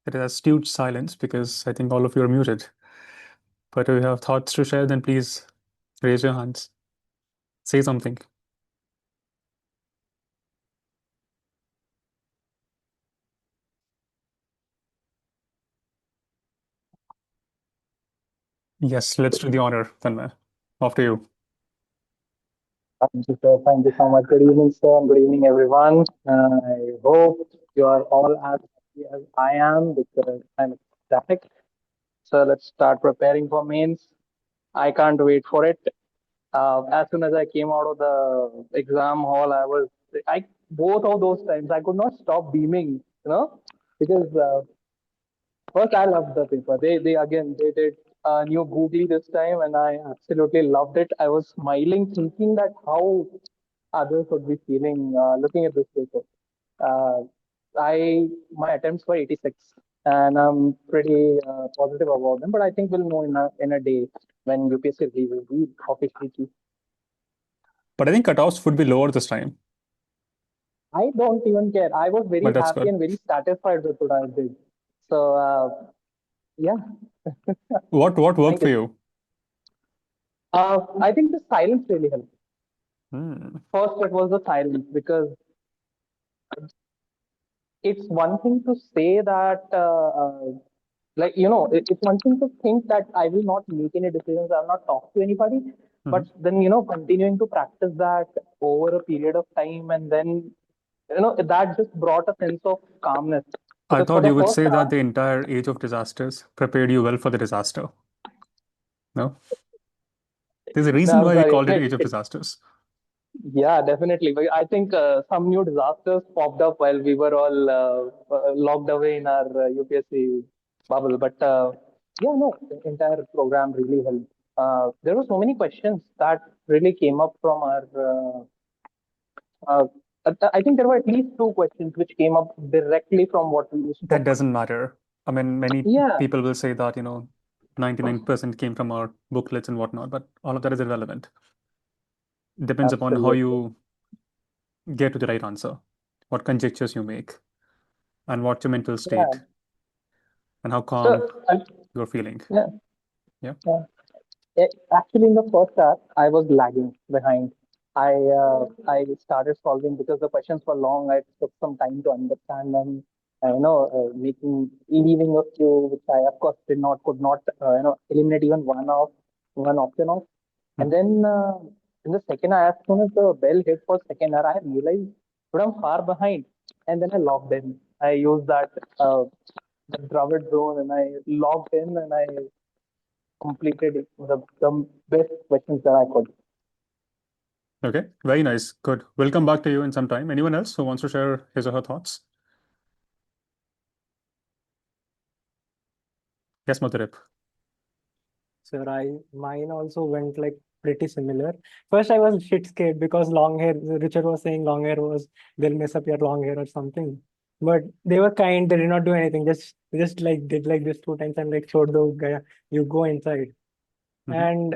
It is astute silence because I think all of you are muted. But if you have thoughts to share, then please raise your hands. Say something. Yes, let's do the honor, Tanmay. After you. Thank you, sir. Thank you so much. Good evening, sir, and good evening, everyone. I hope you are all as happy as I am because I'm ecstatic. So let's start preparing for mains. I can't wait for it. As soon as I came out of the exam hall, I both of those times I could not stop beaming, because first, I loved the paper. They did new googly this time, and I absolutely loved it. I was smiling, thinking that how others would be feeling looking at this paper. Uh, I my attempts were 86, and I'm pretty positive about them. But I think we'll know in a day when UPSC will be officially. But I think cutoffs would be lower this time. I don't even care. I was But very that's happy good. and very satisfied with what I did. So yeah, What worked thank for you. you? I think the silence really helped. Hmm. First, it was the silence because it's one thing to say that, it's one thing to think that I will not make any decisions, I'll not talk to anybody, but Mhm. then, continuing to practice that over a period of time, and then, that just brought a sense of calmness. I Because for thought the you would first say that hour, the entire age of disasters prepared you well for the disaster. No? There's a no, reason I'm why we sorry, called it age of disasters. yeah, definitely. But I think some new disasters popped up while we were all locked away in our UPSC bubble. But yeah, no, the entire program really helped. There were so many questions that really came up from uh, I think there were at least two questions which came up directly from what we That spoke. doesn't matter. I mean, many Yeah, people will say that, 99% came from our booklets and whatnot, but all of that is irrelevant. Depends upon how absolutely. you get to the right answer, what conjectures you make, and what's your mental Yeah. state, and how So, calm you're feeling. yeah, Yeah. yeah. Actually, in the first hour, I was lagging behind. I started solving because the questions were long. I took some time to understand them. Leaving a few which I of course could not eliminate even one option of. And Mhm. then in the second hour, as soon as the bell hit for second hour, I realized that I'm far behind. And then I logged in. I used that the Dravid zone, and I logged in, and I completed the best questions that I could. Okay. Very nice. Good. We'll come back to you in some time. Anyone else who wants to share his or her thoughts? Yes, Madhurip. Sir, mine also went like pretty similar. First, I was shit scared because long hair. Richard was saying long hair was they'll mess up your long hair or something. But they were kind. They did not do anything. Just like did like this two times and like showed the guy you go inside. Hmm. And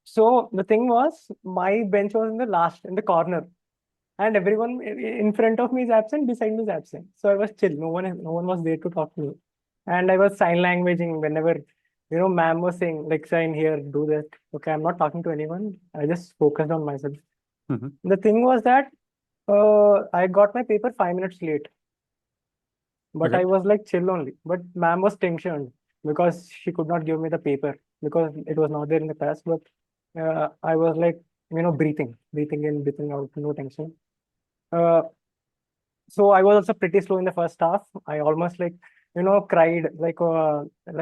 so the thing was my bench was in the last in the corner, and everyone in front of me is absent, beside me is absent. So I was chill. No one was there to talk to me, and I was sign languaging whenever ma'am was saying like sign here, do that. Okay, I'm not talking to anyone. I just focused on myself. Hmm. The thing was that I got my paper 5 minutes late, but Okay. I was like chill only. But ma'am was tensioned because she could not give me the paper because it was not there in the class. But I was like breathing in, breathing out, no tension. Uh, So I was also pretty slow in the first half. I almost cried like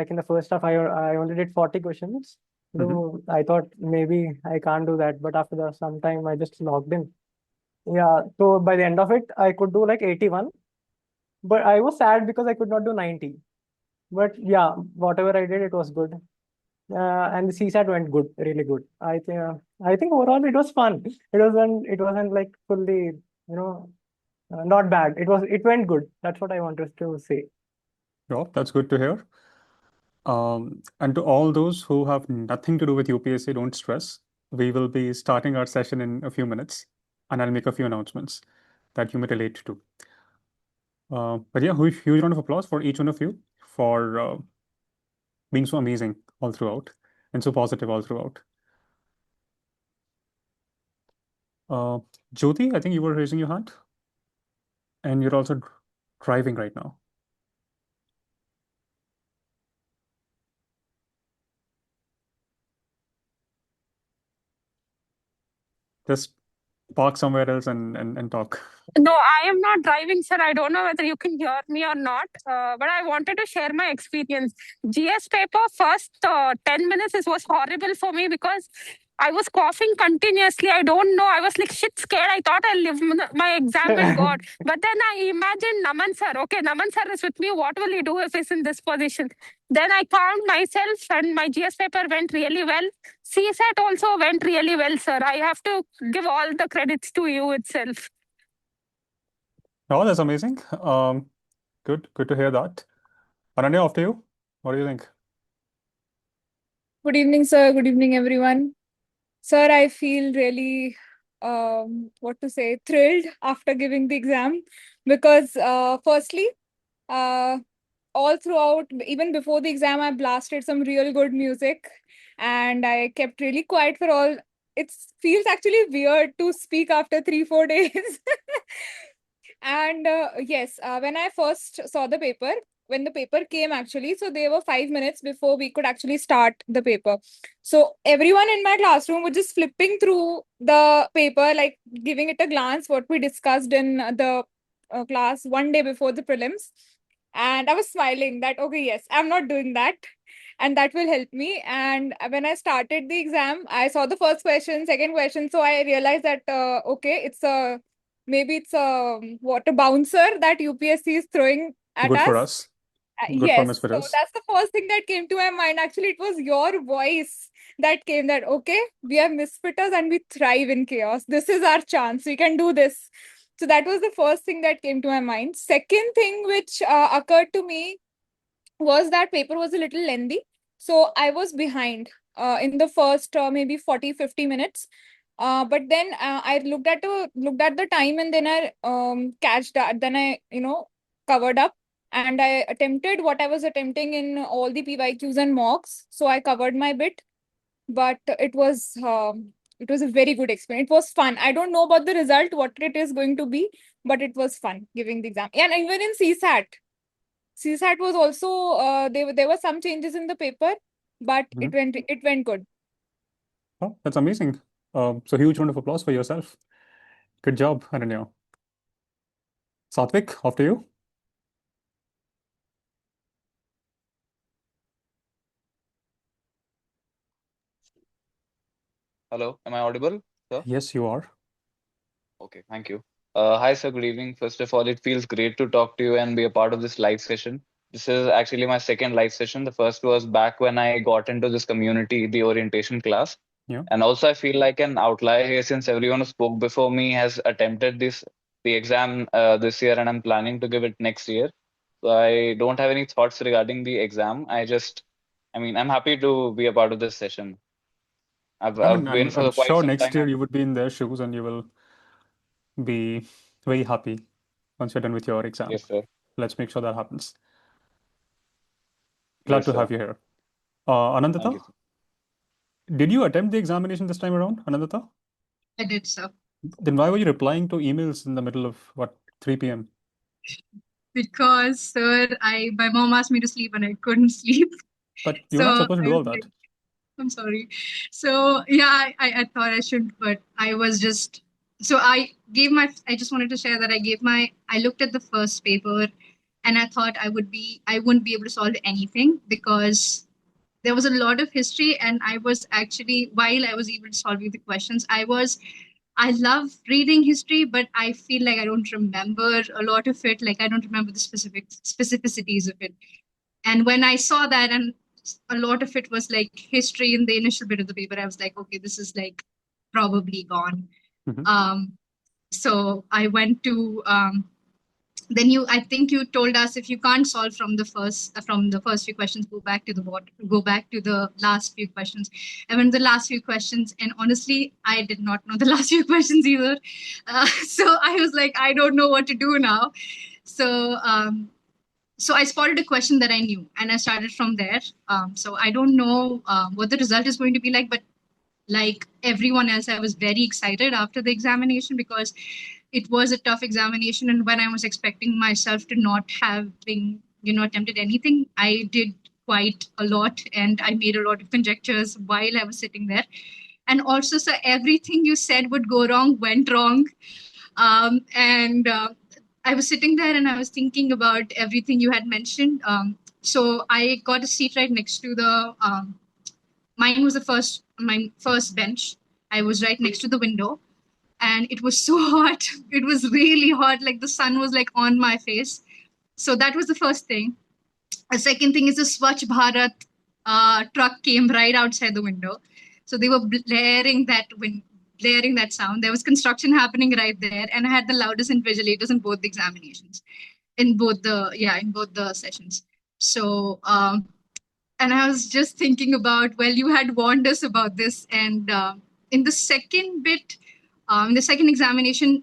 in the first half I only did 40 questions. Hmm. Though I thought maybe I can't do that, but after some time I just logged in. Yeah, so by the end of it I could do like 81, but I was sad because I could not do 90. But yeah, whatever I did, it was good. And the CSAT went good, really good. I think overall it was fun. It wasn't like fully, you know, not bad. It went good. That's what I wanted to say. Well, that's good to hear. And to all those who have nothing to do with UPSC, don't stress. We will be starting our session in a few minutes, and I'll make a few announcements that you may relate to. But yeah, huge round of applause for each one of you for being so amazing all throughout and so positive all throughout. Jyoti, I think you were raising your hand, and you're also driving right now. Just park somewhere else and talk. No, I am not driving, sir. I don't know whether you can hear me or not. But I wanted to share my experience. GS paper first 10 minutes was horrible for me because I was coughing continuously. I don't know. I was like shit scared. I thought I'll live my exam with God. But then I imagined Naman sir. Okay, Naman sir is with me. What will he do if he's in this position? Then I calmed myself and my GS paper went really well. CSAT also went really well, sir. I have to give all the credits to you itself. Oh, that's amazing. Good to hear that. Ananya, off to you. What do you think? Good evening, sir. Good evening, everyone. Sir, I feel really, thrilled after giving the exam because, firstly, all throughout, even before the exam, I blasted some real good music and I kept really quiet for all. It feels actually weird to speak after 3-4 days. And yes, when I first saw the paper, when the paper came actually, so there were 5 minutes before we could actually start the paper. So everyone in my classroom was just flipping through the paper, like giving it a glance, what we discussed in the class one day before the prelims. And I was smiling that, okay, yes, I'm not doing that. And that will help me. And when I started the exam, I saw the first question, second question. So I realized that, okay, maybe it's a water bouncer that UPSC is throwing at Good for us. us. Good for Yes, Miss so Perez. that's the first thing that came to my mind. Actually, it was your voice that came that, okay, we are misfitters and we thrive in chaos. This is our chance. We can do this. So that was the first thing that came to my mind. Second thing which occurred to me was that paper was a little lengthy. So I was behind in the first maybe 40-50 minutes. But then I looked at the time and then I catched that. Then I covered up and I attempted what I was attempting in all the PYQs and mocks. So I covered my bit, but it was a very good experience. It was fun. I don't know about the result, what it is going to be, but it was fun giving the exam. And even in CSAT was also there were some changes in the paper, but it went good. Oh, that's amazing. So huge round of applause for yourself. Good job, Ananya. Satvik, off to you. Hello, am I audible, sir? Yes, you are. Okay, thank you. Hi, sir. Good evening. First of all, it feels great to talk to you and be a part of this live session. This is actually my second live session. The first was back when I got into this community, the orientation class. Yeah. And also, I feel like an outlier here since everyone who spoke before me has attempted the exam this year, and I'm planning to give it next year. So I don't have any thoughts regarding the exam. I'm happy to be a part of this session. I've been I'm for quite sure some next time. year you would be in their shoes and you will be very happy once you're done with your exam. Yes, sir. Let's make sure that happens. Glad Yes, to sir. have you here. Thank Anandita, you, sir. did you attempt the examination this time around, Anandita? I did, sir. Then why were you replying to emails in the middle of 3 p.m.? Because, sir, my mom asked me to sleep and I couldn't sleep. But you're not So supposed to I do all was that. like, I'm sorry. So yeah, I thought I should, but I was just so I just wanted to share that I looked at the first paper and I thought I wouldn't be able to solve anything because there was a lot of history and I was actually while I was able to solve the questions, I love reading history, but I feel like I don't remember a lot of it. Like I don't remember the specificities of it. And when I saw that, and a lot of it was like history in the initial bit of the paper, I was like, okay, this is like probably gone. So I went to then I think you told us if you can't solve from the first few questions, go back to the last few questions. I went to the last few questions, and honestly, I did not know the last few questions either. So I was like, I don't know what to do now. So so I spotted a question that I knew, and I started from there. So I don't know what the result is going to be like, but like everyone else, I was very excited after the examination because it was a tough examination. And when I was expecting myself to not having, attempted anything, I did quite a lot and I made a lot of conjectures while I was sitting there. And also, so everything you said would go wrong went wrong. And I was sitting there and I was thinking about everything you had mentioned. So I got a seat right next to the mine was my first bench. I was right next to the window and it was so hot. It was really hot, like the sun was like on my face. So that was the first thing. The second thing is the Swachh Bharat truck came right outside the window. So they were blaring that sound. There was construction happening right there, and I had the loudest invigilators in both the examinations, in both the sessions. So and I was just thinking about, well, you had warned us about this, and in the second bit, in the second examination,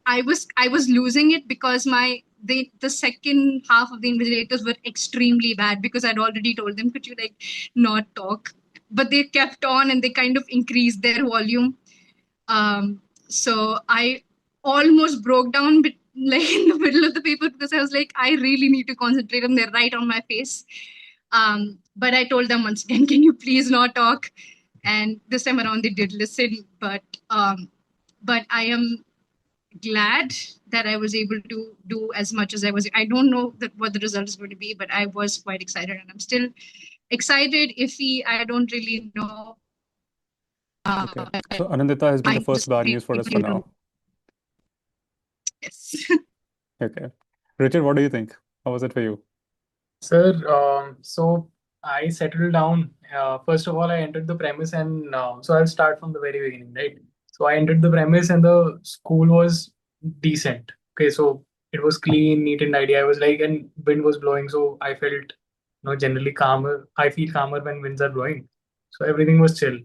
I was losing it because the second half of the invigilators were extremely bad because I'd already told them, could you like not talk, but they kept on and they kind of increased their volume. So I almost broke down, like in the middle of the paper because I was like, I really need to concentrate, and they're right on my face. But I told them once again, can you please not talk? And this time around, they did listen. But I am glad that I was able to do as much as I was. I don't know what the result is going to be, but I was quite excited, and I'm still excited. Iffy, I don't really know. Okay. So Anandita has been the first bad news for us for now. Yes. Okay. Richard, what do you think? How was it for you? Sir, so I settled down. First of all, I entered the premise, and so I'll start from the very beginning, right? So I entered the premise, and the school was decent. Okay, so it was clean, neat, and tidy. I was like, and wind was blowing, so I felt, generally calmer. I feel calmer when winds are blowing, so everything was chill.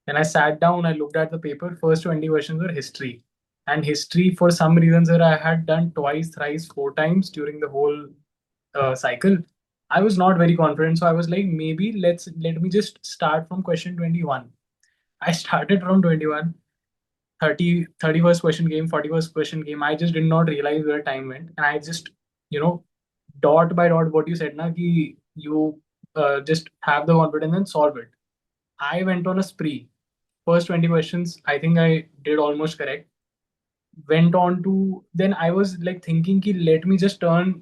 Then I sat down, I looked at the paper. First 20 questions were history. And history, for some reason, sir, I had done twice, thrice, four times during the whole cycle. I was not very confident, so I was like, maybe let me just start from question 21. I started from 21, 31st question game, 41st question game. I just did not realize where time went, and I just, dot by dot, what you said, na, ki you just have the confidence and solve it. I went on a spree. First 20 questions, I think I did almost correct. Went on to, then I was like thinking ki let me just turn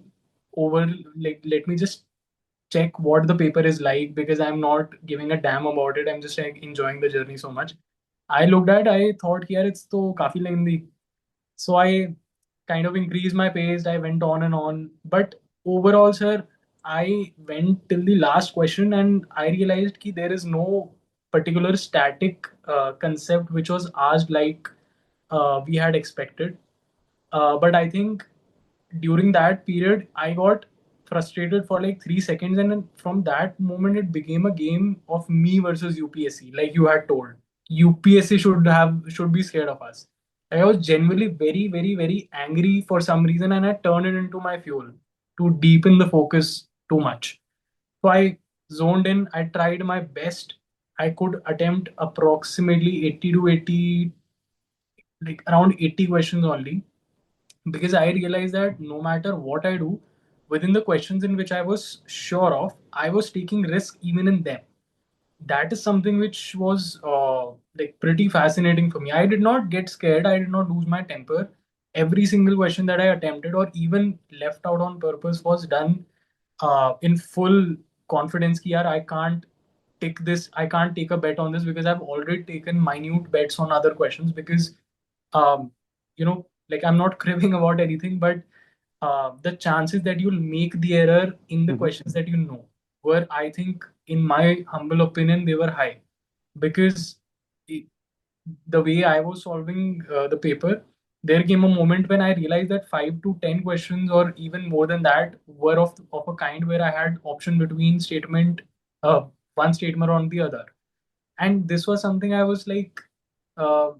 over, like let me just check what the paper is like, because I'm not giving a damn about it. I'm just like enjoying the journey so much. I thought here it's so kafi lengthy. So I kind of increased my pace. I went on and on. But overall, sir, I went till the last question and I realized that there is no particular static concept which was asked like we had expected. But I think during that period, I got frustrated for like 3 seconds, and then from that moment, it became a game of me versus UPSC. Like you had told, UPSC should be scared of us. I was genuinely very, very, very angry for some reason, and I turned it into my fuel to deepen the focus too much. So I zoned in. I tried my best. I could attempt approximately 80 to 80, like around 80 questions only, because I realized that no matter what I do, within the questions in which I was sure of, I was taking risk even in them. That is something which was like pretty fascinating for me. I did not get scared. I did not lose my temper. Every single question that I attempted or even left out on purpose was done in full confidence. Ki, yaar, I can't take a bet on this because I've already taken minute bets on other questions because um, like I'm not cribbing about anything, but the chances that you'll make the error in the questions that were, I think, in my humble opinion, they were high, because i- the way I was solving the paper, there came a moment when I realized that 5 to 10 questions, or even more than that, were of a kind where I had option between uh, one statement on the other, and this was something I was like, uh,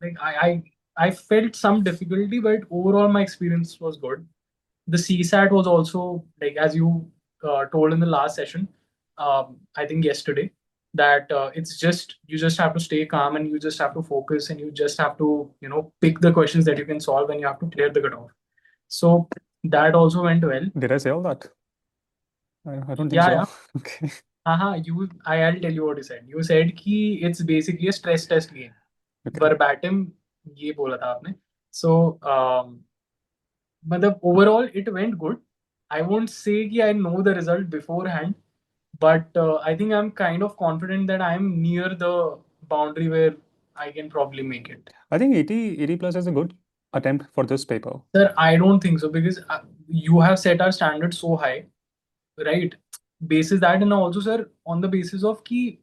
like I felt some difficulty, but overall my experience was good. The CSAT was also like, as you told in the last session, I think yesterday, that it's just, you just have to stay calm and you just have to focus and you just have to, pick the questions that you can solve and you have to clear the cutoff. So that also went well. Did I say all that? I don't think Yeah, so. yeah. Okay. I'll tell you what you said. You said कि it's basically a stress test game. Okay. Verbatim ये बोला था आपने. So मतलब overall it went good. I won't say कि I know the result beforehand, but I think I'm kind of confident that I'm near the boundary where I can probably make it. I think 80 plus is a good attempt for this paper. Sir, I don't think so, because you have set our standards so high, right? Basis that, and also, sir, on the basis of ki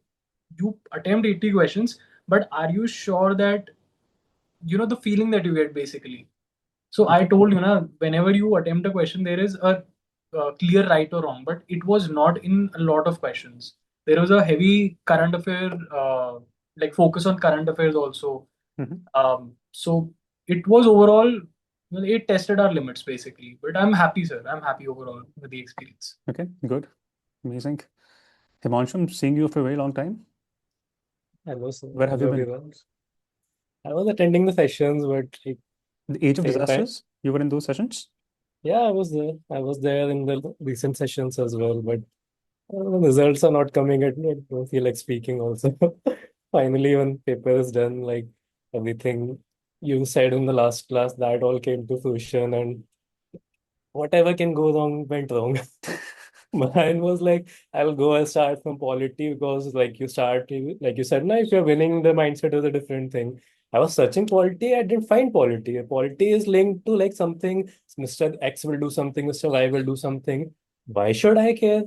you attempt 80 questions, but are you sure that the feeling that you get basically? So I told you, na, whenever you attempt a question, there is a clear right or wrong, but it was not in a lot of questions. There was a heavy current affair, like focus on current affairs also. So it was overall, well, it tested our limits basically. But I'm happy, sir. I'm happy overall with the experience. Okay, good. Amazing. Himanshu, I'm seeing you for a very long time. Hello, sir. Where have you Hello, been? everyone. I was attending the sessions, but like, The Age of same time. Disasters? You were in those sessions? Yeah, I was there. I was there in the recent sessions as well, but the results are not coming at me. I don't feel like speaking also. Finally, when paper is done, like everything you said in the last class, that all came to fruition, and whatever can go wrong went wrong. Mine was like, I'll start from polity, because like you start, like you said, now if you're winning, the mindset is a different thing. I was searching polity, I didn't find polity. Polity is linked to like something, Mr. X will do something, Mr. Y will do something. Why should I care?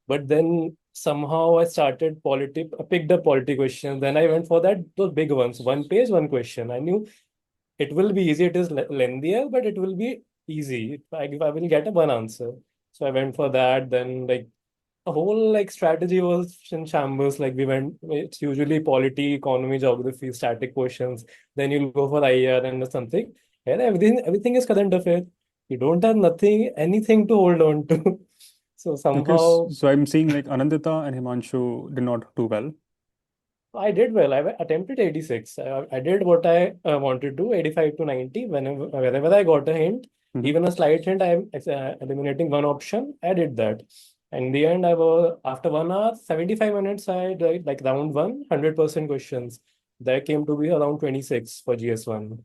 But then somehow I started polity, I picked up polity questions. Then I went for those big ones, one page, one question. I knew it will be easy. It is lengthier, but it will be easy. I will get a one answer. So I went for that. Then like the whole like strategy was in shambles. Like it's usually polity, economy, geography, static questions. Then you'll go for IR and something. And everything is current affair. You don't have anything to hold on to. So Okay, somehow so I'm seeing like Anandita and Himanshu did not do well. I did well. I attempted 86. I did what I wanted to, 85 to 90. Whenever I got a hint, even a slight hint, I'm eliminating one option. I did that. And in the end, after 1 hour, 75 minutes, I did like round one, 100% questions. That came to be around 26 for GS1.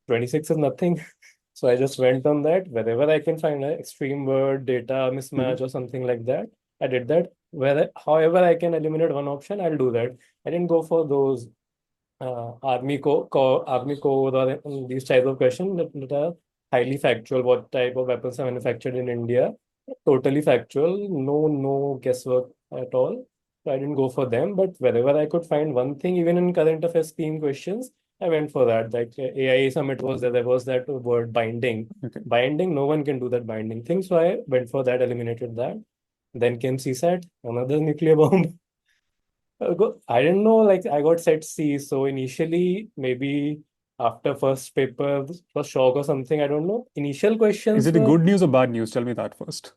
26 is nothing. So I just went on that. Wherever I can find an extreme word, data mismatch, or something like that, I did that. However I can eliminate one option, I'll do that. I didn't go for those army code or these types of questions that are highly factual. What type of weapons are manufactured in India? Totally factual. No guesswork at all. So I didn't go for them. But wherever I could find one thing, even in current affairs theme questions, I went for that. Like AI Summit was there. There was that word binding. Okay. Binding, no one can do that binding thing. So I went for that, eliminated that. Then came CSAT, another nuclear bomb. I didn't know, like I got set C. So initially, maybe after first paper, was shock or something. I don't know. Initial Is questions it a were, good news or bad news? Tell me that first.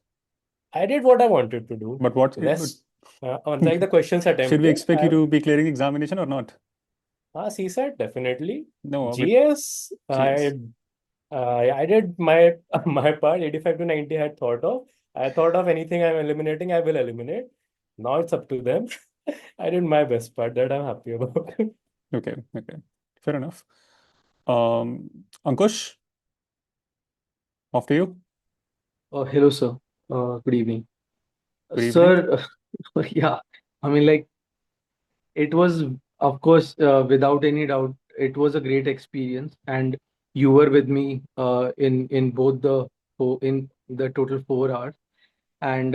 I did what I wanted to do. But what, Rest, like the questions should we attempted, expect you to be clearing examination or not? CSAT, definitely. No, but GS, GS. I did my my part. 85 to 90 I had thought of. I thought of anything I'm eliminating, I will eliminate. Now it's up to them. I did my best part, that I'm happy about. Okay, fair enough. Ankush, after you. Hello, sir. Good evening. Good evening. Sir, yeah, I mean, like, it was, of course, without any doubt, it was a great experience, and you were with me in both in the total 4 hours. And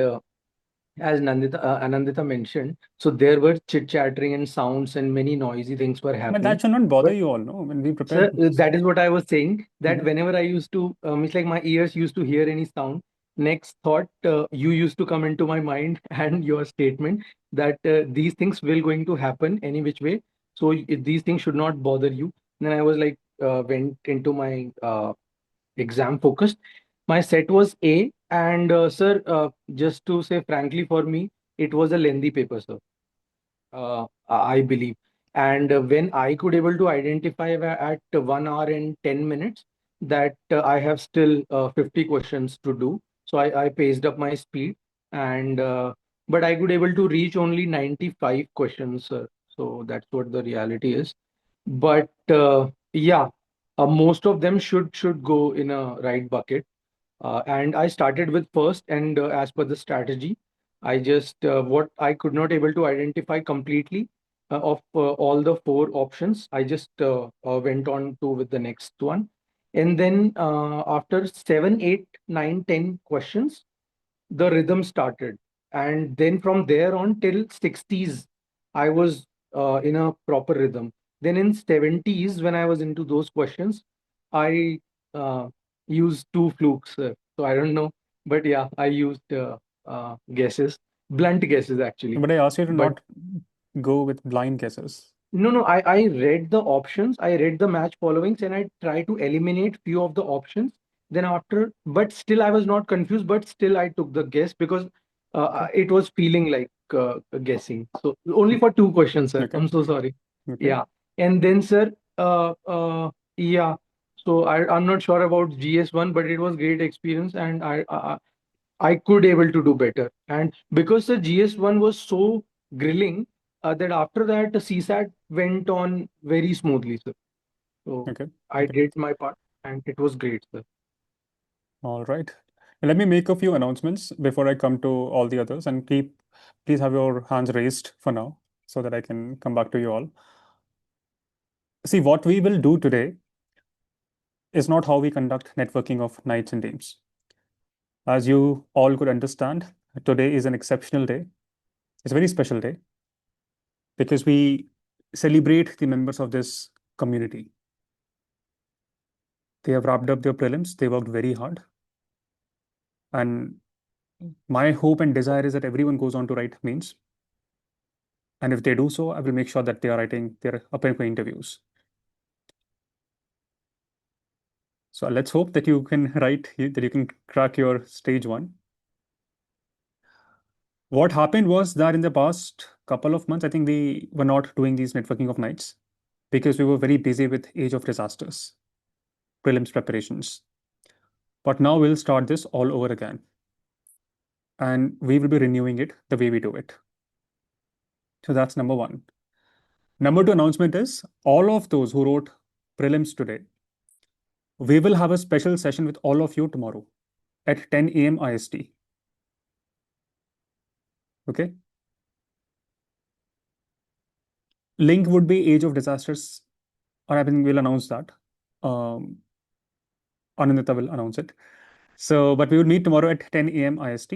as Anandita mentioned, so there were chit-chattering and sounds and many noisy things were But happening. that should not bother But you all, no? When we sir, prepared. that is what I was saying, that Mhm. whenever I used to, it's like my ears used to hear any sound, next thought, you used to come into my mind and your statement that these things will going to happen any which way. So these things should not bother you. Then I was like, went into my exam focused. My set was A, and sir, just to say frankly, for me, it was a lengthy paper, sir. I believe. And when I could able to identify at 1 hour and 10 minutes that I have still 50 questions to do, so I paced up my speed, and but I could able to reach only 95 questions, sir. So that's what the reality is. But yeah, most of them should go in a right bucket. And I started with first, and as per the strategy, I just what I could not able to identify completely of all the four options, I just went on to with the next one, and then after 7, 8, 9, 10 questions, the rhythm started, and then from there on till 60s, I was in a proper rhythm. Then in 70s, when I was into those questions, I used two flukes. So I don't know, but yeah, I used guesses, blunt guesses actually. But I asked you to But not go with blind guesses. no, I read the options, I read the match followings, and I tried to eliminate few of the options. Then after, but still I was not confused, but still I took the guess because it was feeling like guessing. So only for two questions, sir. Okay. I'm so sorry. Okay. Yeah. And then, sir, yeah. So I'm not sure about GS1, but it was great experience, and I could able to do better. And because the GS1 was so grilling, that after that the CSAT went on very smoothly, sir. So Okay. I Okay. did my part, and it was great, sir. All right. Let me make a few announcements before I come to all the others, and please have your hands raised for now so that I can come back to you all. See, what we will do today is not how we conduct networking of nights and days. As you all could understand, today is an exceptional day. It's a very special day because we celebrate the members of this community. They have wrapped up their prelims, they worked very hard. And my hope and desire is that everyone goes on to write mains. And if they do so, I will make sure that they are writing their upcoming interviews. So let's hope that you can write, that you can crack your stage one. What happened was that in the past couple of months, I think we were not doing these networking of nights because we were very busy with Age of Disasters, prelims preparations. But now we'll start this all over again. And we will be renewing it the way we do it. So that's number one. Number two announcement is all of those who wrote prelims today, we will have a special session with all of you tomorrow at 10 a.m. IST. Okay. Link would be Age of Disasters, or I think we'll announce that. Anandita will announce it. So, but we would meet tomorrow at 10 a.m. IST.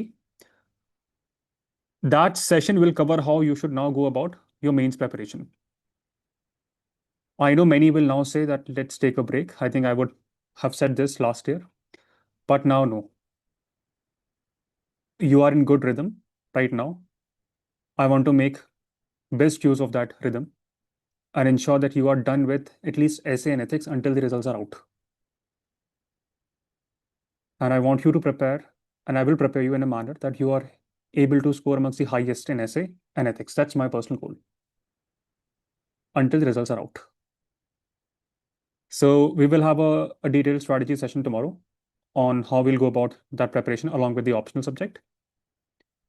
That session will cover how you should now go about your mains preparation. I know many will now say that let's take a break. I think I would have said this last year, but now no. You are in good rhythm right now. I want to make best use of that rhythm and ensure that you are done with at least essay and ethics until the results are out. And I want you to prepare, and I will prepare you in a manner that you are able to score amongst the highest in essay and ethics. That's my personal goal until the results are out. So we will have a detailed strategy session tomorrow on how we'll go about that preparation along with the optional subject.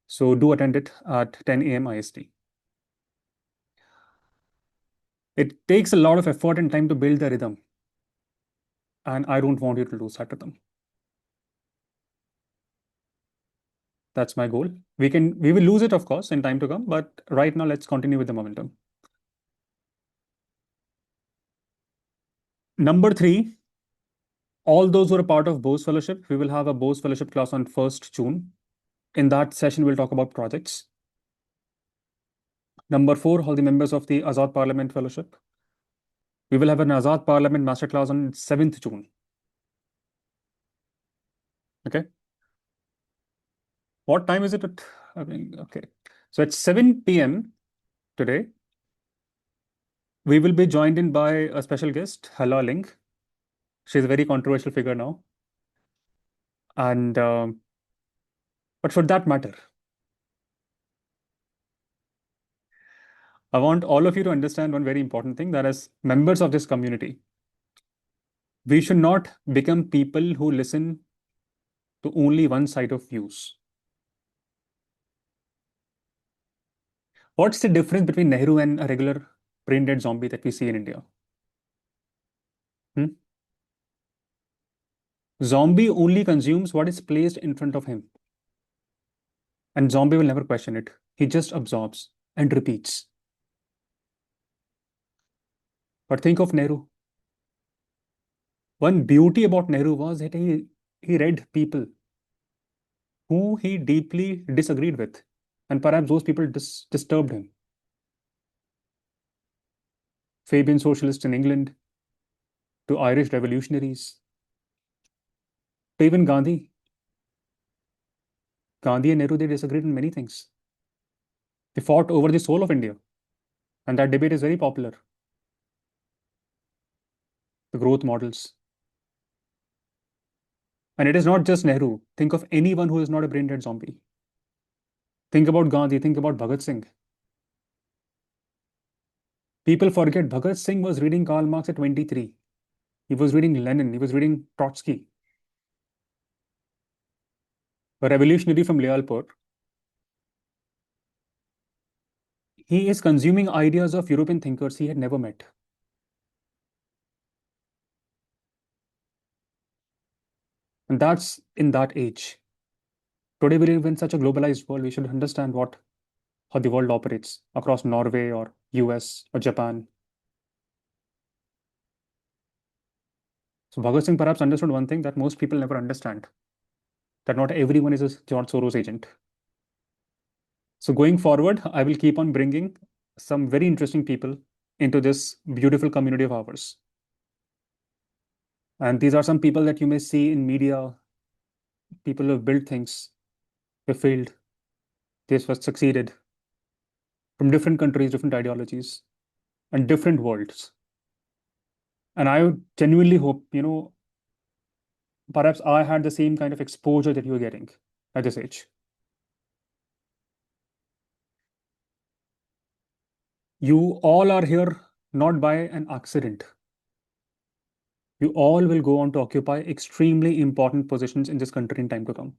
So do attend it at 10 a.m. IST. It takes a lot of effort and time to build the rhythm, and I don't want you to lose that rhythm. That's my goal. We will lose it, of course, in time to come, but right now let's continue with the momentum. Number three, all those who are part of Bose Fellowship, we will have a Bose Fellowship class on 1st June. In that session, we'll talk about projects. Number four, all the members of the Azad Parliament Fellowship. We will have an Azad Parliament Masterclass on 7th June. Okay. What time is it at? I mean, okay. So at 7 p.m. today, we will be joined in by a special guest, Hala Link. She's a very controversial figure now. And but should that matter? I want all of you to understand one very important thing, that as members of this community, we should not become people who listen to only one side of views. What's the difference between Nehru and a regular brain dead zombie that we see in India? Zombie only consumes what is placed in front of him. And zombie will never question it. He just absorbs and repeats. But think of Nehru. One beauty about Nehru was that he read people who he deeply disagreed with. And perhaps those people disturbed him. Fabian socialists in England, to Irish revolutionaries, to even Gandhi. Gandhi and Nehru, they disagreed on many things. They fought over the soul of India. And that debate is very popular. The growth models. And it is not just Nehru. Think of anyone who is not a brain dead zombie. Think about Gandhi, think about Bhagat Singh. People forget Bhagat Singh was reading Karl Marx at 23. He was reading Lenin, he was reading Trotsky. A revolutionary from Lialpur. He is consuming ideas of European thinkers he had never met. And that's in that age. Today we live in such a globalized world, we should understand how the world operates across Norway or US or Japan. So Bhagat Singh perhaps understood one thing that most people never understand, that not everyone is a George Soros agent. So going forward, I will keep on bringing some very interesting people into this beautiful community of ours. And these are some people that you may see in media, people who have built things, they failed, they succeeded, from different countries, different ideologies, and different worlds. And I genuinely hope, perhaps I had the same kind of exposure that you're getting at this age. You all are here not by an accident. You all will go on to occupy extremely important positions in this country in time to come.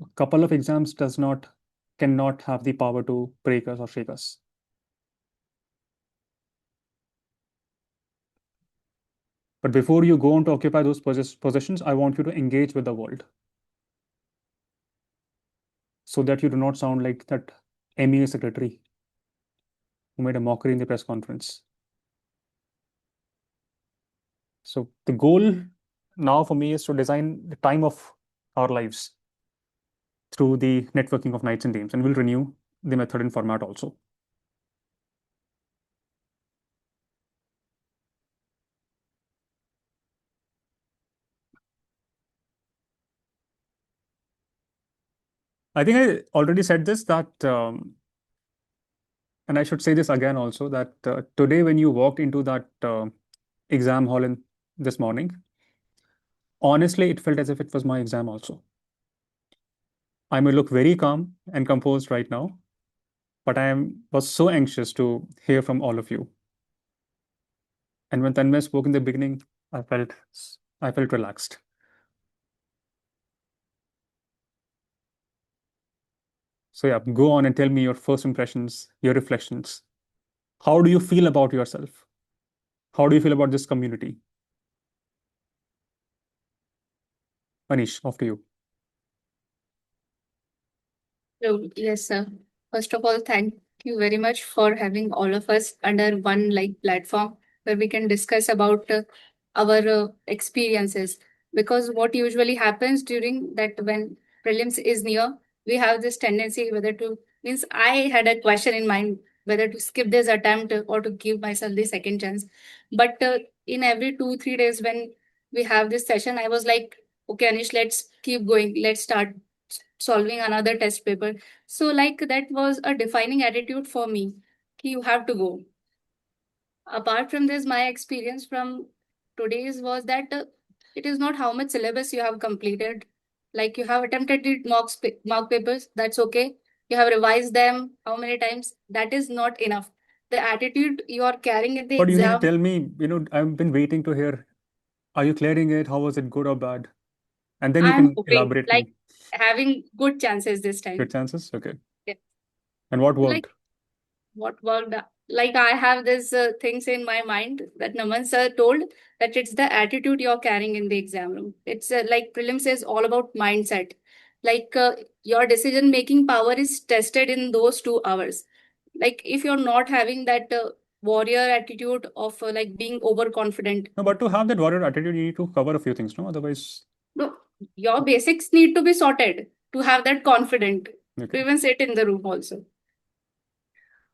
A couple of exams cannot have the power to break us or shake us. But before you go on to occupy those positions, I want you to engage with the world, so that you do not sound like that MEA secretary who made a mockery in the press conference. So the goal now for me is to design the time of our lives through the networking of nights and days, and we'll renew the method and format also. I think I already said this, that, and I should say this again also, that today when you walked into that exam hall this morning, honestly, it felt as if it was my exam also. I may look very calm and composed right now, but was so anxious to hear from all of you. And when Tanmay spoke in the beginning, I felt relaxed. So yeah, go on and tell me your first impressions, your reflections. How do you feel about yourself? How do you feel about this community? Manish, off to you. So, yes, sir. First of all, thank you very much for having all of us under one platform where we can discuss about our experiences. Because what usually happens during that, when prelims is near, we have this tendency whether to, means I had a question in mind whether to skip this attempt or to give myself the second chance. But in every 2-3 days when we have this session, I was like, okay, Anish, let's keep going. Let's start solving another test paper. So that was a defining attitude for me. You have to go. apart from this, my experience from today's was that it is not how much syllabus you have completed. Like you have attempted the mock papers, that's okay. You have revised them how many times, that is not enough. The attitude you are carrying in the But you need to exam, tell me, I've been waiting to hear, are you clearing it? How was it, good or bad? And then you I'm can hoping elaborate like me. having good chances this time. Good chances? Okay. Yeah. And what Like worked? what worked? Like I have this things in my mind that Naman sir told that it's the attitude you're carrying in the exam room. It's like prelims is all about mindset. Like your decision making power is tested in those 2 hours. Like if you're not having that warrior attitude of like being overconfident, No, but to have that warrior attitude, you need to cover a few things, no? Otherwise, no, your basics need to be sorted to have that confident to okay. even sit in the room also.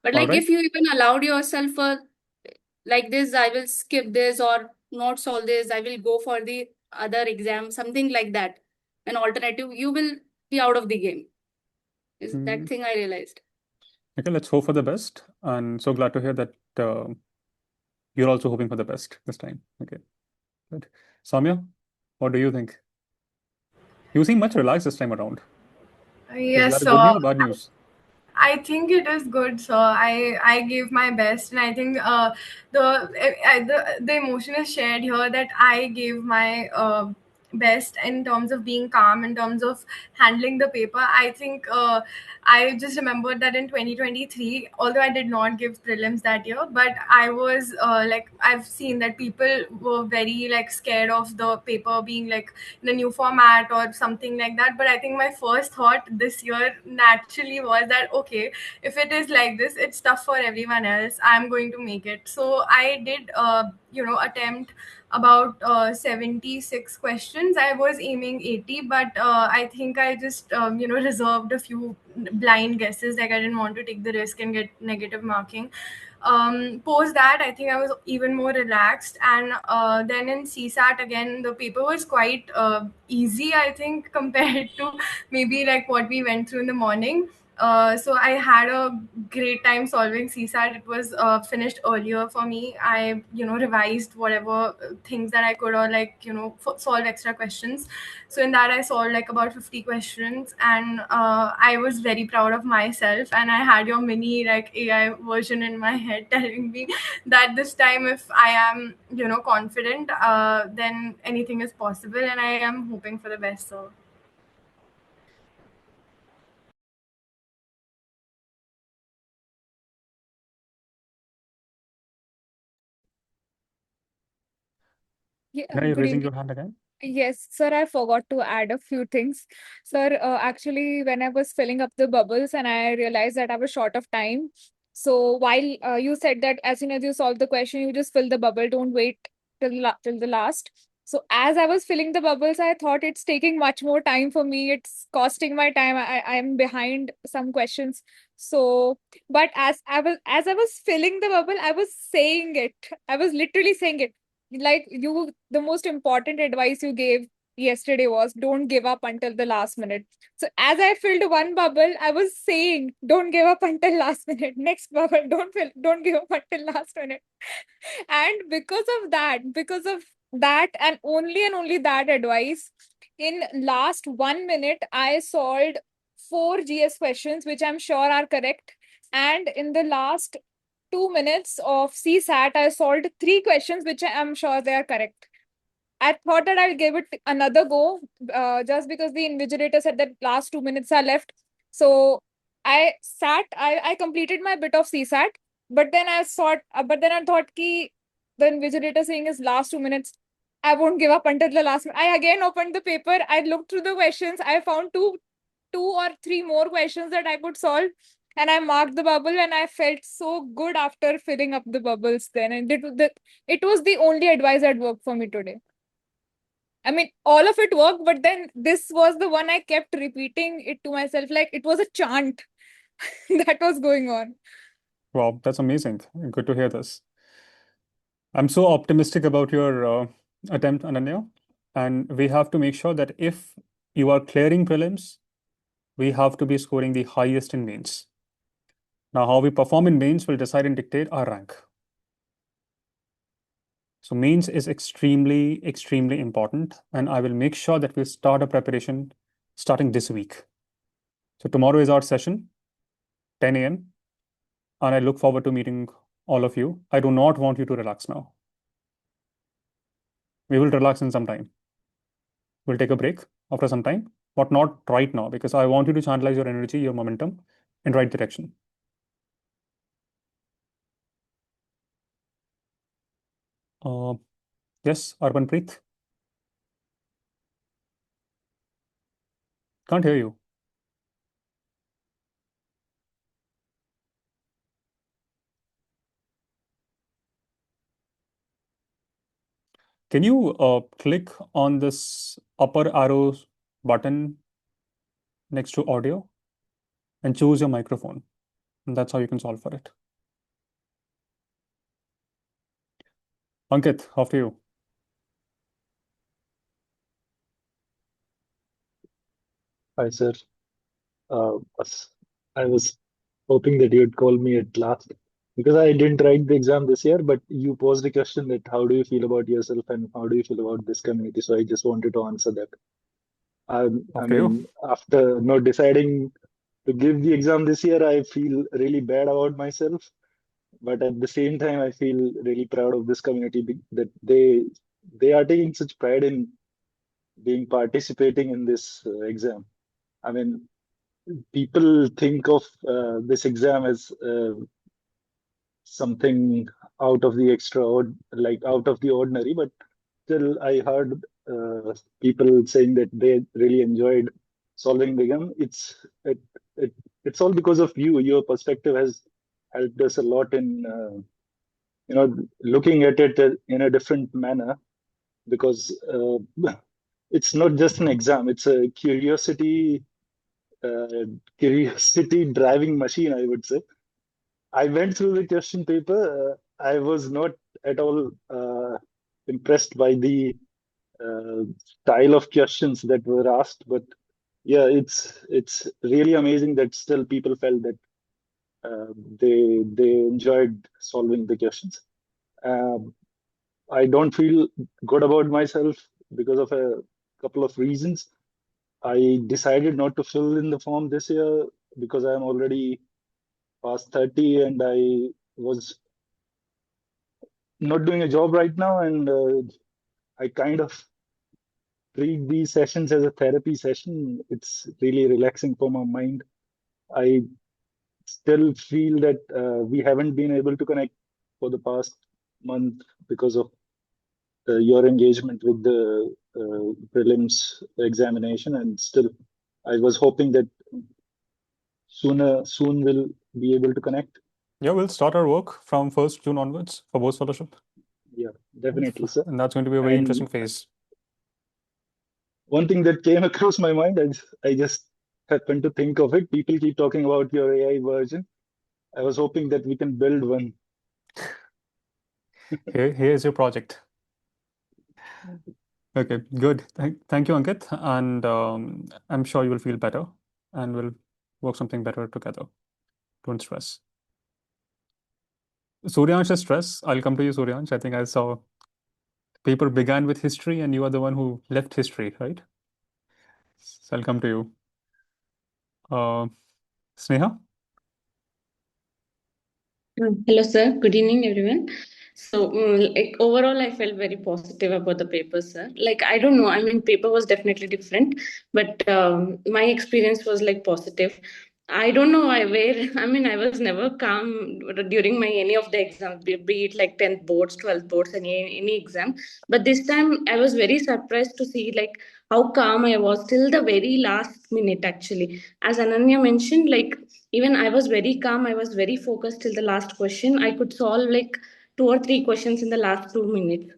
But All like right. if you even allowed yourself like this, I will skip this or not solve this, I will go for the other exam, something like that, an alternative, you will be out of the game. Is that thing I realized. Okay, let's hope for the best. And so glad to hear that you're also hoping for the best this time. Okay, good. Samya, what do you think? You seem much relaxed this time around. Is Yes, that a good sir. news or bad news? I think it is good, sir. I gave my best, and I think the emotion is shared here that I gave my best in terms of being calm, in terms of handling the paper. I think I just remembered that in 2023, although I did not give prelims that year, but I was like, I've seen that people were very like scared of the paper being like in a new format or something like that. But I think my first thought this year naturally was that okay, if it is like this, it's tough for everyone else, I'm going to make it. So I did attempt about 76 questions. I was aiming 80, but I think I just reserved a few blind guesses, like I didn't want to take the risk and get negative marking. Post that, I think I was even more relaxed. And then in CSAT, again, the paper was quite easy, I think, compared to maybe like what we went through in the morning. So I had a great time solving CSAT. It was finished earlier for me. I, revised whatever things that I could, or like, solve extra questions. So in that, I solved like about 50 questions, and I was very proud of myself. And I had your mini like AI version in my head telling me that this time, if I am, confident, then anything is possible, and I am hoping for the best. So. Yeah, Are you good raising evening. your hand again? Yes, sir, I forgot to add a few things. Sir, actually, when I was filling up the bubbles and I realized that I was short of time. So while you said that as soon as you solve the question, you just fill the bubble, don't wait till the last. So as I was filling the bubbles, I thought it's taking much more time for me. It's costing my time. I'm behind some questions. So, but as I was filling the bubble, I was saying it. I was literally saying it like you, the most important advice you gave yesterday was don't give up until the last minute. So as I filled one bubble, I was saying don't give up until last minute. Next bubble, don't give up until last minute. And because of that and only that advice, in last 1 minute I solved 4 GS questions which I'm sure are correct. And in the last 2 minutes of CSAT, I solved 3 questions which I'm sure they are correct. I thought that I'll give it another go, just because the invigilator said that last 2 minutes are left. So I completed my bit of CSAT, but then I thought ki the invigilator saying is last 2 minutes. I won't give up until the last minute. I again opened the paper. I looked through the questions. I found two or three more questions that I could solve. And I marked the bubble, and I felt so good after filling up the bubbles then. And it was the only advice that worked for me today. I mean, all of it worked, but then this was the one I kept repeating it to myself, like it was a chant that was going on. Wow, that's amazing. Good to hear this. I'm so optimistic about your attempt, Ananya. And we have to make sure that if you are clearing prelims, we have to be scoring the highest in mains. Now, how we perform in mains will decide and dictate our rank. So mains is extremely, extremely important, and I will make sure that we start a preparation starting this week. So tomorrow is our session, 10 a.m., and I look forward to meeting all of you. I do not want you to relax now. We will relax in some time. We'll take a break after some time, but not right now, because I want you to channelize your energy, your momentum in right direction. Yes, Arbanpreet? Can't hear you. Can you click on this upper arrow button next to audio and choose your microphone? And that's how you can solve for it. Ankit, after you. Hi, sir. I was hoping that you'd call me at last because I didn't write the exam this year, but you posed a question that how do you feel about yourself and how do you feel about this community? So I just wanted to answer that. I After you. mean, after not deciding to give the exam this year, I feel really bad about myself. But at the same time, I feel really proud of this community that they are taking such pride in being participating in this exam. I mean, people think of this exam as something out of the like out of the ordinary, but still I heard people saying that they really enjoyed solving the exam. It, it's all because of you. Your perspective has helped us a lot in looking at it in a different manner, because it's not just an exam, it's a curiosity driving machine, I would say. I went through the question paper. I was not at all impressed by the style of questions that were asked, but yeah, it's really amazing that still people felt that they enjoyed solving the questions. I don't feel good about myself because of a couple of reasons. I decided not to fill in the form this year because I'm already past 30 and I was not doing a job right now, and I kind of treat these sessions as a therapy session. It's really relaxing for my mind. I still feel that we haven't been able to connect for the past month because of your engagement with the prelims examination, and still I was hoping that soon we'll be able to connect. Yeah, we'll start our work from 1st June onwards for both fellowship. Yeah, definitely, sir. And that's going to be a very interesting phase. One thing that came across my mind, I just happened to think of it. People keep talking about your AI version. I was hoping that we can build one. Here's your project. Okay, good. Thank you, Ankit. And I'm sure you will feel better and we'll work something better together. Don't stress. Suryansh's stress. I'll come to you, Suryansh. I think I saw the paper began with history and you are the one who left history, right? So I'll come to you. Sneha? Hello, sir. Good evening, everyone. So, like overall, I felt very positive about the paper, sir. Like, I don't know. I mean, paper was definitely different, but my experience was like positive. I don't know where. I mean, I was never calm during my any of the exams, be it like 10th boards, 12th boards, any exam. But this time, I was very surprised to see like how calm I was till the very last minute. Actually, as Ananya mentioned, like even I was very calm. I was very focused till the last question. I could solve like 2 or 3 questions in the last 2 minutes.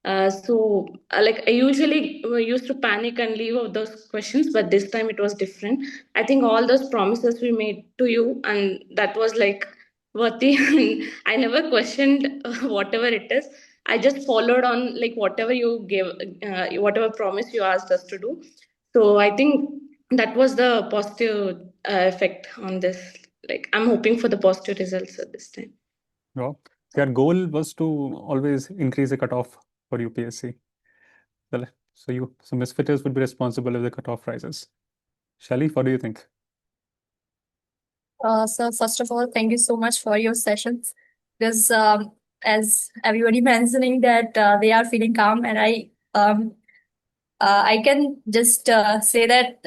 Like I usually used to panic and leave out those questions, but this time it was different. I think all those promises we made to you, and that was like worthy. I never questioned whatever it is. I just followed on like whatever you gave, whatever promise you asked us to do. So I think that was the positive effect on this. Like I'm hoping for the positive results at this time. Well, Their goal was to always increase the cutoff for UPSC. So misfitters would be responsible if the cutoff rises. Shelly, what do you think? So first of all, thank you so much for your sessions. Because as everybody mentioning that they are feeling calm, and I can just say that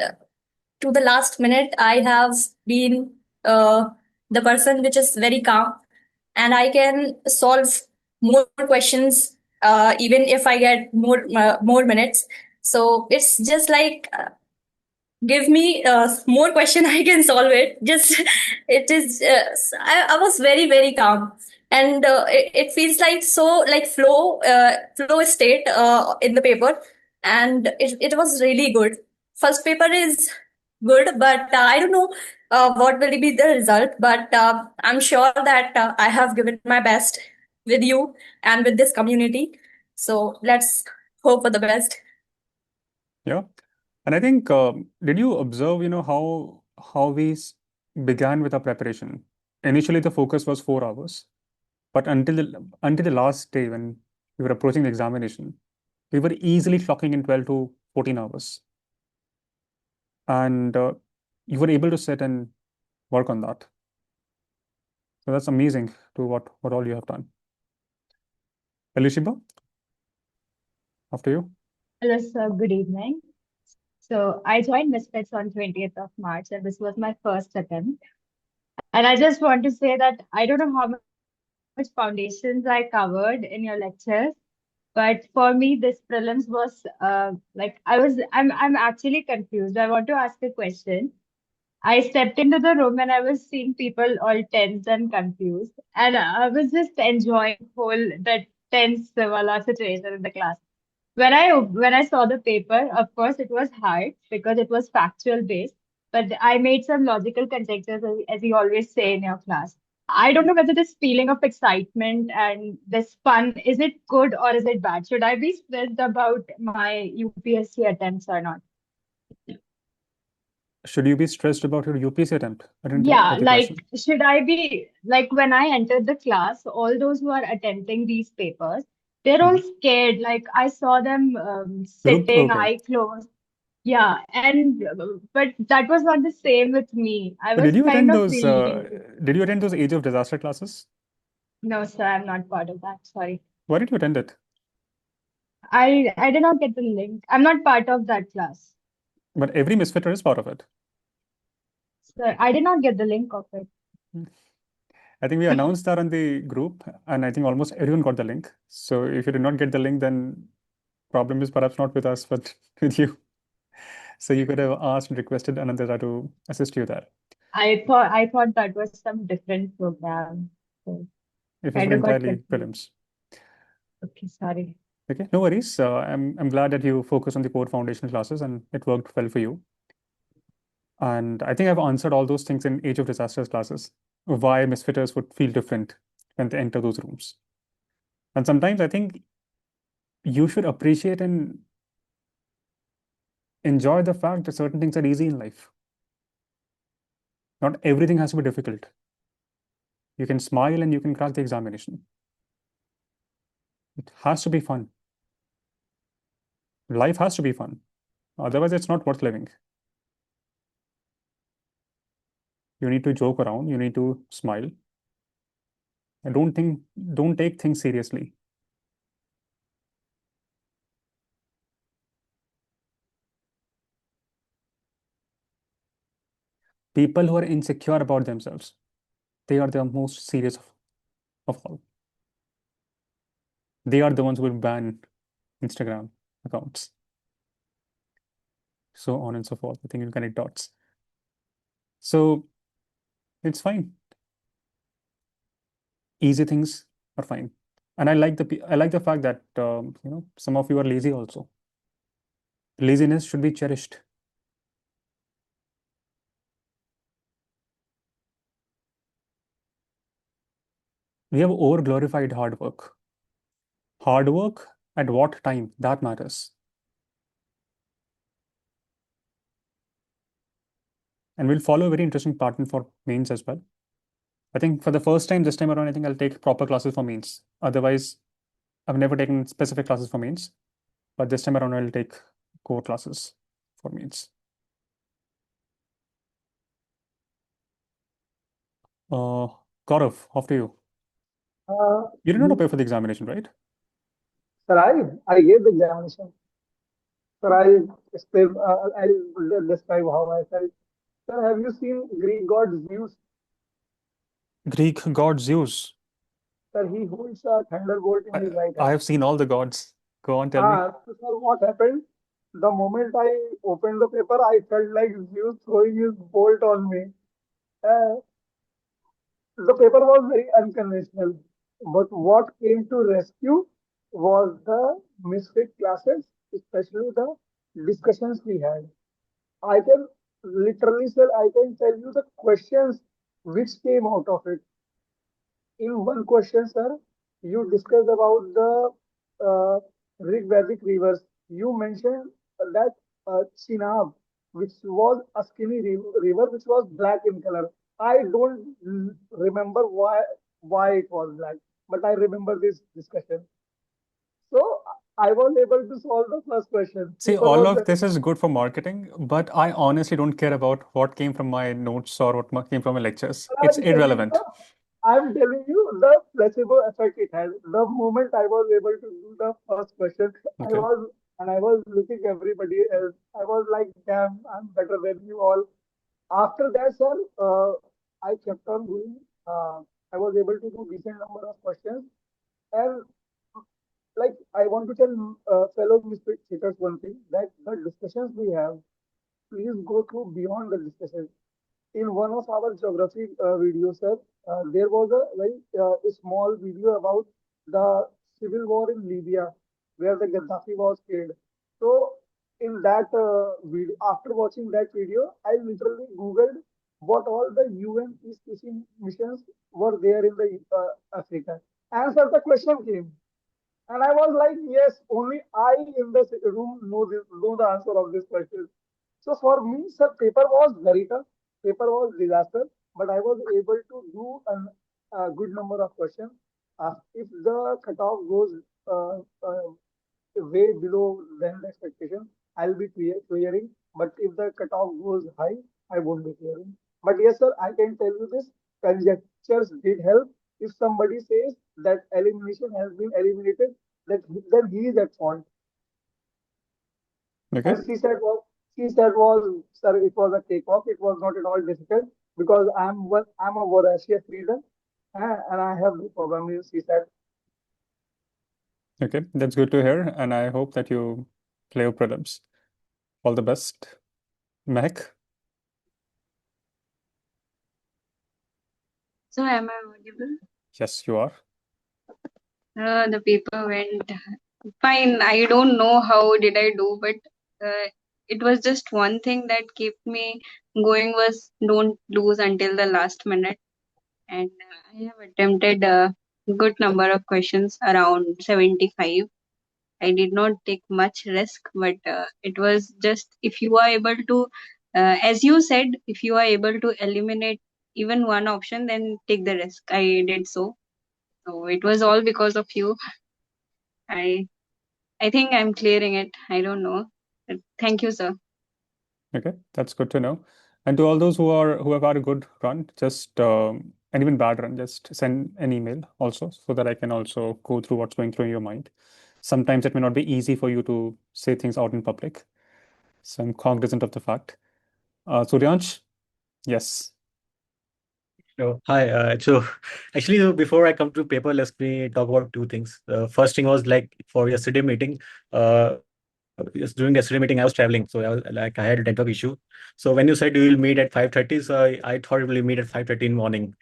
to the last minute I have been the person which is very calm, and I can solve more questions even if I get more minutes. So it's just like give me more question, I can solve it. Just it is I was very calm, and it feels like so like flow state in the paper, and it was really good. First paper is good, but I don't know what will be the result, but I'm sure that I have given my best with you and with this community, so let's hope for the best. Yeah. And I think, did you observe, how we began with our preparation? Initially, the focus was 4 hours, but until the last day when we were approaching the examination, we were easily clocking in 12 to 14 hours, and you were able to sit and work on that. So that's amazing to what all you have done. Elishiba, after you. Hello, sir. Good evening. So I joined Misfits on 20th of March, and this was my first attempt. And I just want to say that I don't know how much foundations I covered in your lectures, but for me, this prelims was like I'm actually confused. I want to ask a question. I stepped into the room and I was seeing people all tense and confused, and I was just enjoying whole that tense wala situation in the class. When I saw the paper, of course it was hard because it was factual based, but I made some logical conjectures as you always say in your class. I don't know whether this feeling of excitement and this fun is it good or is it bad? Should I be stressed about my UPSC attempts or not? Should you be stressed about your UPSC attempt? I didn't Yeah, get the like question. should I be like when I entered the class, all those who are attempting these papers, they're all scared. Like I saw them sitting, Okay. eye closed. Yeah, and but that was not the same with me. I So was did you kind attend of those? relieved. Did you attend those Age of Disaster classes? No, sir, I'm not part of that. Sorry. Why did you attend it? I did not get the link. I'm not part of that class. But every misfitter is part of it. Sir, I did not get the link of it. I think we announced that on the group, and I think almost everyone got the link. So if you did not get the link, then problem is perhaps not with us, but with you. So you could have asked and requested Anandita to assist you there. I thought that was some different program. So It was kind for of got entirely confused. prelims. Okay, sorry. Okay, no worries. I'm glad that you focused on the core foundation classes and it worked well for you. And I think I've answered all those things in Age of Disasters classes, why misfitters would feel different when they enter those rooms. And sometimes I think you should appreciate and enjoy the fact that certain things are easy in life. Not everything has to be difficult. You can smile and you can crack the examination. It has to be fun. Life has to be fun. Otherwise, it's not worth living. You need to joke around, you need to smile. And don't take things seriously. People who are insecure about themselves, they are the most serious of all. They are the ones who will ban Instagram accounts. So on and so forth. I think you connect dots. So it's fine. Easy things are fine. And I like the fact that some of you are lazy also. Laziness should be cherished. We have over glorified hard work. Hard work at what time? That matters. And we'll follow a very interesting pattern for mains as well. I think for the first time this time around, I think I'll take proper classes for mains. Otherwise, I've never taken specific classes for mains, but this time around I'll take core classes for mains. Gaurav, after you. You did not appear for the examination, right? Sir, I gave the examination. Sir, I'll describe how I felt. Sir, have you seen Greek god Zeus? Greek god Zeus. Sir, he holds a thunderbolt in his right I hand. have seen all the gods. Go on, tell me. So sir, what happened? The moment I opened the paper, I felt like Zeus throwing his bolt on me. Uh, the paper was very unconventional, but what came to rescue was the misfit classes, especially the discussions we had. I can literally, sir, I can tell you the questions which came out of it. In one question, sir, you discussed about the Vedic rivers. You mentioned that Chenab, which was a skinny river, which was black in color. I don't remember why it was black, but I remember this discussion. So I was able to solve the first question. See, Paper all was of very this is good for marketing, but I honestly don't care about what came from my notes or what came from my lectures. It's I'm telling you, irrelevant. I'm telling you the placebo effect it had. The moment I was able to do the first question, Okay. I was looking everybody else. I was like, damn, I'm better than you all. After that, sir, I kept on going. I was able to do decent number of questions, and like I want to tell fellow misfit cheaters one thing that the discussions we have, please go through beyond the discussion. In one of our geography videos, sir, there was a very small video about the civil war in Libya, where the Gaddafi was killed. So, in that video, after watching that video, I literally Googled what all the UN peacekeeping missions were there in the Africa. Answer the question came. And I was like, yes, only I in the room know the answer of this question. So for me, sir, paper was very tough. Paper was disaster, but I was able to do a good number of questions. If the cutoff goes uh, uh, way below than the expectation, I'll be clearing. But if the cutoff goes high, I won't be clearing. But yes, sir, I can tell you this: conjectures did help. If somebody says that elimination has been eliminated, then he is at fault. Okay. And she said was, sir, it was a takeoff. It was not at all difficult because I'm a voracious reader, and I have no problem with CSAT. Okay, that's good to hear, and I hope that you play your prelims. All the best. Mehak? So am I audible? Yes, you are. The paper went fine. I don't know how did I do, but it was just one thing that kept me going was don't lose until the last minute. And I have attempted a good number of questions, around 75. I did not take much risk, but it was just if you are able to, as you said, if you are able to eliminate even one option, then take the risk. I did so. So it was all because of you. I I think I'm clearing it. I don't know. But thank you, sir. Okay, that's good to know. And to all those who have had a good run, just and even bad run, just send an email also so that I can also go through what's going through your mind. Sometimes it may not be easy for you to say things out in public. So I'm cognizant of the fact. Suryansh, yes. Oh, hi. So actually, before I come to paper, let me talk about two things. The first thing was like for yesterday meeting. During yesterday meeting, I was traveling, so I had a network issue. So when you said you will meet at 5:30, so I thought we will meet at 5:30 in morning.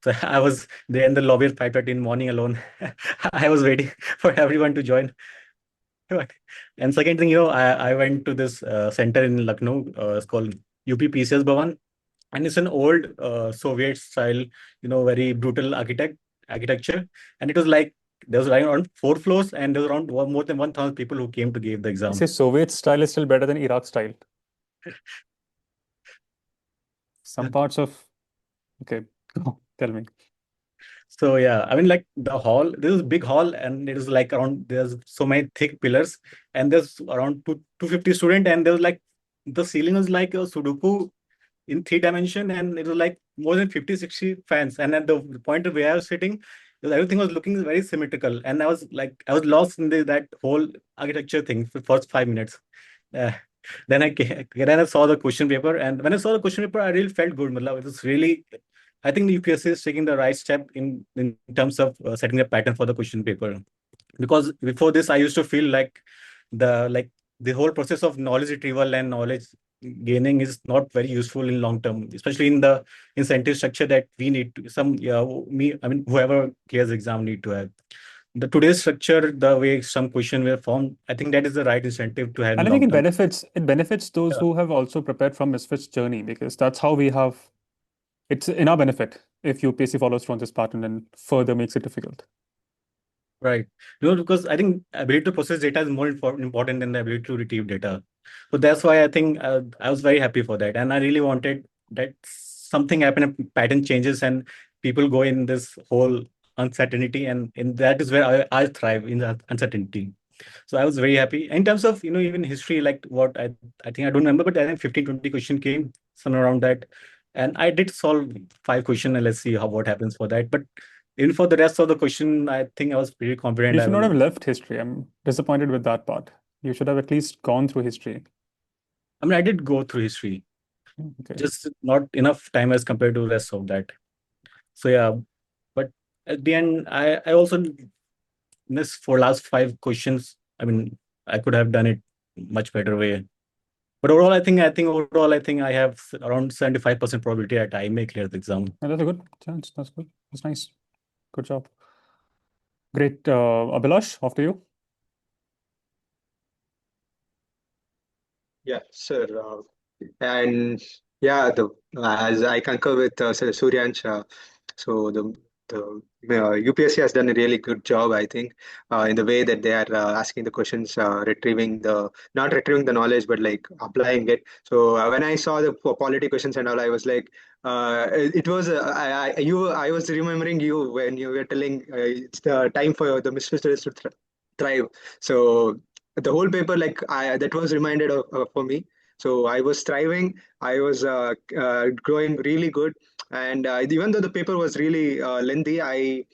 So I was there in the lobby at 5:30 in morning alone. I was waiting for everyone to join. Right. And second thing, I went to this center in Lucknow. It's called UPPCS Bhavan, and it's an old Soviet style, very brutal architecture. And it was like there was around 4 floors, and there was around more than 1,000 people who came to give the I exam. say Soviet style is still better than Iraq style. Some parts of okay. Tell me. So yeah, I mean, like the hall, this is big hall, and it is like around, there's so many thick pillars, and there's around 250 student, and there's like the ceiling is like a Sudoku in 3 dimension, and it was like more than 50, 60 fans. And at the point of where I was sitting, everything was looking very symmetrical, and I was lost in that whole architecture thing for first 5 minutes. Uh, then I saw the question paper, and when I saw the question paper, I really felt good. Matlab, it was really, I think the UPSC is taking the right step in terms of setting a pattern for the question paper. Because before this, I used to feel like the whole process of knowledge retrieval and knowledge gaining is not very useful in long term, especially in the incentive structure that we need to, I mean, whoever clears the exam need to have. The today's structure, the way some question were formed, I think that is the right incentive to have And in I think long term. it benefits those Yeah. who have also prepared from Misfits journey, because that's how we have, it's in our benefit if UPSC follows through on this pattern and further makes it difficult. Right. Because I think ability to process data is more important than the ability to retrieve data. So that's why I think I was very happy for that. And I really wanted that something happen, a pattern changes, and people go in this whole uncertainty. And that is where I thrive, in the uncertainty. So I was very happy. In terms of, even history, like what I think I don't remember, but I think 15, 20 question came, somewhere around that. And I did solve 5 questions, and let's see what happens for that. But even for the rest of the question, I think I was pretty confident You I should not will. have left history. I'm disappointed with that part. You should have at least gone through history. I mean, I did go through history, Okay. just not enough time as compared to the rest of that. So yeah, but at the end, I also missed for last 5 questions. I mean, I could have done it much better way. But overall, I think I have around 75% probability that I may clear the exam. And that's a good chance. That's good. That's nice. Good job. Great. Abhilash, after you. Yeah, sir. And yeah, the as I concur with Sir Suryansh, so the UPSC has done a really good job, I think, in the way that they are asking the questions, not retrieving the knowledge, but like applying it. So when I saw the polity questions and all, I was like, it was I was remembering you when you were telling it's the time for the misfits to thrive. So the whole paper, like that was reminded of for me. So I was thriving, I was growing really good, and even though the paper was really lengthy, I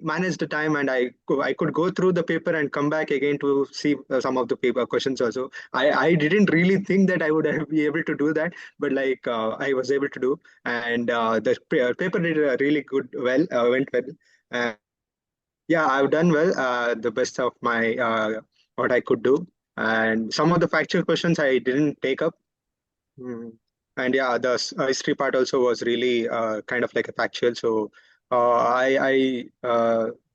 managed the time, and I could go through the paper and come back again to see some of the paper questions also. I didn't really think that I would be able to do that, but like I was able to do, and the paper did really good, went well. Yeah, I've done well, the best of my what I could do, and some of the factual questions I didn't take up. Mm. And yeah, the history part also was really kind of like a factual. So I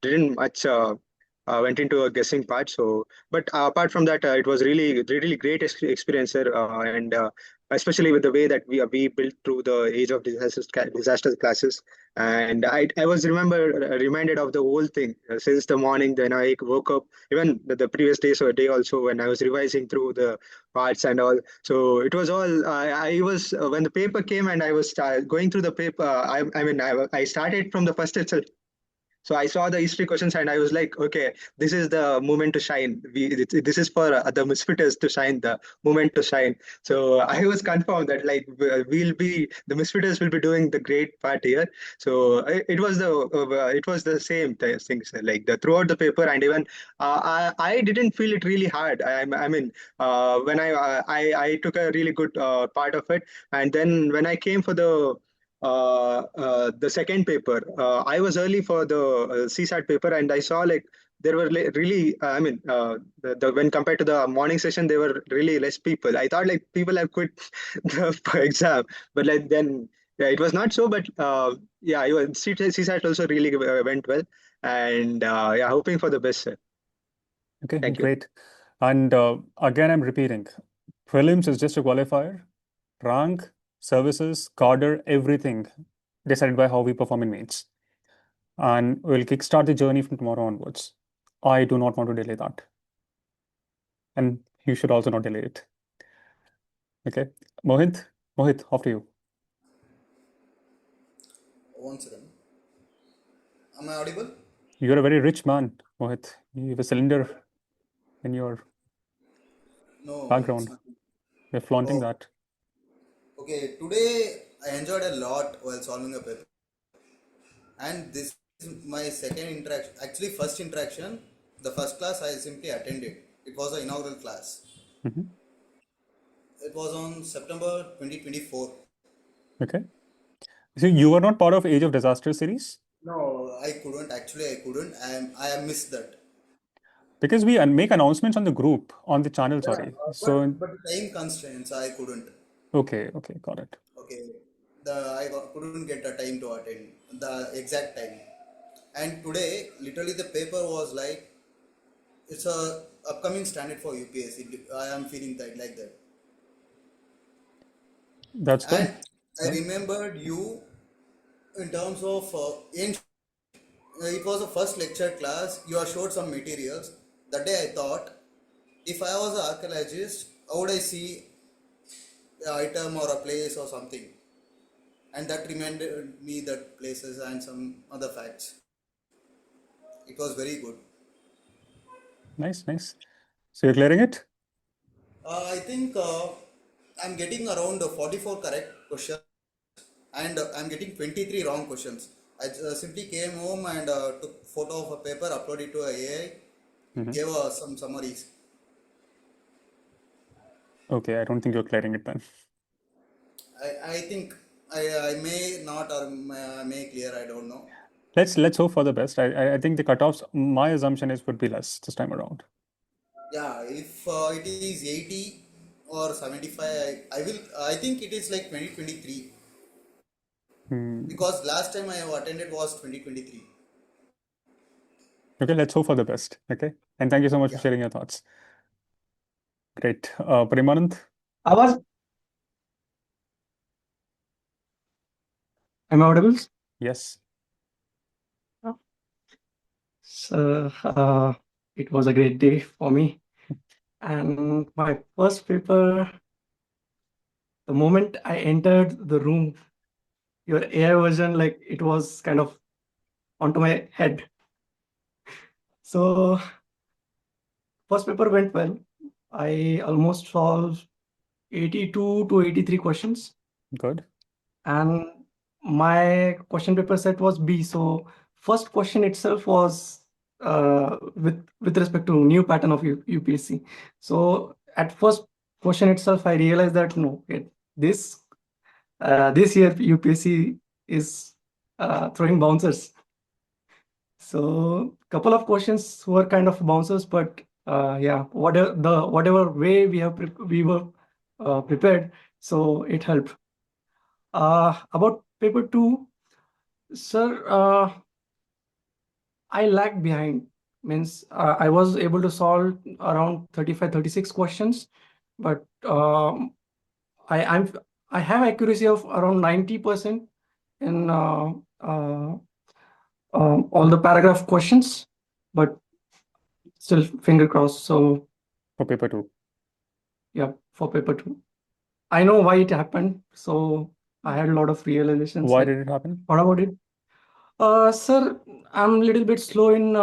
didn't much went into a guessing part. So, but apart from that, it was really great experience, sir, and especially with the way that we built through the age of disaster classes. And I was reminded of the whole thing since the morning. Then I woke up, even the previous days or day also, when I was revising through the parts and all. So it was all I was when the paper came and I was going through the paper. I started from the first itself. So I saw the history questions and I was like, okay, this is the moment to shine. This is for the misfiters to shine, the moment to shine. So I was confirmed that like the misfiters will be doing the great part here. So it was the same things like the throughout the paper, and even I didn't feel it really hard. I mean, when I took a really good part of it, and then when I came for the second paper. I was early for the CSAT paper, and I saw like there were really, when compared to the morning session, there were really less people. I thought like people have quit the exam, but like then yeah, it was not so. But yeah, CSAT also really went well, and yeah, hoping for the best, sir. Okay, Thank you. great. And again, I'm repeating, prelims is just a qualifier. Rank, services, cadre, everything decided by how we perform in mains. And we'll kickstart the journey from tomorrow onwards. I do not want to delay that. And you should also not delay it. Okay. Mohit, after you. one second. Am I audible? You're a very rich man, Mohit. You have a cylinder in your No, background. You're flaunting Oh, that. okay. Today I enjoyed a lot while solving a paper, and this is my second interaction. Actually, first interaction. The first class I simply attended. It was an inaugural class. Mhm. It was on September 2024. Okay. So you were not part of Age of Disaster series? No, I couldn't. Actually, I couldn't. I missed that. Because we make announcements on the group, on the channel, Yeah, sorry. So, but time constraints, I couldn't. okay, got it. Okay, couldn't get a time to attend the exact time. And today, literally, the paper was like it's a upcoming standard for UPSC. I am feeling that like that. That's good. And I remembered you in terms of it was a first lecture class. You have showed some materials. That day I thought, if I was an archaeologist, how would I see an item or a place or something? And that reminded me that places and some other facts. It was very good. Nice. So you're clearing it? I think I'm getting around 44 correct questions and I'm getting 23 wrong questions. I simply came home and took photo of a paper, uploaded to a AI, Mhm. gave some summaries. Okay, I don't think you're clearing it then. I think I may not or may clear, I don't know. Let's hope for the best. I think the cutoffs, my assumption is would be less this time around. Yeah, if it is 80 or 75, I think it is like 2023 because last time I have attended was 2023. Okay, let's hope for the best. Okay, and thank you so much for sharing your thoughts. Great. Premanand? Am I audible? Yes. So it was a great day for me. And my first paper, the moment I entered the room, your AI version, like it was kind of onto my head. So first paper went well. I almost solved 82 to 83 questions. Good. And my question paper set was B. So first question itself was with respect to new pattern of UPSC. So at first question itself, I realized that no, this year UPSC is throwing bouncers. So couple of questions were kind of bouncers, but yeah, whatever way we were prepared, so it helped. About paper 2, sir, I lagged behind. Means I was able to solve around 35, 36 questions, but I have accuracy of around 90% in all the paragraph questions, but still finger crossed. So for paper 2. Yeah, for paper 2. I know why it happened. So I had a lot of realizations. Why like, did it happen? What about it? Sir, I'm a little bit slow in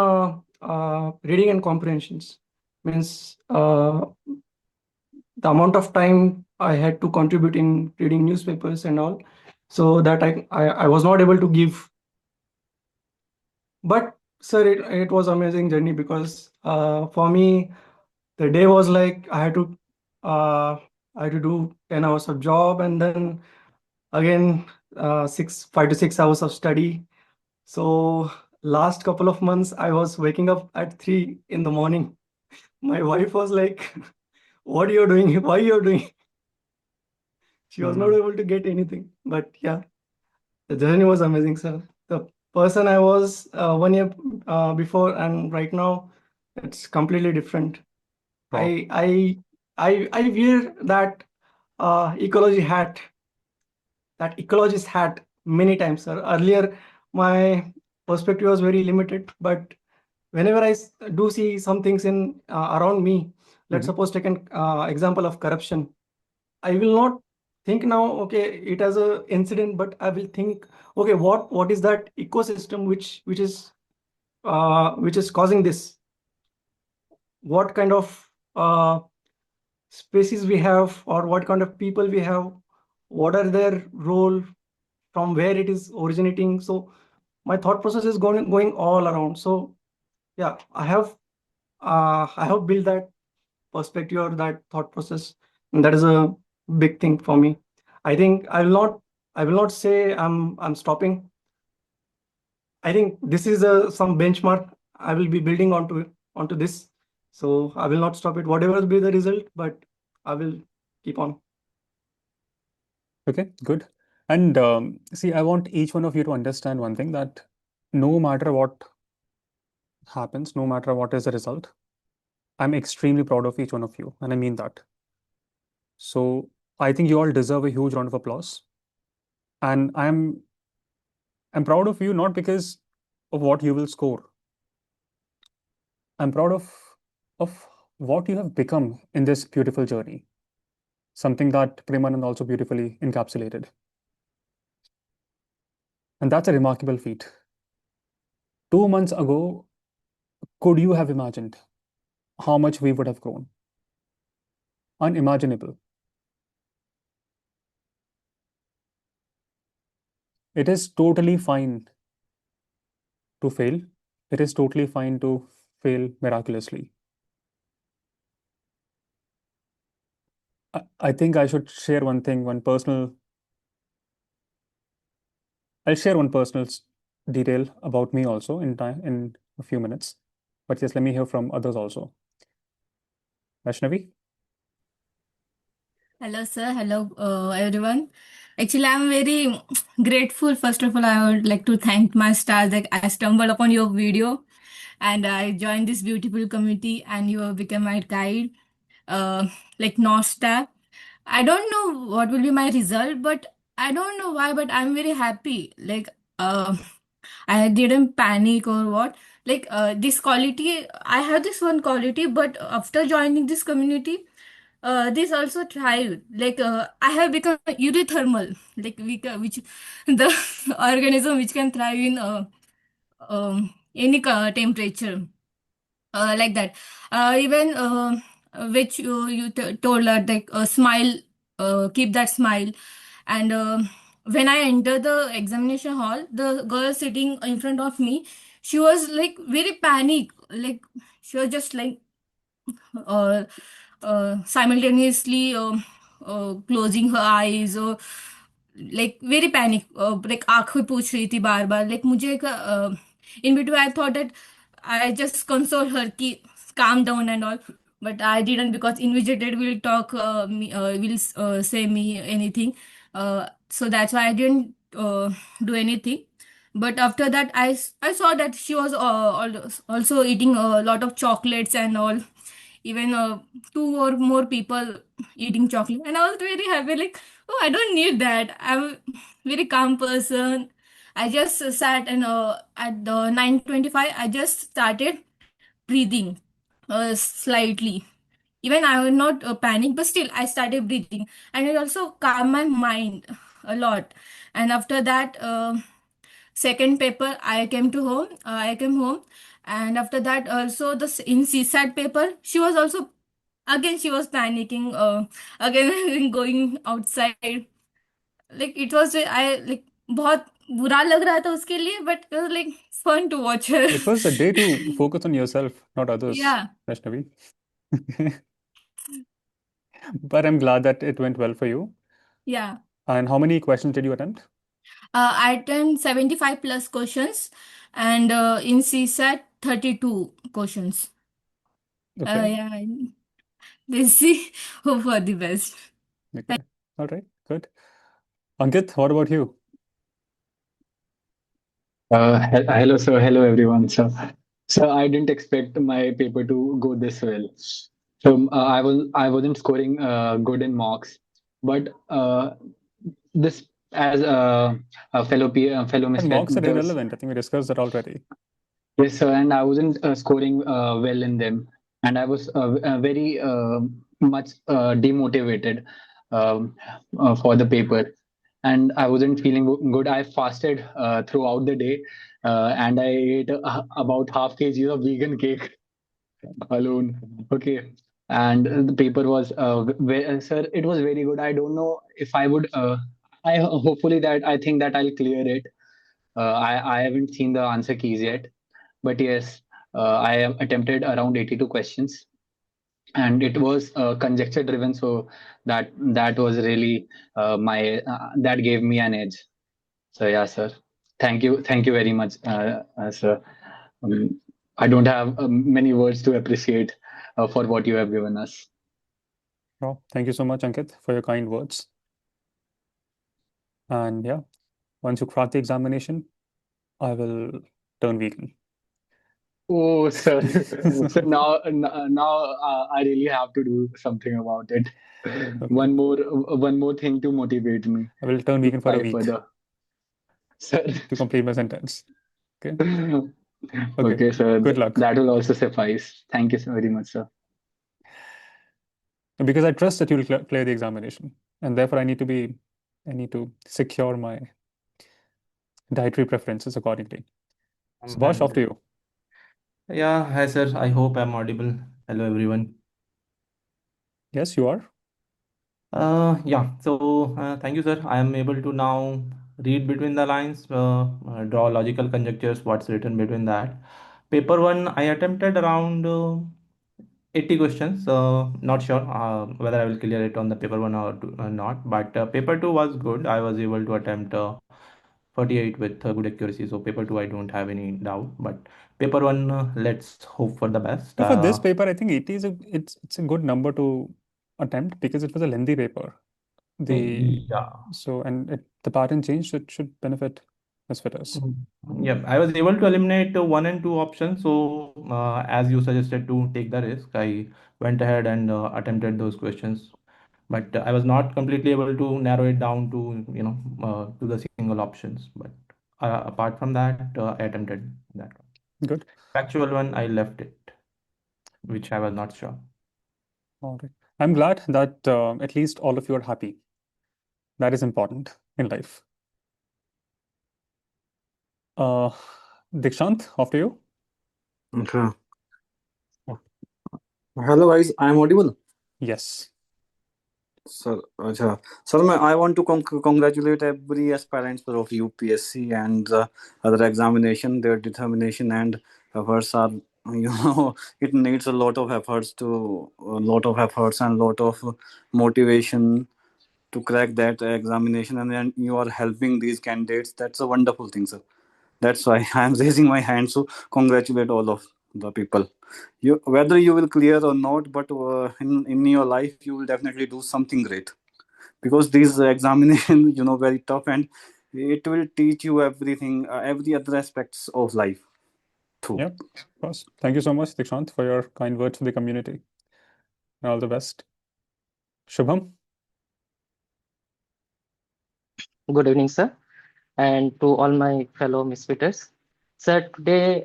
reading and comprehensions. Means the amount of time I had to contribute in reading newspapers and all, so that I was not able to give. But sir, it was amazing journey because for me, the day was like I had to do 10 hours of job and then again 5 to 6 hours of study. So last couple of months, I was waking up at 3 in the morning. My wife was like, "What are you doing? Why are you doing?" She was not able to get anything. But yeah, the journey was amazing, sir. The person I was 1 year before and right now, it's completely different. Wow. I wear that ecology hat, that ecologist hat many times, sir. Earlier, my perspective was very limited, but whenever I do see some things in around me, let's suppose take an example of corruption. I will not think now, okay, it has a incident, but I will think, okay, what is that ecosystem which is causing this? What kind of species we have, or what kind of people we have? What are their role? From where it is originating? So my thought process is going all around. So yeah, I have built that perspective or that thought process, and that is a big thing for me. I think I will not say I'm stopping. I think this is some benchmark I will be building onto this. So I will not stop it, whatever will be the result, but I will keep on. Okay, good. And see, I want each one of you to understand one thing, that no matter what happens, no matter what is the result, I'm extremely proud of each one of you, and I mean that. So I think you all deserve a huge round of applause. And I'm proud of you not because of what you will score. I'm proud of what you have become in this beautiful journey. Something that Premanand also beautifully encapsulated. And that's a remarkable feat. 2 months ago, could you have imagined how much we would have grown? Unimaginable. It is totally fine to fail. It is totally fine to fail miraculously. I think I should share one thing, I'll share one personal detail about me also in a few minutes. But yes, let me hear from others also. Vaishnavi? Hello, sir. Hello, everyone. Actually, I'm very grateful. First of all, I would like to thank my stars that I stumbled upon your video and I joined this beautiful community and you have become my guide, uh, like North Star. I don't know what will be my result, but I don't know why, but I'm very happy. I didn't panic or what. This quality, I have this one quality, but after joining this community, this also thrived. I have become euthermal, which the organism which can thrive in any temperature, like that. Even which you told her like smile, keep that smile, and when I entered the examination hall, the girl sitting in front of me, she was like very panic, like she was just like uh, simultaneously closing her eyes or like very panic, like आंखें पूछ रही थी बार बार, like मुझे in between I thought that I just console her ki calm down and all, but I didn't, because invigilated will talk will say me anything, so that's why I didn't do anything. But after that I saw that she was also eating a lot of chocolates and all, even two or more people eating chocolate, and I was very happy, like, oh, I don't need that, I'm a very calm person. I just sat and at the 9:25 I just started breathing slightly. Even I will not panic, but still I started breathing, and it also calmed my mind a lot. And after that, second paper, I came home, and after that also in CSAT paper, she was also again she was panicking. Again going outside, like it was I like बहुत बुरा लग रहा था उसके लिए, but it was like fun to watch her. It was a day to focus on yourself, not others, Yeah, Vaishnavi. But I'm glad that it went well for you. yeah. And how many questions did you attempt? I attend 75 plus questions, and in CSAT 32 questions. Okay. Yeah, let's see. Hope for the best. Okay. All right. Good. Ankit, what about you? Hello, sir. Hello, everyone. So I didn't expect my paper to go this well. So I wasn't scoring good in mocks, but this as a fellow And misfit mocks are just irrelevant. I think we discussed that already. yes, sir. And I wasn't scoring well in them, and I was very much demotivated. for the paper, and I wasn't feeling good. I fasted throughout the day, and I ate about half kg of vegan cake alone. Okay. And the paper was, sir, it was very good. I don't know if I would, I hopefully that I think that I'll clear it. I haven't seen the answer keys yet, but yes, I have attempted around 82 questions, and it was conjecture driven. So that was really my that gave me an edge. So yeah, sir. Thank you very much, sir. Um, I don't have many words to appreciate for what you have given us. Oh, thank you so much, Ankit, for your kind words. And yeah, once you crack the examination, I will turn vegan. Oh, sir. So now I really have to do something about it. Okay. One more thing to motivate me I will turn to vegan for a try week further. Sir. to complete my sentence. Okay. Okay, sir. Good luck. That will also suffice. Thank you so very much, sir. Because I trust that you'll clear the examination, and therefore I need to secure my dietary preferences accordingly. So, Bosch, off to you. Yeah, hi sir. I hope I'm audible. Hello everyone. Yes, you are. Yeah. So thank you, sir. I am able to now read between the lines, draw logical conjectures, what's written between that. Paper one, I attempted around 80 questions. Not sure whether I will clear it on the paper one or not. But paper two was good. I was able to attempt 48 with good accuracy. So paper two, I don't have any doubt. But paper one, let's hope for the best. For this paper, I think 80 is it's a good number to attempt because it was a lengthy paper. The pattern changed, so it should benefit misfitters. Yep, I was able to eliminate one and two options. So, as you suggested to take the risk, I went ahead and attempted those questions. But I was not completely able to narrow it down to, to the single options. But apart from that, I attempted that one. Good. Factual one, I left it, which I was not sure. All right. I'm glad that at least all of you are happy. That is important in life. Dikshant, off to you. Okay. Hello guys, I am audible. Yes. Sir, sir, I want to congratulate every aspirant of UPSC and other examination. Their determination and efforts are, it needs a lot of efforts and lot of motivation to crack that examination, and then you are helping these candidates. That's a wonderful thing, sir. That's why I am raising my hand to congratulate all of the people. Whether you will clear or not, but in your life you will definitely do something great, because these examination very tough, and it will teach you everything, every other aspects of life too. Yeah, of course. Thank you so much, Dikshant, for your kind words to the community. All the best. Shubham. Good evening, sir, and to all my fellow misfiters. Sir, today,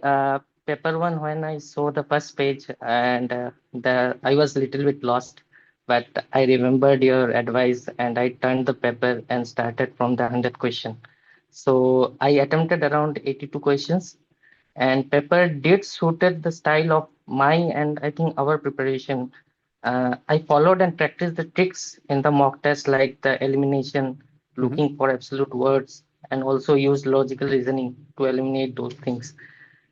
paper one, when I saw the first page, and I was a little bit lost, but I remembered your advice, and I turned the paper and started from the 100 question. So I attempted around 82 questions, and paper did suited the style of my and I think our preparation. I followed and practiced the tricks in the mock test, like the elimination, looking for absolute words, and also used logical reasoning to eliminate those things.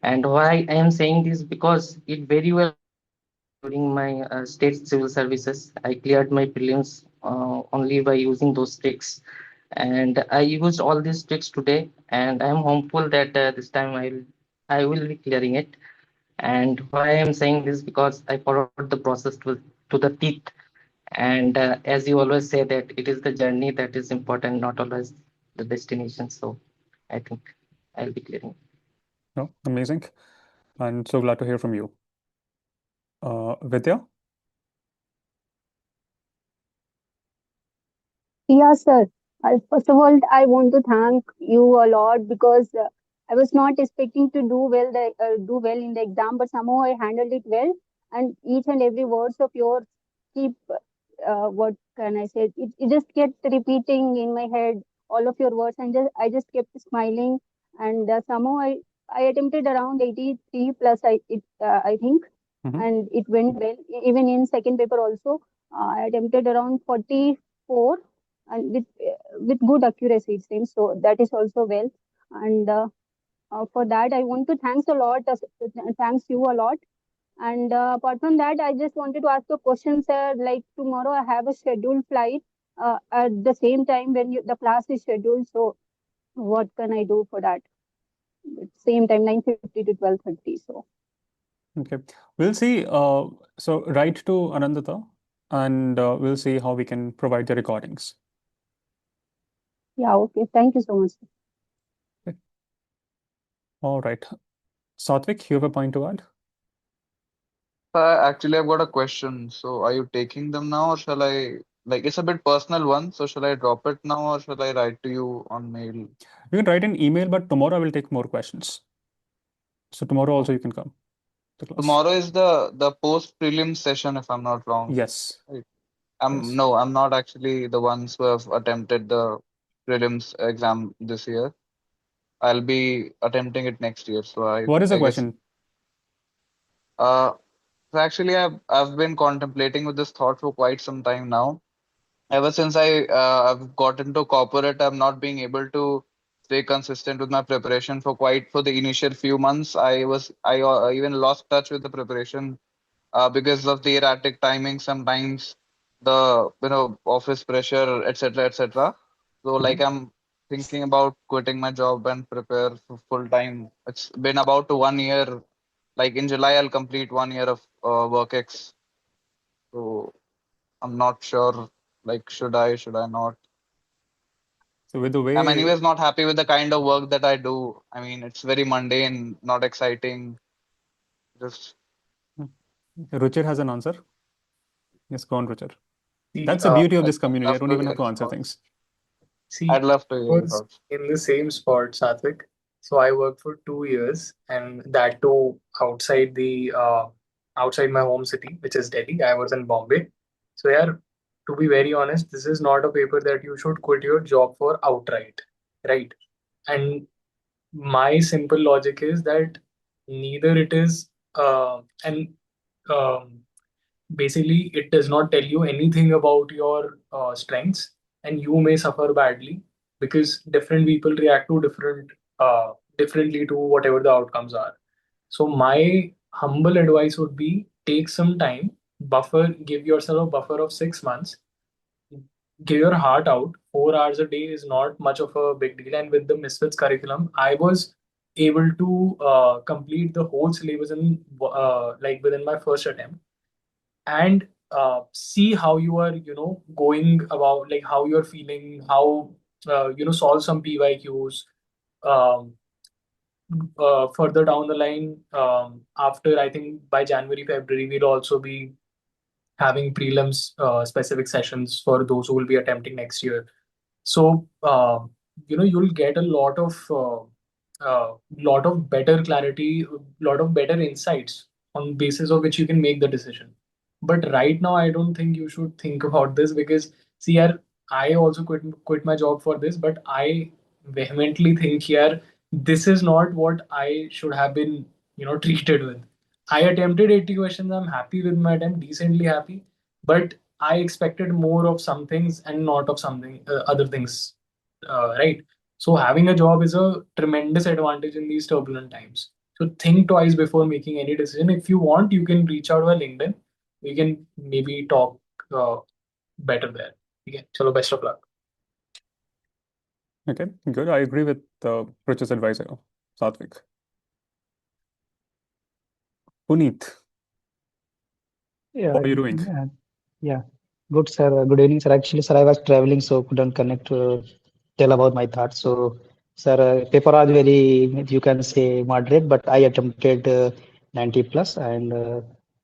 And why I am saying this, because it very well during my state civil services. I cleared my prelims only by using those tricks, and I used all these tricks today, and I am hopeful that this time I will be clearing it. And why I am saying this, because I followed the process to the teeth. And as you always say, that it is the journey that is important, not always the destination. So I think I'll be clearing. No, amazing. I'm so glad to hear from you. Vidya? Yeah, sir. First of all, I want to thank you a lot, because I was not expecting to do well in the exam, but somehow I handled it well. And each and every words of yours keep what can I say? It just kept repeating in my head all of your words, and I just kept smiling. And somehow I attempted around 83 plus. I think, and it went well. Even in second paper also, I attempted around 44, and with good accuracy it seems. So that is also well. And for that, I want to thanks you a lot. And apart from that, I just wanted to ask a question, sir. Like tomorrow, I have a scheduled flight at the same time when the class is scheduled. So what can I do for that? Same time, 9:50 to 12:30. So Okay, we'll see. So write to Anandata, and we'll see how we can provide the recordings. yeah, okay. Thank you so much. Okay. All right, Satvik, you have a point to add? Actually, I've got a question. So, are you taking them now, or shall I? Like, it's a bit personal one. So, shall I drop it now, or shall I write to you on mail? You can write an email, but tomorrow I will take more questions. So tomorrow also you can come to class. Tomorrow is the post prelim session, if I'm not wrong. Yes. Right. Yes. No, I'm not actually the ones who have attempted the prelims exam this year. I'll be attempting it next year. So What is the I guess question? so actually I've been contemplating with this thought for quite some time now. Ever since I've got into corporate, I'm not being able to stay consistent with my preparation for the initial few months. I even lost touch with the preparation because of the erratic timing sometimes, the office pressure, etc., etc. So like I'm thinking about quitting my job and prepare for full time. It's been about 1 year. Like in July, I'll complete 1 year of WorkX. So I'm not sure. Like, should I not? So with the I'm way anyways not happy with the kind of work that I do. I mean, it's very mundane, not exciting. Just Ruchir has an answer. Yes, go on, Ruchir. See, That's the beauty of I'd this community. I love don't to even have hear to your answer thoughts. things. See, I'd love to I hear your was thoughts. in the same spot, Satvik. So I worked for 2 years, and that too outside my home city, which is Delhi. I was in Bombay. So yeah, to be very honest, this is not a paper that you should quit your job for outright, right? And my simple logic is that neither it is and um, basically it does not tell you anything about your strengths, and you may suffer badly because different people react to differently to whatever the outcomes are. So my humble advice would be take some time, give yourself a buffer of 6 months, give your heart out. 4 hours a day is not much of a big deal. And with the Misfits curriculum, I was able to complete the whole syllabus in like within my first attempt, and see how you are, going about, like how you're feeling, how solve some PYQs. Um, Further down the line, after I think by January, February, we'll also be having prelims specific sessions for those who will be attempting next year. So you'll get a lot of better clarity, lot of better insights on basis of which you can make the decision. But right now, I don't think you should think about this because see, here I also quit my job for this, but I vehemently think here this is not what I should have been treated with. I attempted 80 questions. I'm happy with my attempt, decently happy, but I expected more of some things and not of something other things, right? So having a job is a tremendous advantage in these turbulent times. So think twice before making any decision. If you want, you can reach out via LinkedIn. We can maybe talk uh, better there. Okay, chalo, best of luck. Okay, good. I agree with Ruchir's advice, Satvik. Puneet, Yeah, how are you doing? yeah. Good, sir. Good evening, sir. Actually, sir, I was traveling, so couldn't connect to tell about my thoughts. So, sir, paper was very, you can say, moderate, but I attempted 90 plus and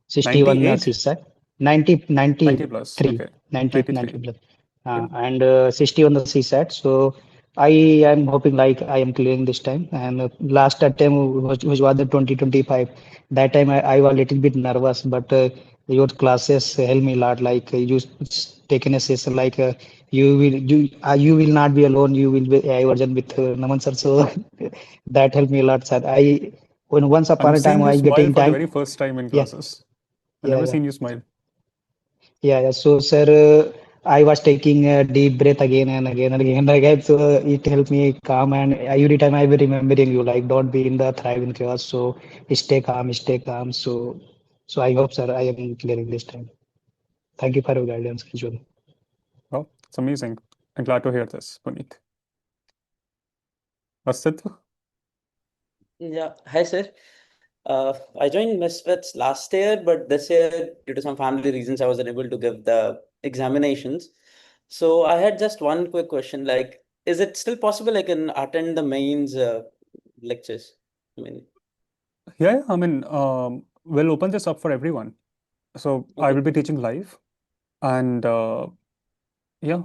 61 98? CSAT, 90, 90 plus. 93, Okay. 90, 90 93. plus, Good. and 60 on the CSAT. So, I am hoping like I am clearing this time. And last attempt was the 2025. That time I was a little bit nervous, but your classes helped me a lot. Like you taken a session like you will not be alone. You will be AI version with Naman sir. So that helped me a lot, sir. When once upon I'm a time seeing you I smile getting for the time. very first time in Yeah, classes. I've yeah, never yeah. seen you smile. Yeah. So, sir, I was taking a deep breath again and again and again and again. So it helped me calm. And every time I will remembering you, like, don't be in the thriving chaos. So stay calm, stay calm. So I hope, sir, I am clearing this time. Thank you for your guidance, usually. Well, it's amazing. I'm glad to hear this, Puneet. Asit? Yeah, hi sir. I joined Misfits last year, but this year, due to some family reasons, I wasn't able to give the examinations. So I had just one quick question, like, is it still possible I can attend the mains lectures? I mean, Yeah, I mean, we'll open this up for everyone. So I okay. will be teaching live, and yeah,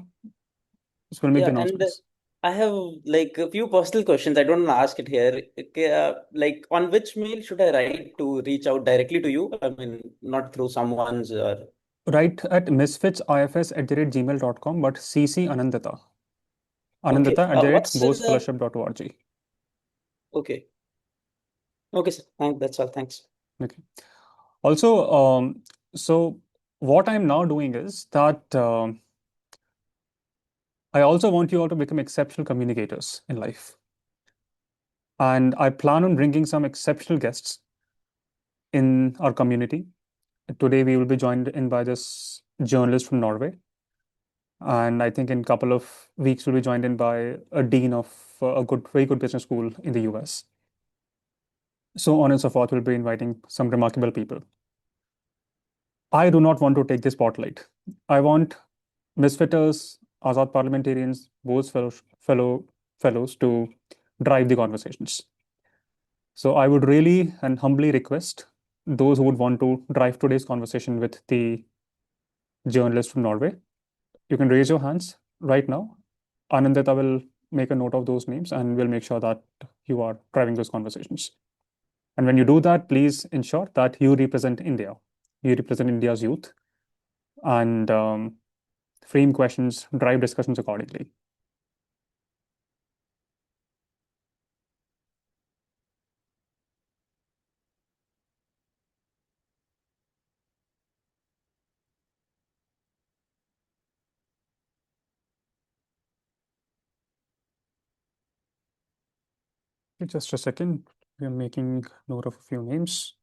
this will make the Yeah, and announcements. I have like a few personal questions. I don't want to ask it here. Okay, like, on which mail should I write to reach out directly to you? I mean, not through someone's or Write at misfitsifs@gmail.com, but CC Anandita. okay. Anandita at the rate What's the bosescholarship.org. okay? Okay, sir. That's all. Thanks. Okay. Also, so what I'm now doing is that I also want you all to become exceptional communicators in life. And I plan on bringing some exceptional guests in our community. Today, we will be joined in by this journalist from Norway. And I think in a couple of weeks, we'll be joined in by a dean of a very good business school in the US. So on and so forth, we'll be inviting some remarkable people. I do not want to take the spotlight. I want misfitters, Azad parliamentarians, both fellows to drive the conversations. So I would really and humbly request those who would want to drive today's conversation with the journalist from Norway. You can raise your hands right now. Anandita will make a note of those names and we'll make sure that you are driving those conversations. And when you do that, please ensure that you represent India. You represent India's youth and frame questions, drive discussions accordingly. Just a second. We are making note of a few names.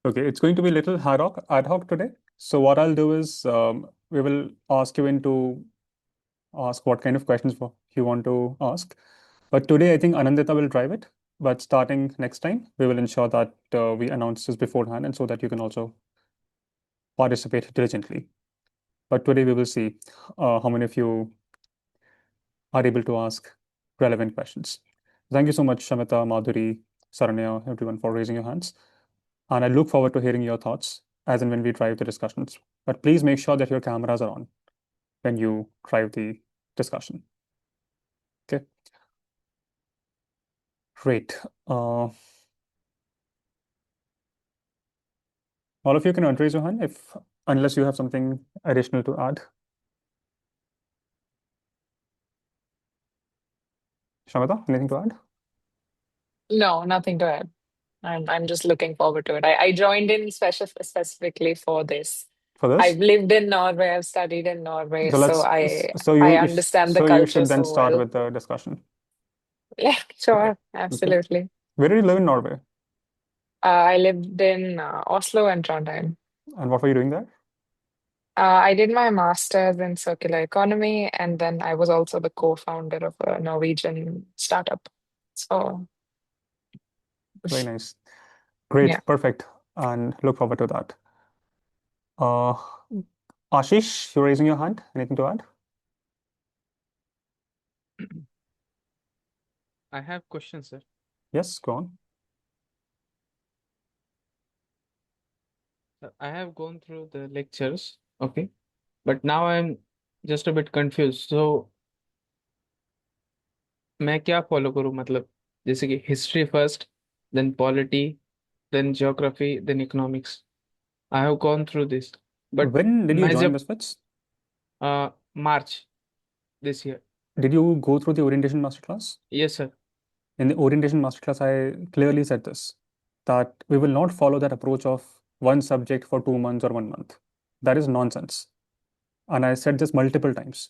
Okay, it's going to be a little ad hoc today. So what I'll do is we will ask you into ask what kind of questions you want to ask. But today, I think Anandita will drive it. But starting next time, we will ensure that we announce this beforehand and so that you can also participate diligently. But today, we will see how many of you are able to ask relevant questions. Thank you so much, Shamita, Madhuri, Saranya, everyone, for raising your hands. And I look forward to hearing your thoughts as and when we drive the discussions. But please make sure that your cameras are on when you drive the discussion. Okay, great. All of you can raise your hand if, unless you have something additional to add. Shamita, anything to add No, nothing to add. I'm just looking forward to it. I joined in specifically for this. for this? I've lived in Norway, I've studied in Norway, So so let's. I So I you. understand the So you culture should then so start well. with the discussion. Yeah, Okay. sure, Okay. absolutely. Where do you live in Norway? I lived in Oslo and Trondheim. And what were you doing there? I did my master's in circular economy, and then I was also the co-founder of a Norwegian startup. So Very nice. Great, yeah. perfect. And look forward to that. Uh, Ashish, you're raising your hand. Anything to add? I have questions, sir. Yes, go on. I have gone through the lectures, okay, but now I'm just a bit confused. So मैं क्या follow करूँ, मतलब जैसे कि history first, then polity, then geography, then economics. I have gone through this, but When did you मैं join जब Misfits? March this year. Did you go through the orientation masterclass? Yes, sir. In the orientation masterclass, I clearly said this, that we will not follow that approach of one subject for 2 months or 1 month. That is nonsense. And I said this multiple times.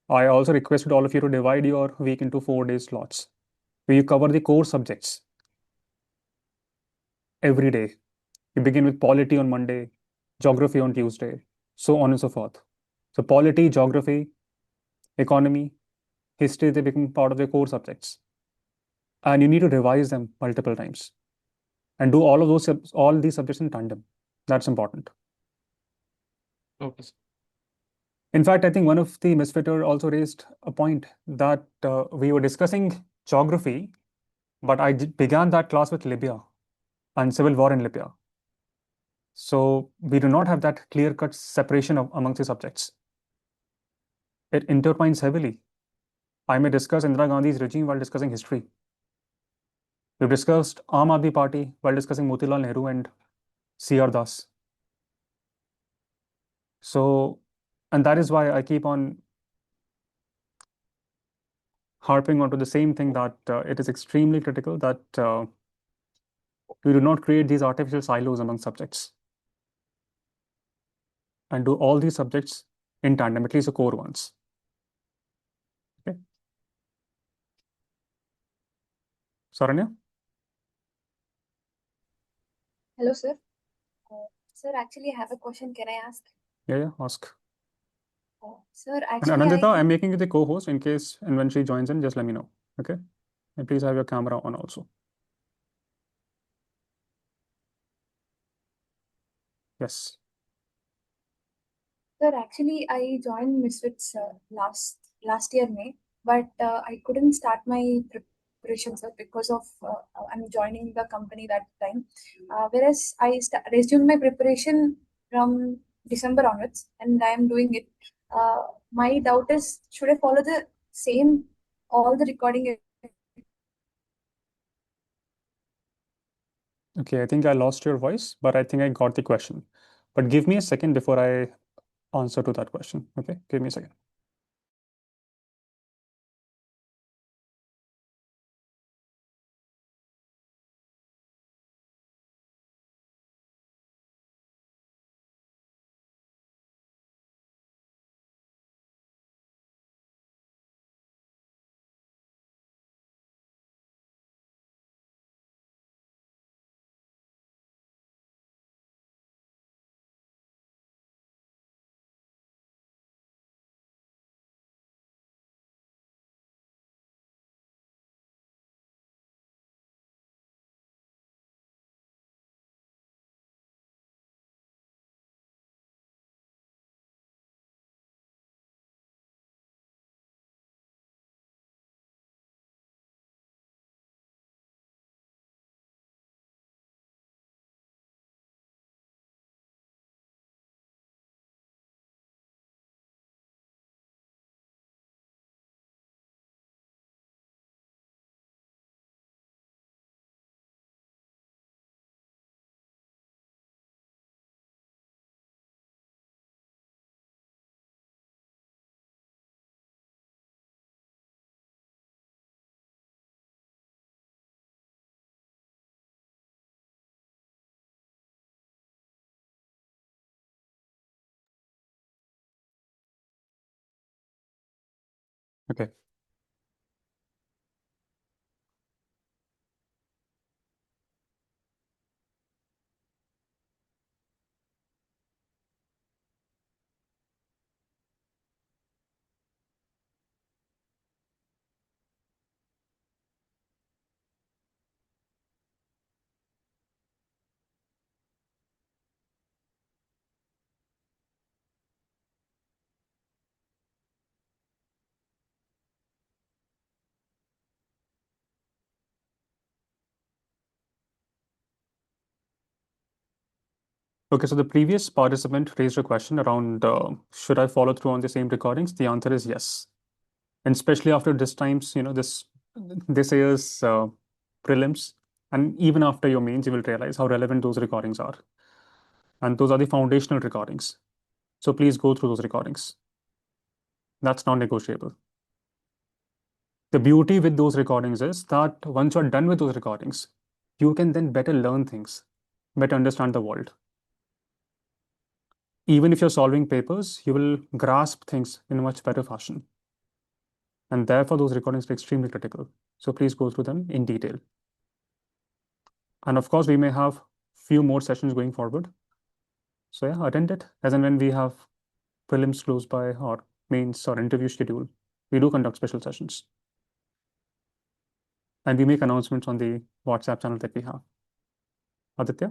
I also requested all of you to divide your week into 4 day slots where you cover the core subjects every day. You begin with polity on Monday, geography on Tuesday, so on and so forth. So, polity, geography, economy, history, they become part of the core subjects. And you need to revise them multiple times and do all these subjects in tandem. That's important. Okay, sir. In fact, I think one of the misfitter also raised a point that we were discussing geography, but I began that class with Libya and civil war in Libya. So we do not have that clear-cut separation amongst the subjects. It intertwines heavily. I may discuss Indira Gandhi's regime while discussing history. We've discussed Aam Aadmi Party while discussing Motilal Nehru and C.R. Das. So, and that is why I keep on harping onto the same thing, that it is extremely critical that we do not create these artificial silos among subjects and do all these subjects in tandem, at least the core ones. Okay. Saranya? Hello, sir. Sir, actually, I have a question. Can I ask? Yeah, ask. Sir, And actually, Anandita, I'm making you the co-host in case, and when she joins in, just let me know. Okay. And please have your camera on also. Yes. Sir, actually, I joined Misfits last year May, but I couldn't start my preparation, sir, because of I'm joining the company that time. Whereas I resumed my preparation from December onwards, and I am doing it. My doubt is, should I follow the same all the recording? Okay, I think I lost your voice, but I think I got the question. But give me a second before I answer to that question. Okay, give me a second. Okay. Okay, so the previous participant raised a question around should I follow through on the same recordings? The answer is yes. And especially after this times, this year's prelims, and even after your mains, you will realize how relevant those recordings are. And those are the foundational recordings. So please go through those recordings. That's non-negotiable. The beauty with those recordings is that once you're done with those recordings, you can then better learn things, better understand the world. Even if you're solving papers, you will grasp things in a much better fashion. And therefore, those recordings are extremely critical. So please go through them in detail. And of course, we may have few more sessions going forward. So yeah, attend it as and when we have prelims close by or mains or interview schedule. We do conduct special sessions. And we make announcements on the WhatsApp channel that we have. Aditya?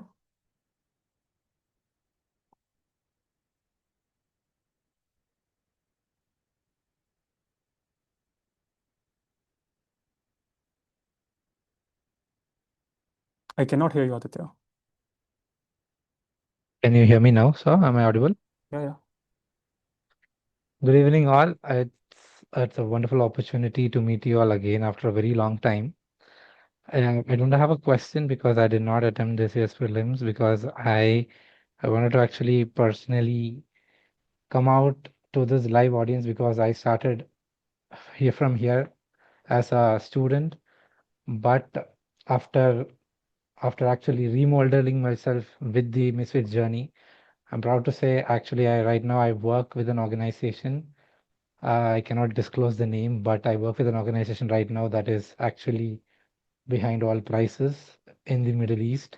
I cannot hear you, Aditya. Can you hear me now, sir? Am I audible? Yeah. Good evening, all. It's a wonderful opportunity to meet you all again after a very long time. I don't have a question because I did not attempt this year's prelims because I wanted to actually personally come out to this live audience because I started from here as a student, but after actually remodeling myself with the Misfits journey, I'm proud to say actually right now I work with an organization. I cannot disclose the name, but I work with an organization right now that is actually behind all prices in the Middle East.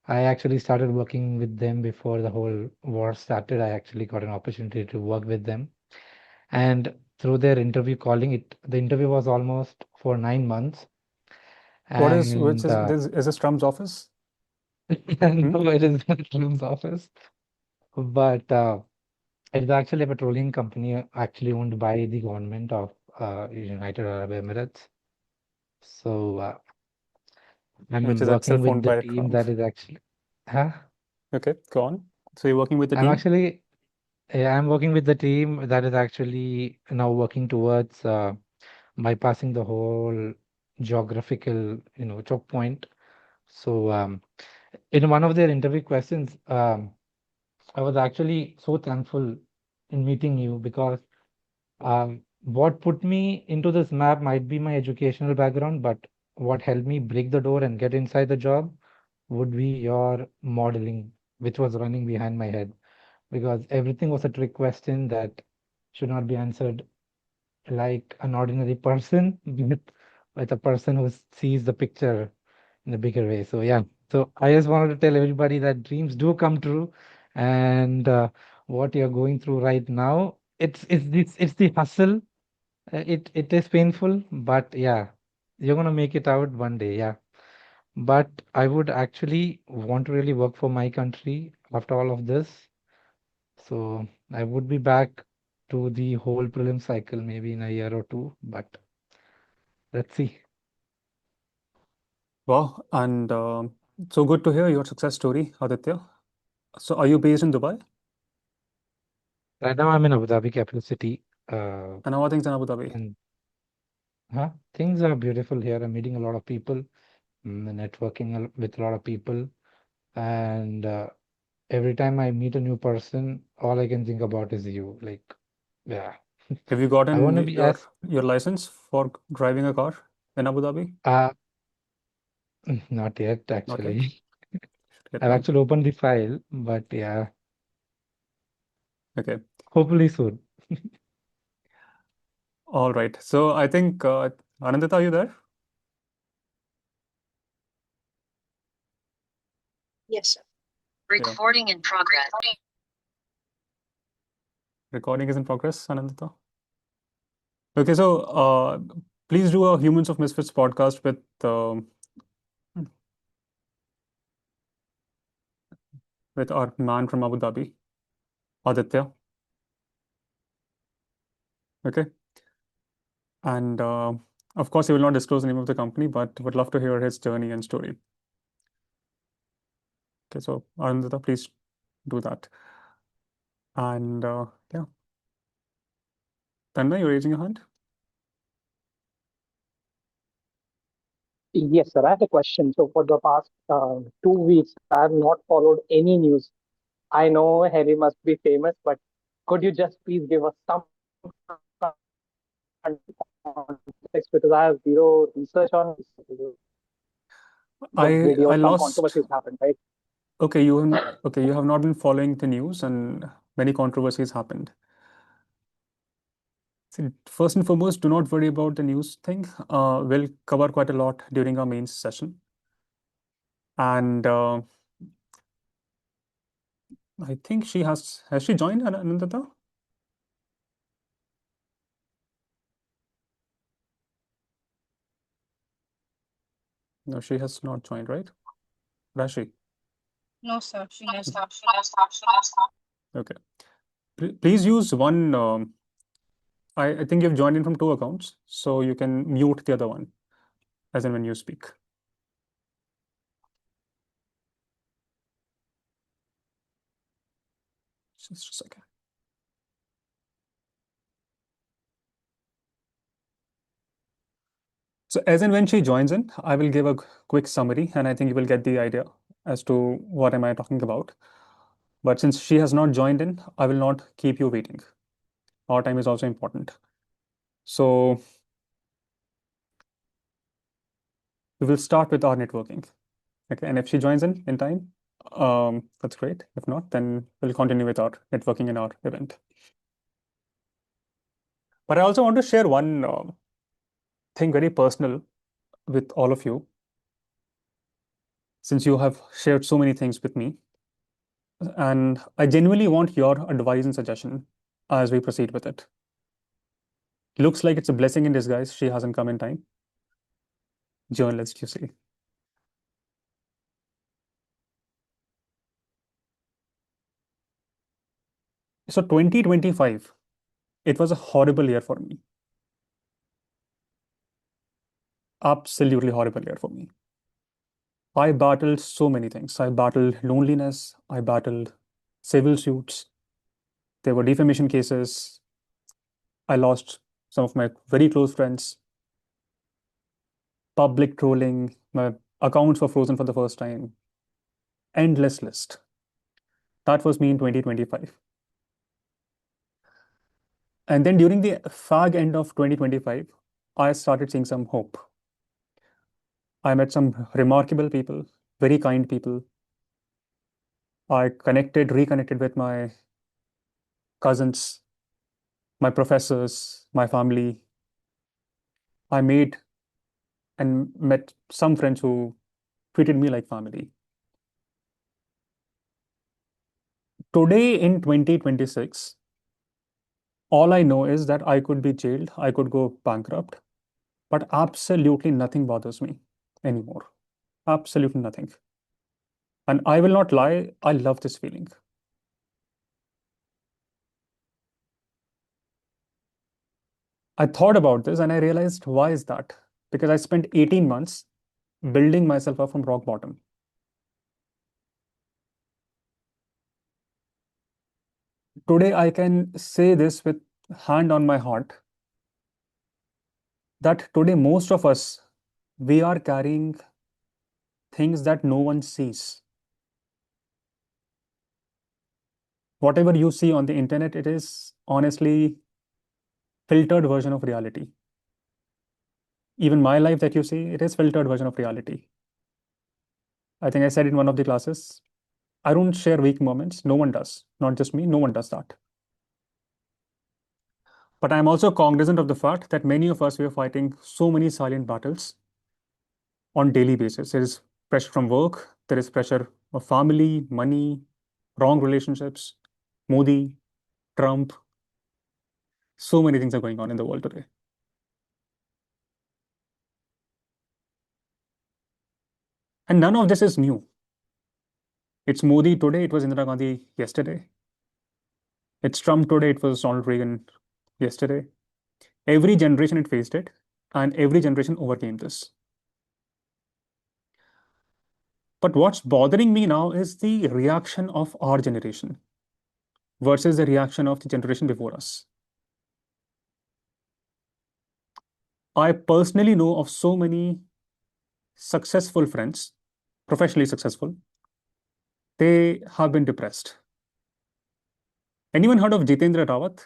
I actually started working with them before the whole war started. I actually got an opportunity to work with them. And through their interview calling, the interview was almost for 9 months. Is this Trump's office? No, it is not Trump's office. But it's actually a petroleum company actually owned by the government of United Arab Emirates. So I'm Which is working itself with owned the by team Trump. that is actually, huh? Okay, go on. So you're working with the I'm team? actually, I'm working with the team that is actually now working towards bypassing the whole geographical, choke point. So in one of their interview questions, I was actually so thankful in meeting you because what put me into this map might be my educational background, but what helped me break the door and get inside the job would be your modeling, which was running behind my head because everything was a trick question that should not be answered like an ordinary person, with a person who sees the picture in a bigger way. So yeah, so I just wanted to tell everybody that dreams do come true, and what you're going through right now, it's the hustle. It is painful, but yeah, you're gonna make it out one day. Yeah. But I would actually want to really work for my country after all of this. So I would be back to the whole prelim cycle maybe in a year or two, but let's see. Wow, and so good to hear your success story, Aditya. So are you based in Dubai? Right now I'm in Abu Dhabi, capital city. And how are things in Abu Dhabi? And things are beautiful here. I'm meeting a lot of people, networking with a lot of people, and every time I meet a new person, all I can think about is you. Like, yeah. Have you I want gotten to be as your license for driving a car in Abu Dhabi? not yet Not yet. actually. Should get I've one. actually opened the file, but yeah, Okay. hopefully soon. All right. So I think Anandita, are you there? Yes, sir. Yeah. Recording in progress. Recording is in progress, Anandita. Okay, so please do a Humans of Misfits podcast with our man from Abu Dhabi, Aditya. Okay. And of course, he will not disclose the name of the company, but would love to hear his journey and story. Okay, so Anandita, please do that. And yeah, Tanmay, you're raising your hand. Yes, sir. I have a question. So for the past 2 weeks, I have not followed any news. I know Harry must be famous, but could you just please give us some context because I have zero research on the video. I Some lost. controversies happened, right? Okay, you have not been following the news, and many controversies happened. See, first and foremost, do not worry about the news thing. We'll cover quite a lot during our main session. And I think has she joined, Anandata? No, she has not joined, right? Rashi. No, sir, she has not. Okay. Please use one. I think you've joined in from 2 accounts, so you can mute the other one as and when you speak. Just a second. So as and when she joins in, I will give a quick summary, and I think you will get the idea as to what am I talking about. But since she has not joined in, I will not keep you waiting. Our time is also important. So we will start with our networking. Okay, and if she joins in time, that's great. If not, then we'll continue with our networking in our event. But I also want to share one thing very personal with all of you, since you have shared so many things with me. And I genuinely want your advice and suggestion as we proceed with it. Looks like it's a blessing in disguise. She hasn't come in time. Journalist, you see. So 2025, it was a horrible year for me. Absolutely horrible year for me. I battled so many things. I battled loneliness. I battled civil suits. There were defamation cases. I lost some of my very close friends. Public trolling. My accounts were frozen for the first time. Endless list. That was me in 2025. And then during the fag end of 2025, I started seeing some hope. I met some remarkable people, very kind people. I reconnected with my cousins, my professors, my family. I made and met some friends who treated me like family. Today in 2026, all I know is that I could be jailed, I could go bankrupt, but absolutely nothing bothers me anymore. Absolutely nothing. And I will not lie, I love this feeling. I thought about this and I realized, why is that? Because I spent 18 months building myself up from rock bottom. Today, I can say this with hand on my heart that today, most of us, we are carrying things that no one sees. Whatever you see on the internet, it is honestly filtered version of reality. Even my life that you see, it is filtered version of reality. I think I said in one of the classes, I don't share weak moments. No one does. Not just me, no one does that. But I'm also cognizant of the fact that many of us, we are fighting so many silent battles on daily basis. There is pressure from work, there is pressure of family, money, wrong relationships, Modi, Trump. So many things are going on in the world today. And none of this is new. It's Modi today, it was Indira Gandhi yesterday. It's Trump today, it was Ronald Reagan yesterday. Every generation it faced it, and every generation overcame this. But what's bothering me now is the reaction of our generation versus the reaction of the generation before us. I personally know of so many successful friends, professionally successful, they have been depressed. Anyone heard of Jitendra Rawat?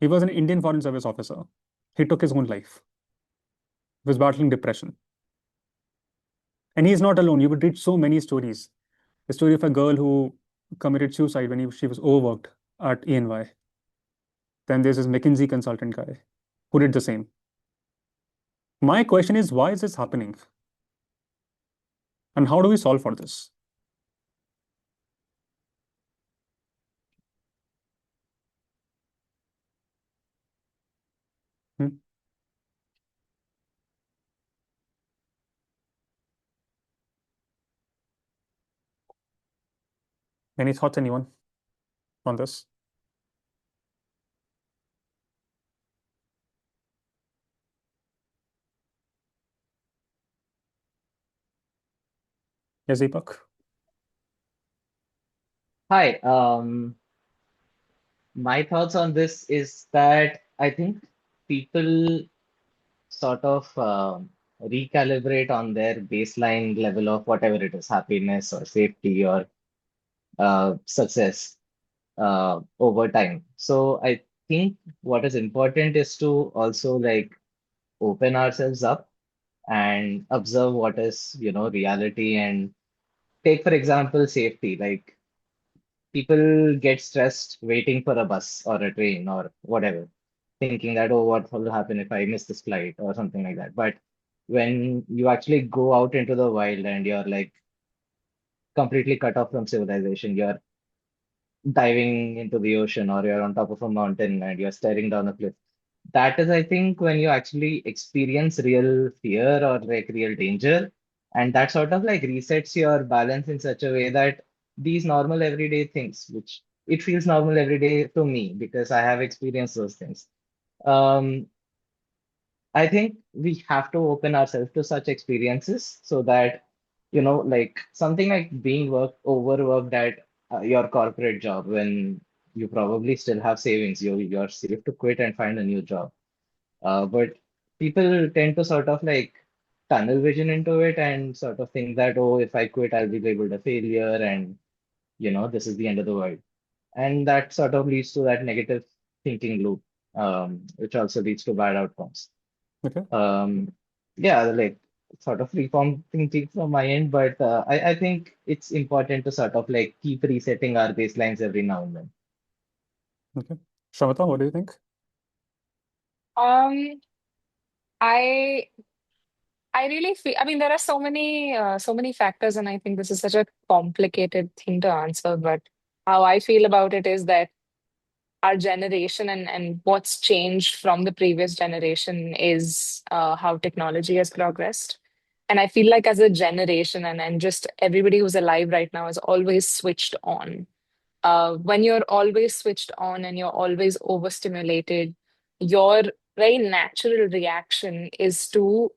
He was an Indian Foreign Service officer. He took his own life. He was battling depression. And he's not alone. You would read so many stories. The story of a girl who committed suicide when she was overworked at ENY. Then there's this McKinsey consultant guy who did the same. My question is, why is this happening? And how do we solve for this? Hmm? Any thoughts, anyone, on this? Yes, Deepak? Hi. My thoughts on this is that I think people sort of recalibrate on their baseline level of whatever it is, happiness or safety or success over time. So I think what is important is to also like open ourselves up and observe what is, reality, and take, for example, safety. Like people get stressed waiting for a bus or a train or whatever, thinking that, oh, what will happen if I miss this flight or something like that. But when you actually go out into the wild and you're like completely cut off from civilization, you're diving into the ocean or you're on top of a mountain and you're staring down a cliff. That is, I think, when you actually experience real fear or like real danger. And that sort of like resets your balance in such a way that these normal everyday things, which it feels normal every day to me because I have experienced those things. Um, I think we have to open ourselves to such experiences so that, like something like being overworked at your corporate job when you probably still have savings, you're safe to quit and find a new job. But people tend to sort of like tunnel vision into it and sort of think that, oh, if I quit, I'll be labeled a failure and, this is the end of the world. And that sort of leads to that negative thinking loop, which also leads to bad outcomes. Okay. Yeah, like sort of reform thinking from my end, but I think it's important to sort of like keep resetting our baselines every now and then. Okay. Shamata, what do you think? Um, I I really feel, I mean, there are so many factors, and I think this is such a complicated thing to answer. But how I feel about it is that our generation and what's changed from the previous generation is how technology has progressed. And I feel like as a generation and just everybody who's alive right now is always switched on. When you're always switched on and you're always overstimulated, your very natural reaction is to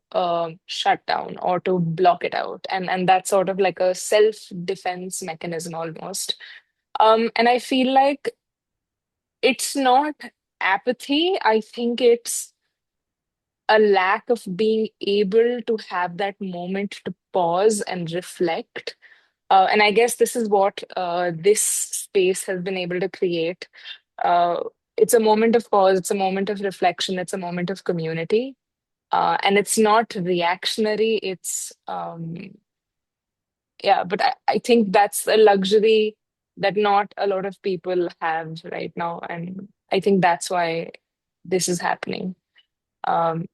shut down or to block it out. And that's sort of like a self-defense mechanism almost. And I feel like it's not apathy. I think it's a lack of being able to have that moment to pause and reflect. And I guess this is what this space has been able to create. It's a moment of pause, it's a moment of reflection, it's a moment of community. And it's not reactionary, yeah, but I think that's a luxury that not a lot of people have right now. And I think that's why this is happening. Um,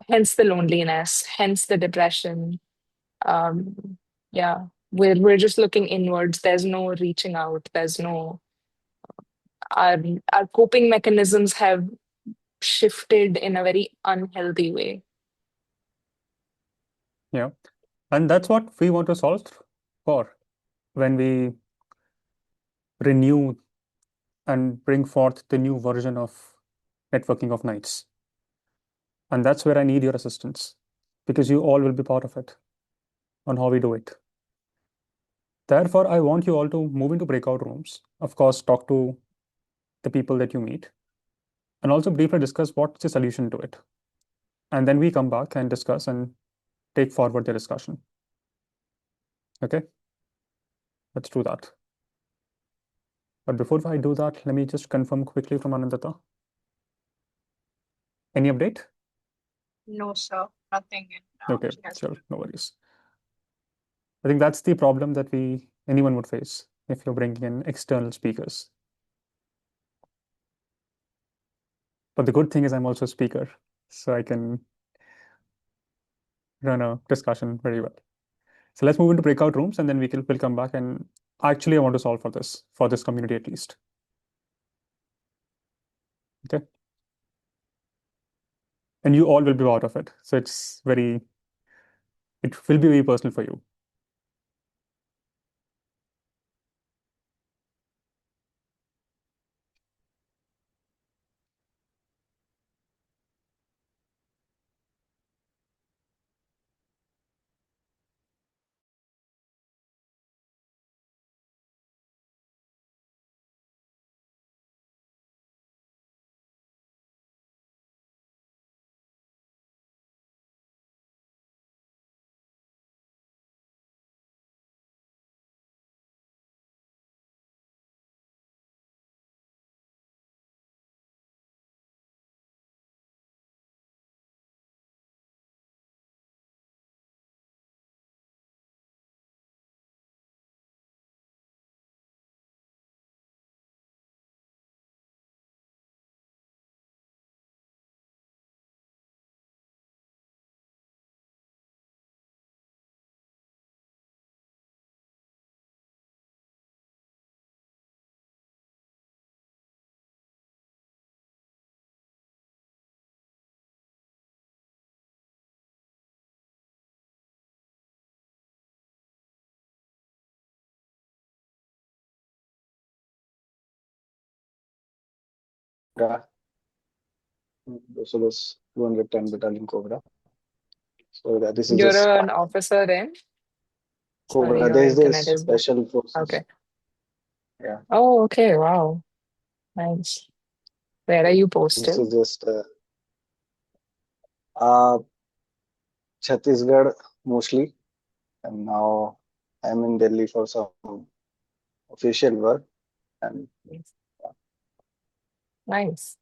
Hence the loneliness, hence the depression. Um, yeah, we're just looking inwards. There's no reaching out. There's no our our coping mechanisms have shifted in a very unhealthy way. Yeah. And that's what we want to solve for when we renew and bring forth the new version of networking of nights. And that's where I need your assistance. because you all will be part of it on how we do it. Therefore, I want you all to move into breakout rooms. Of course, talk to the people that you meet and also briefly discuss what's the solution to it. And then we come back and discuss and take forward the discussion. Okay, let's do that. But before I do that, let me just confirm quickly from Anandata. Any update? No, sir, nothing. Okay, sure, no worries. I think that's the problem that anyone would face if you're bringing in external speakers. But the good thing is I'm also a speaker, so I can run a discussion very well. So let's move into breakout rooms and then we'll come back, and actually I want to solve for this community at least. Okay. And you all will be part of it. So it will be very personal for you. Yeah. So this 210 battalion Cobra. So that this is You're just an officer then? Sorry, Cobra. your There is this internet is. special forces. Okay. Yeah. Oh, okay. Wow. Nice. Where are you This posted? is just Chhattisgarh mostly, and now I'm in Delhi for some official work. And Nice.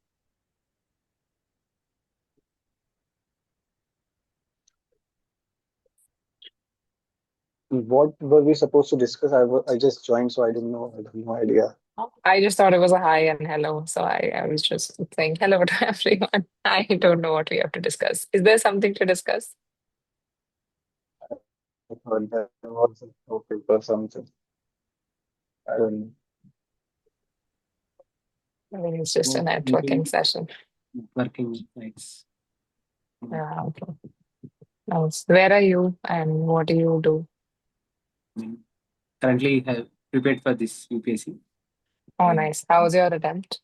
what were we supposed to discuss? I just joined, so I don't know. I have no idea. I just thought it was a hi and hello. So I was just saying hello to everyone. I don't know what we have to discuss. Is there something to discuss? I thought there was a topic or something. I don't know. I think it's just a networking session. Networking nights. Yeah, okay. Nice. Where are you and what do you do? Currently have prepared for this UPSC. Oh, nice. How was your attempt?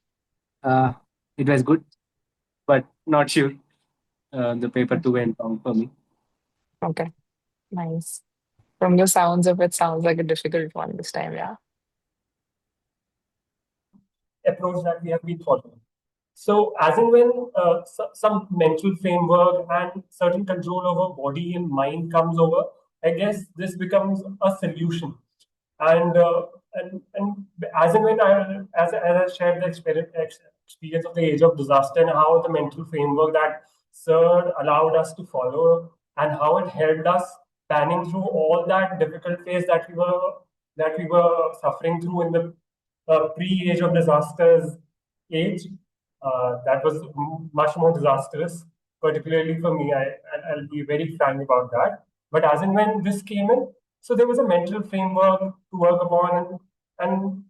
It was good, but not sure. The paper 2 went wrong for me. Okay, nice. From the sounds of it, sounds like a difficult one this time, yeah. Approach that we have been following. So as and when some mental framework and certain control over body and mind comes over, I guess this becomes a solution. And as and when as I shared the experience of the age of disaster and how the mental framework that Sir allowed us to follow and how it helped us panning through all that difficult phase that we were suffering through in the pre-age of disasters age. That was much more disastrous, particularly for me. I'll be very frank about that. But as and when this came in, so there was a mental framework to work upon, and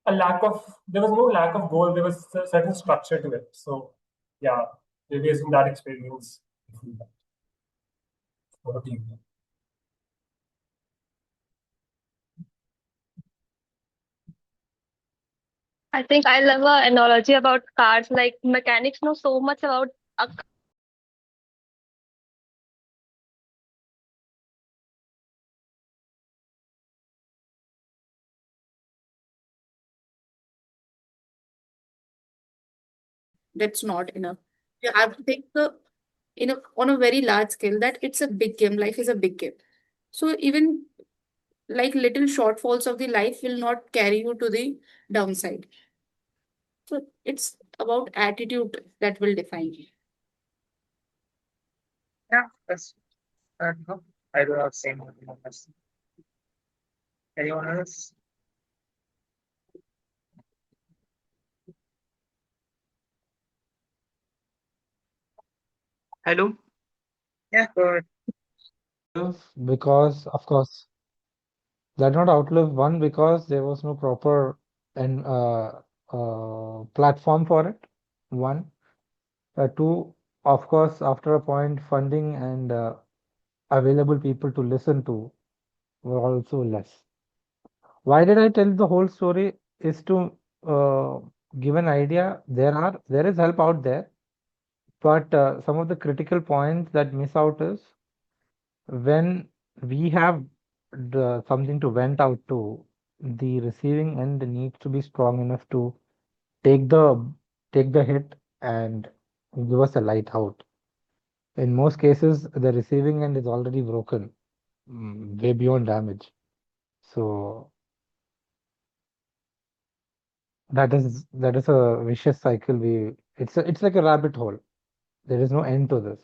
there was no lack of goal. There was a certain structure to it. So, yeah, based on that experience. What do you think? I think I love an analogy about cars. Like mechanics know so much about a That's not enough. You have to take the on a very large scale that it's a big game. Life is a big game. So even like little shortfalls of the life will not carry you to the downside. So it's about attitude that will define you. Yeah, that's no, I do have same opinion as anyone else. Hello? Yeah, go ahead. Because, of course, that not outlive one because there was no proper and platform for it. One, two, of course, after a point, funding and available people to listen to were also less. Why did I tell the whole story? Is to give an idea. There is help out there, but some of the critical points that miss out is when we have something to vent out to, the receiving end needs to be strong enough to take the take the hit and give us a light out. In most cases, the receiving end is already broken, way beyond damage. So that is a vicious cycle. It's like a rabbit hole. There is no end to this.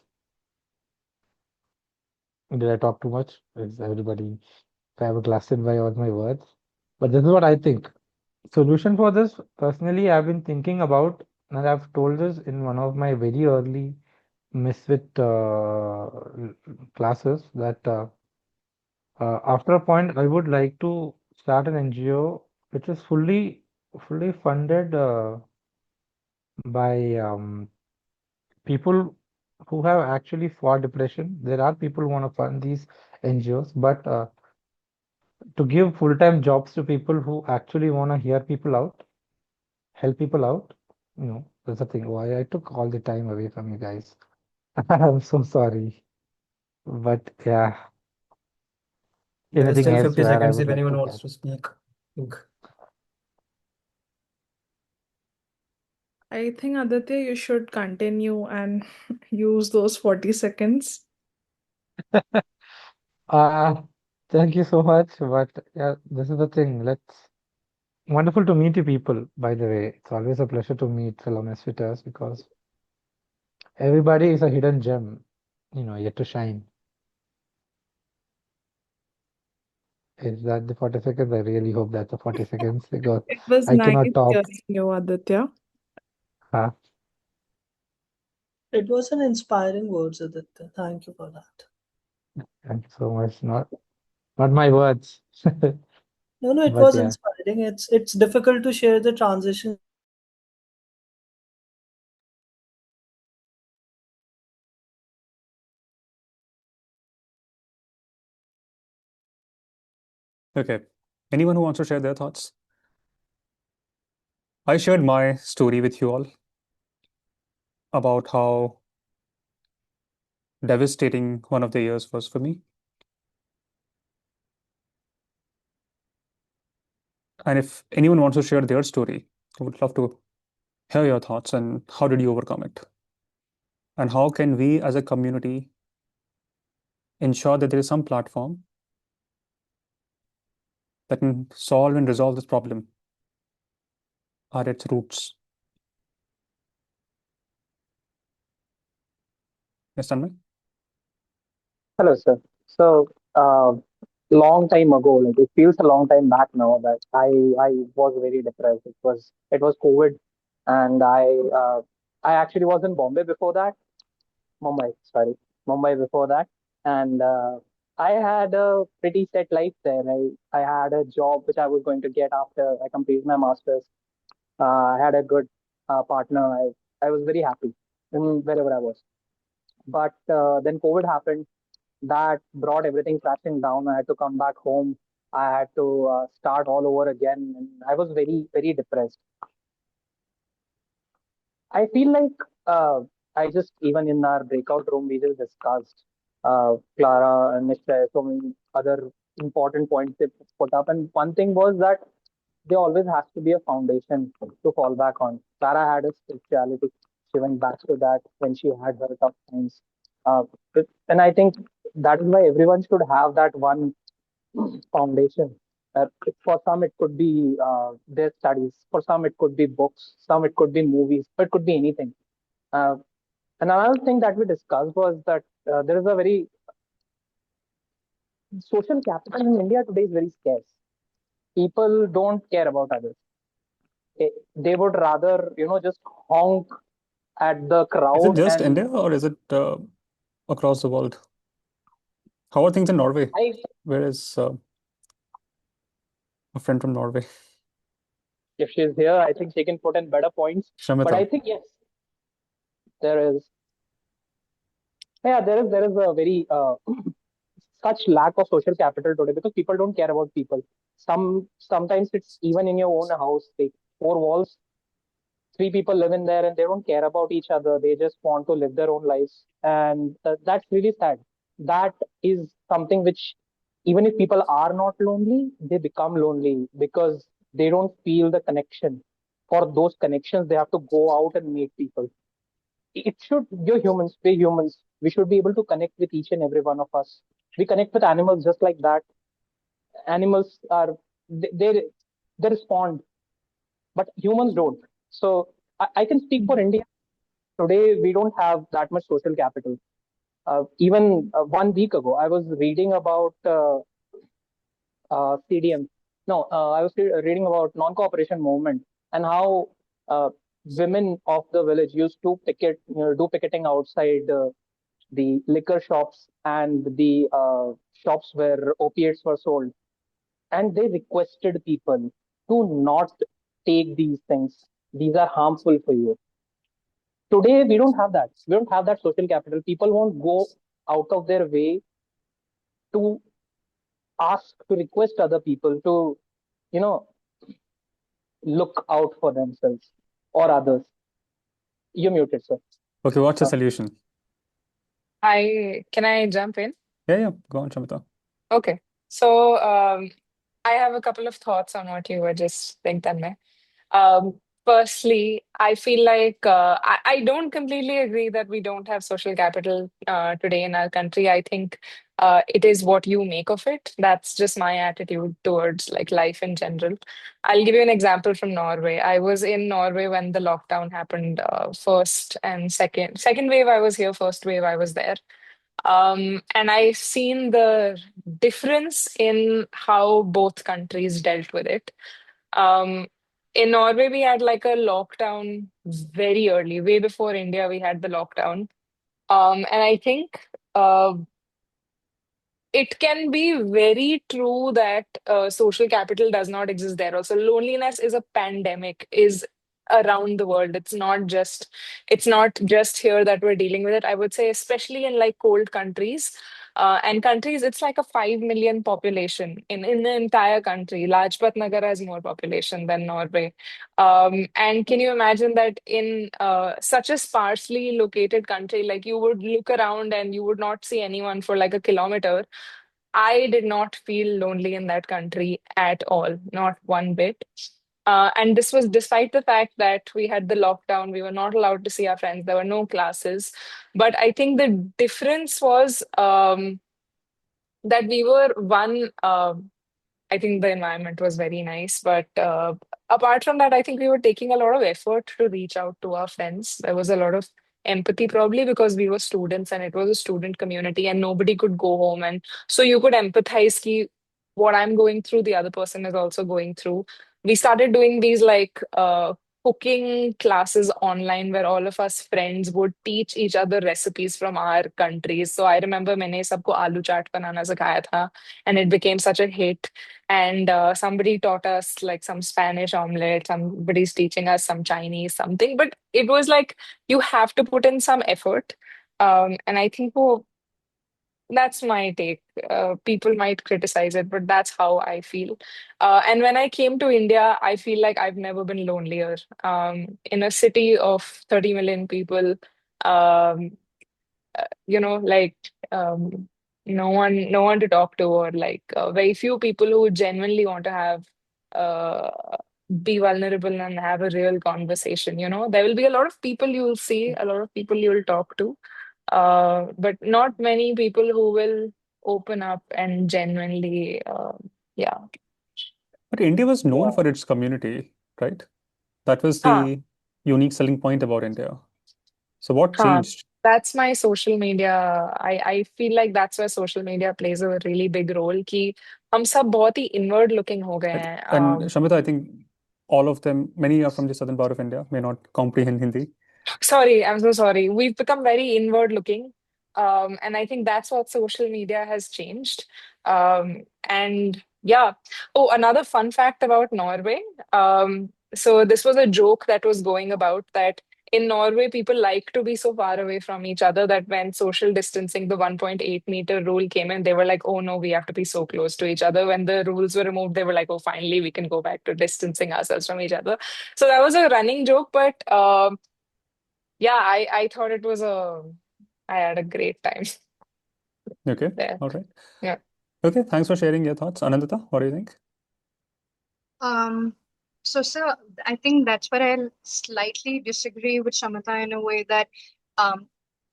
Did I talk too much? Is everybody have a glass by all my words? But this is what I think. Solution for this, personally, I've been thinking about, and I've told this in one of my very early Misfit classes that after a point, I would like to start an NGO which is fully funded by people who have actually fought depression. There are people who want to fund these NGOs, but to give full-time jobs to people who actually want to hear people out, help people out, that's the thing. Why I took all the time away from you guys. I'm so sorry. But yeah, There's anything still else 50 where I seconds would if like anyone to wants add? to speak. I think Aditya, you should continue and use those 40 seconds. Thank you so much. But yeah, this is the thing. Wonderful to meet you people, by the way. It's always a pleasure to meet fellow Misfiters because everybody is a hidden gem, yet to shine. Is that the 40 seconds? I really hope that's the 40 seconds because It was I nice cannot talk. hearing you, Aditya. It was an inspiring words, Aditya. Thank you for that. Thank you so much. Not my words. No, it But was yeah. inspiring. It's difficult to share the transition. Okay. Anyone who wants to share their thoughts? I shared my story with you all about how devastating one of the years was for me. And if anyone wants to share their story, I would love to hear your thoughts and how did you overcome it? And how can we as a community ensure that there is some platform that can solve and resolve this problem at its roots? Yes, Tanmay? Hello, sir. So, long time ago, like it feels a long time back now that I was very depressed. It was COVID, and I actually was in Bombay before that. Mumbai, sorry, Mumbai before that, and I had a pretty set life there. I had a job which I was going to get after I completed my masters. I had a good partner. I was very happy in wherever I was. But then COVID happened that brought everything crashing down. I had to come back home. I had to start all over again. And I was very, very depressed. I feel like I just, even in our breakout room, we just discussed Clara and Nishya, so many other important points they put up. And one thing was that there always has to be a foundation to fall back on. Clara had a spirituality. She went back to that when she had her tough times. And I think that is why everyone should have that one foundation. For some, it could be their studies. For some, it could be books. Some, it could be movies. But it could be anything. Uh, and another thing that we discussed was that there is a very social capital in India today is very scarce. People don't care about others. They would rather, just honk at the Is it crowd just and India or is it across the world? How are things in Norway? I Where is a friend from Norway? if she's here, I think she can put in better points. But I Shamita. think yes, there is. Yeah, there is a very such lack of social capital today because people don't care about people. Sometimes it's even in your own house, like four walls, three people live in there and they don't care about each other. They just want to live their own lives, and that's really sad. That is something which, even if people are not lonely, they become lonely because they don't feel the connection. For those connections, they have to go out and meet people. It should, you're humans, we're humans. We should be able to connect with each and every one of us. We connect with animals just like that. Animals are they respond, but humans don't. So I can speak for India. Today we don't have that much social capital. Even 1 week ago, I was reading about CDM. No, I was reading about non-cooperation movement and how women of the village used to do picketing outside the liquor shops and the shops where opiates were sold, and they requested people to not take these things. These are harmful for you. Today, we don't have that. We don't have that social capital. People won't go out of their way to ask, to request other people to, you know, look out for themselves or others. You're muted, sir. Okay, what's the Uh, solution? Can I jump in? Yeah, go on, Shamita. Okay. So I have a couple of thoughts on what you were just saying, Tanmay. Um, Firstly, I feel like I don't completely agree that we don't have social capital today in our country. I think it is what you make of it. That's just my attitude towards like life in general. I'll give you an example from Norway. I was in Norway when the lockdown happened, first and second. Second wave, I was here. First wave, I was there. And I've seen the difference in how both countries dealt with it. Um, in Norway, we had like a lockdown very early, way before India, we had the lockdown. And I think it can be very true that social capital does not exist there. Also, loneliness is a pandemic, is around the world. It's not just here that we're dealing with it. I would say, especially in like cold countries. And countries, it's like a 5 million population in the entire country. Lajpat Nagar has more population than Norway. And can you imagine that in such a sparsely located country, like you would look around and you would not see anyone for like a kilometer. I did not feel lonely in that country at all, not one bit. And this was despite the fact that we had the lockdown, we were not allowed to see our friends, there were no classes. But I think the difference was that we were one. I think the environment was very nice. But apart from that, I think we were taking a lot of effort to reach out to our friends. There was a lot of empathy, probably because we were students and it was a student community and nobody could go home. And so you could empathize ki what I'm going through, the other person is also going through. We started doing these like cooking classes online where all of us friends would teach each other recipes from our countries. So I remember मैंने सबको आलू चाट बनाना सिखाया था and it became such a hit. And somebody taught us like some Spanish omelette, somebody's teaching us some Chinese something. But it was like you have to put in some effort. And I think that's my take. People might criticize it, but that's how I feel. And when I came to India, I feel like I've never been lonelier. In a city of 30 million people, um, like no one to talk to, or like very few people who genuinely want to have uh, be vulnerable and have a real conversation. There will be a lot of people you'll see, a lot of people you'll talk to, but not many people who will open up and genuinely, yeah. But India was known Yeah. for its community, right? That was Huh. the unique selling point about India. So what Huh. changed? That's my social media. I feel like that's where social media plays a really big role कि हम सब बहुत ही inward looking हो गए हैं. And Shamita, I think all of them, many are from the southern part of India, may not comprehend Hindi. Sorry, I'm so sorry. We've become very inward looking. And I think that's what social media has changed. And yeah. Oh, another fun fact about Norway. So this was a joke that was going about that in Norway, people like to be so far away from each other that when social distancing, the 1.8-meter rule came in, they were like, oh no, we have to be so close to each other. When the rules were removed, they were like, oh, finally, we can go back to distancing ourselves from each other. So that was a running joke, but yeah, I thought I had a great time Okay, there. all right. Yeah. Okay, thanks for sharing your thoughts. Anandita, what do you think? So, sir, I think that's where I'll slightly disagree with Shamita in a way that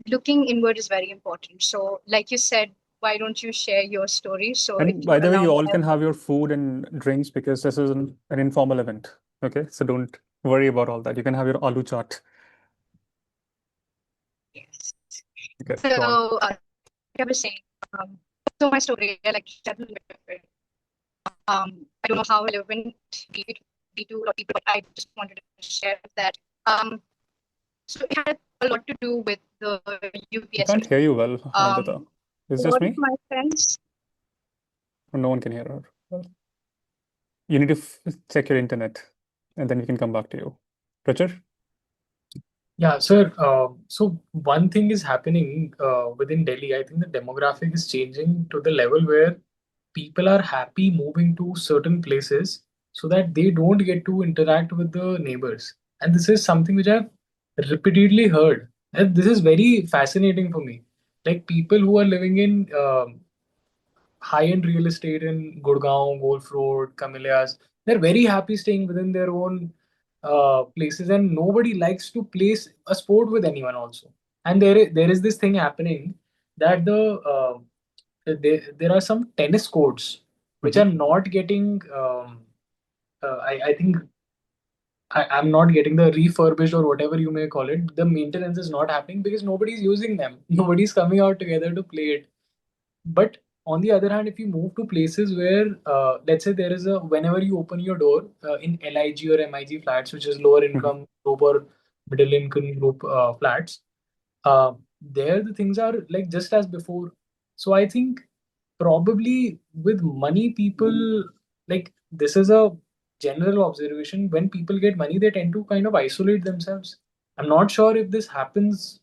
looking inward is very important. So, like you said, why don't you share your story? So, if And you by the way, allow you me, all can have your food and drinks because this is an informal event. Okay, so don't worry about all that. You can have your aloo chaat. yes. Okay, So, go on. like I was saying, so my story, I like to share a little bit of it. I don't know how relevant it be to a lot of people, but I just wanted to share that. So it had a lot to do with the I can't UPSC. hear you well, Anandita. Is A this lot of me? my friends. Or no one can hear her. Well, you need to check your internet and then we can come back to you. Richard? Yeah, sir. So one thing is happening within Delhi. I think the demographic is changing to the level where people are happy moving to certain places so that they don't get to interact with the neighbors. And this is something which I've repeatedly heard. And this is very fascinating for me. Like people who are living in high-end real estate in Gurgaon, Golf Road, Camellias. They're very happy staying within their own places, and nobody likes to place a sport with anyone also. And there is this thing happening that there are some tennis courts which are not getting. I think I'm not getting the refurbished or whatever you may call it. The maintenance is not happening because nobody's using them. Nobody's coming out together to play it. But on the other hand, if you move to places where, let's say there is whenever you open your door in LIG or MIG flats, which is lower income group or middle income group flats, there the things are like just as before. So I think probably with money, people like this is a general observation. When people get money, they tend to kind of isolate themselves. I'm not sure if this happens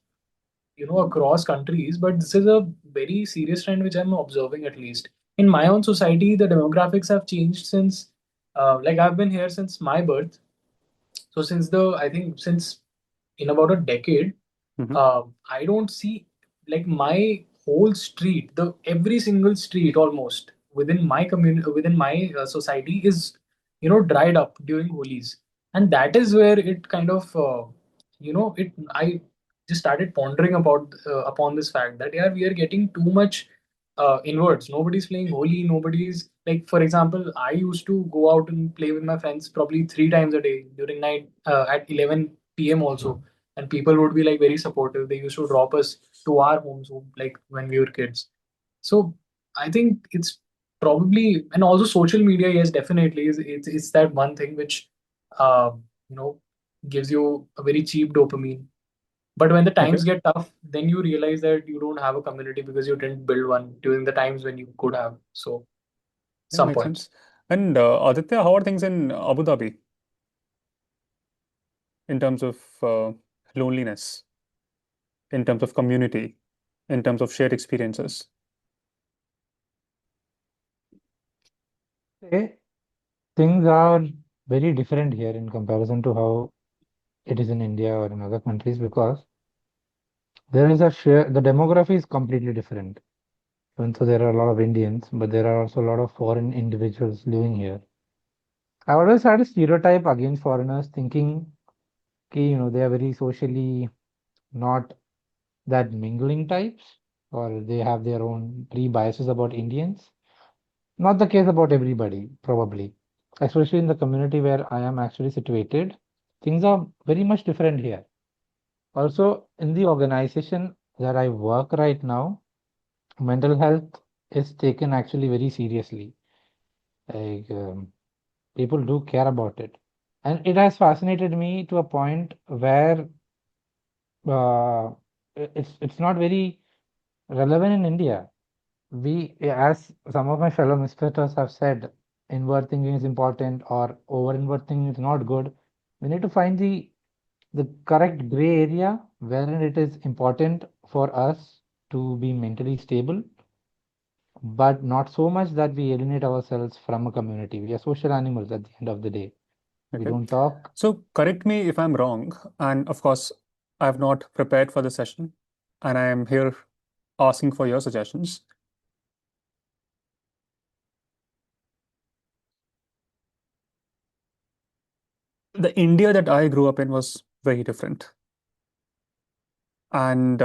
across countries, but this is a very serious trend which I'm observing, at least in my own society. The demographics have changed since like I've been here since my birth. So since I think since in about a decade, I don't see like my whole street, the every single street almost within my community, within my society is dried up during Holi's, and that is where it kind of it I just started pondering about upon this fact that yeah, we are getting too much inwards. Nobody's playing Holi. Nobody's like, for example, I used to go out and play with my friends probably 3 times a day during night at 11 p.m. also, and people would be like very supportive. They used to drop us to our homes like when we were kids. So I think it's probably, and also social media, yes, definitely is it's that one thing which uh, you know gives you a very cheap dopamine. But when the Okay. times get tough, then you realize that you don't have a community because you didn't build one during the times when you could have. So Yeah, some makes point. sense. And Aditya, how are things in Abu Dhabi in terms of loneliness, in terms of community, in terms of shared experiences? Okay. Things are very different here in comparison to how it is in India or in other countries because there is the demography is completely different. And so there are a lot of Indians, but there are also a lot of foreign individuals living here. I always had a stereotype against foreigners, thinking, okay, they are very socially not that mingling types, or they have their own pre-biases about Indians. Not the case about everybody, probably. Especially in the community where I am actually situated, things are very much different here. Also, in the organization that I work right now, mental health is taken actually very seriously. Like, people do care about it. And it has fascinated me to a point where uh, it's not very relevant in India. As some of my fellow misfiters have said, inward thinking is important or over inward thinking is not good. We need to find the correct gray area wherein it is important for us to be mentally stable, but not so much that we alienate ourselves from a community. We are social animals at the end of the day. We Okay. don't talk. So correct me if I'm wrong. And of course, I've not prepared for the session, and I am here asking for your suggestions. The India that I grew up in was very different. And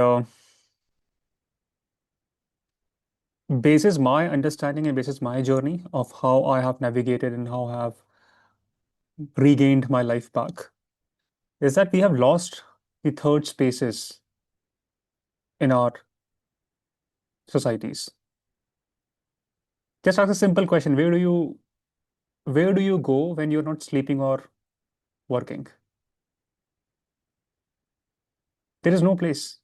basis my understanding and basis my journey of how I have navigated and how I have regained my life back, is that we have lost the third spaces in our societies. Just ask a simple question: where do you go when you're not sleeping or working? There is no place.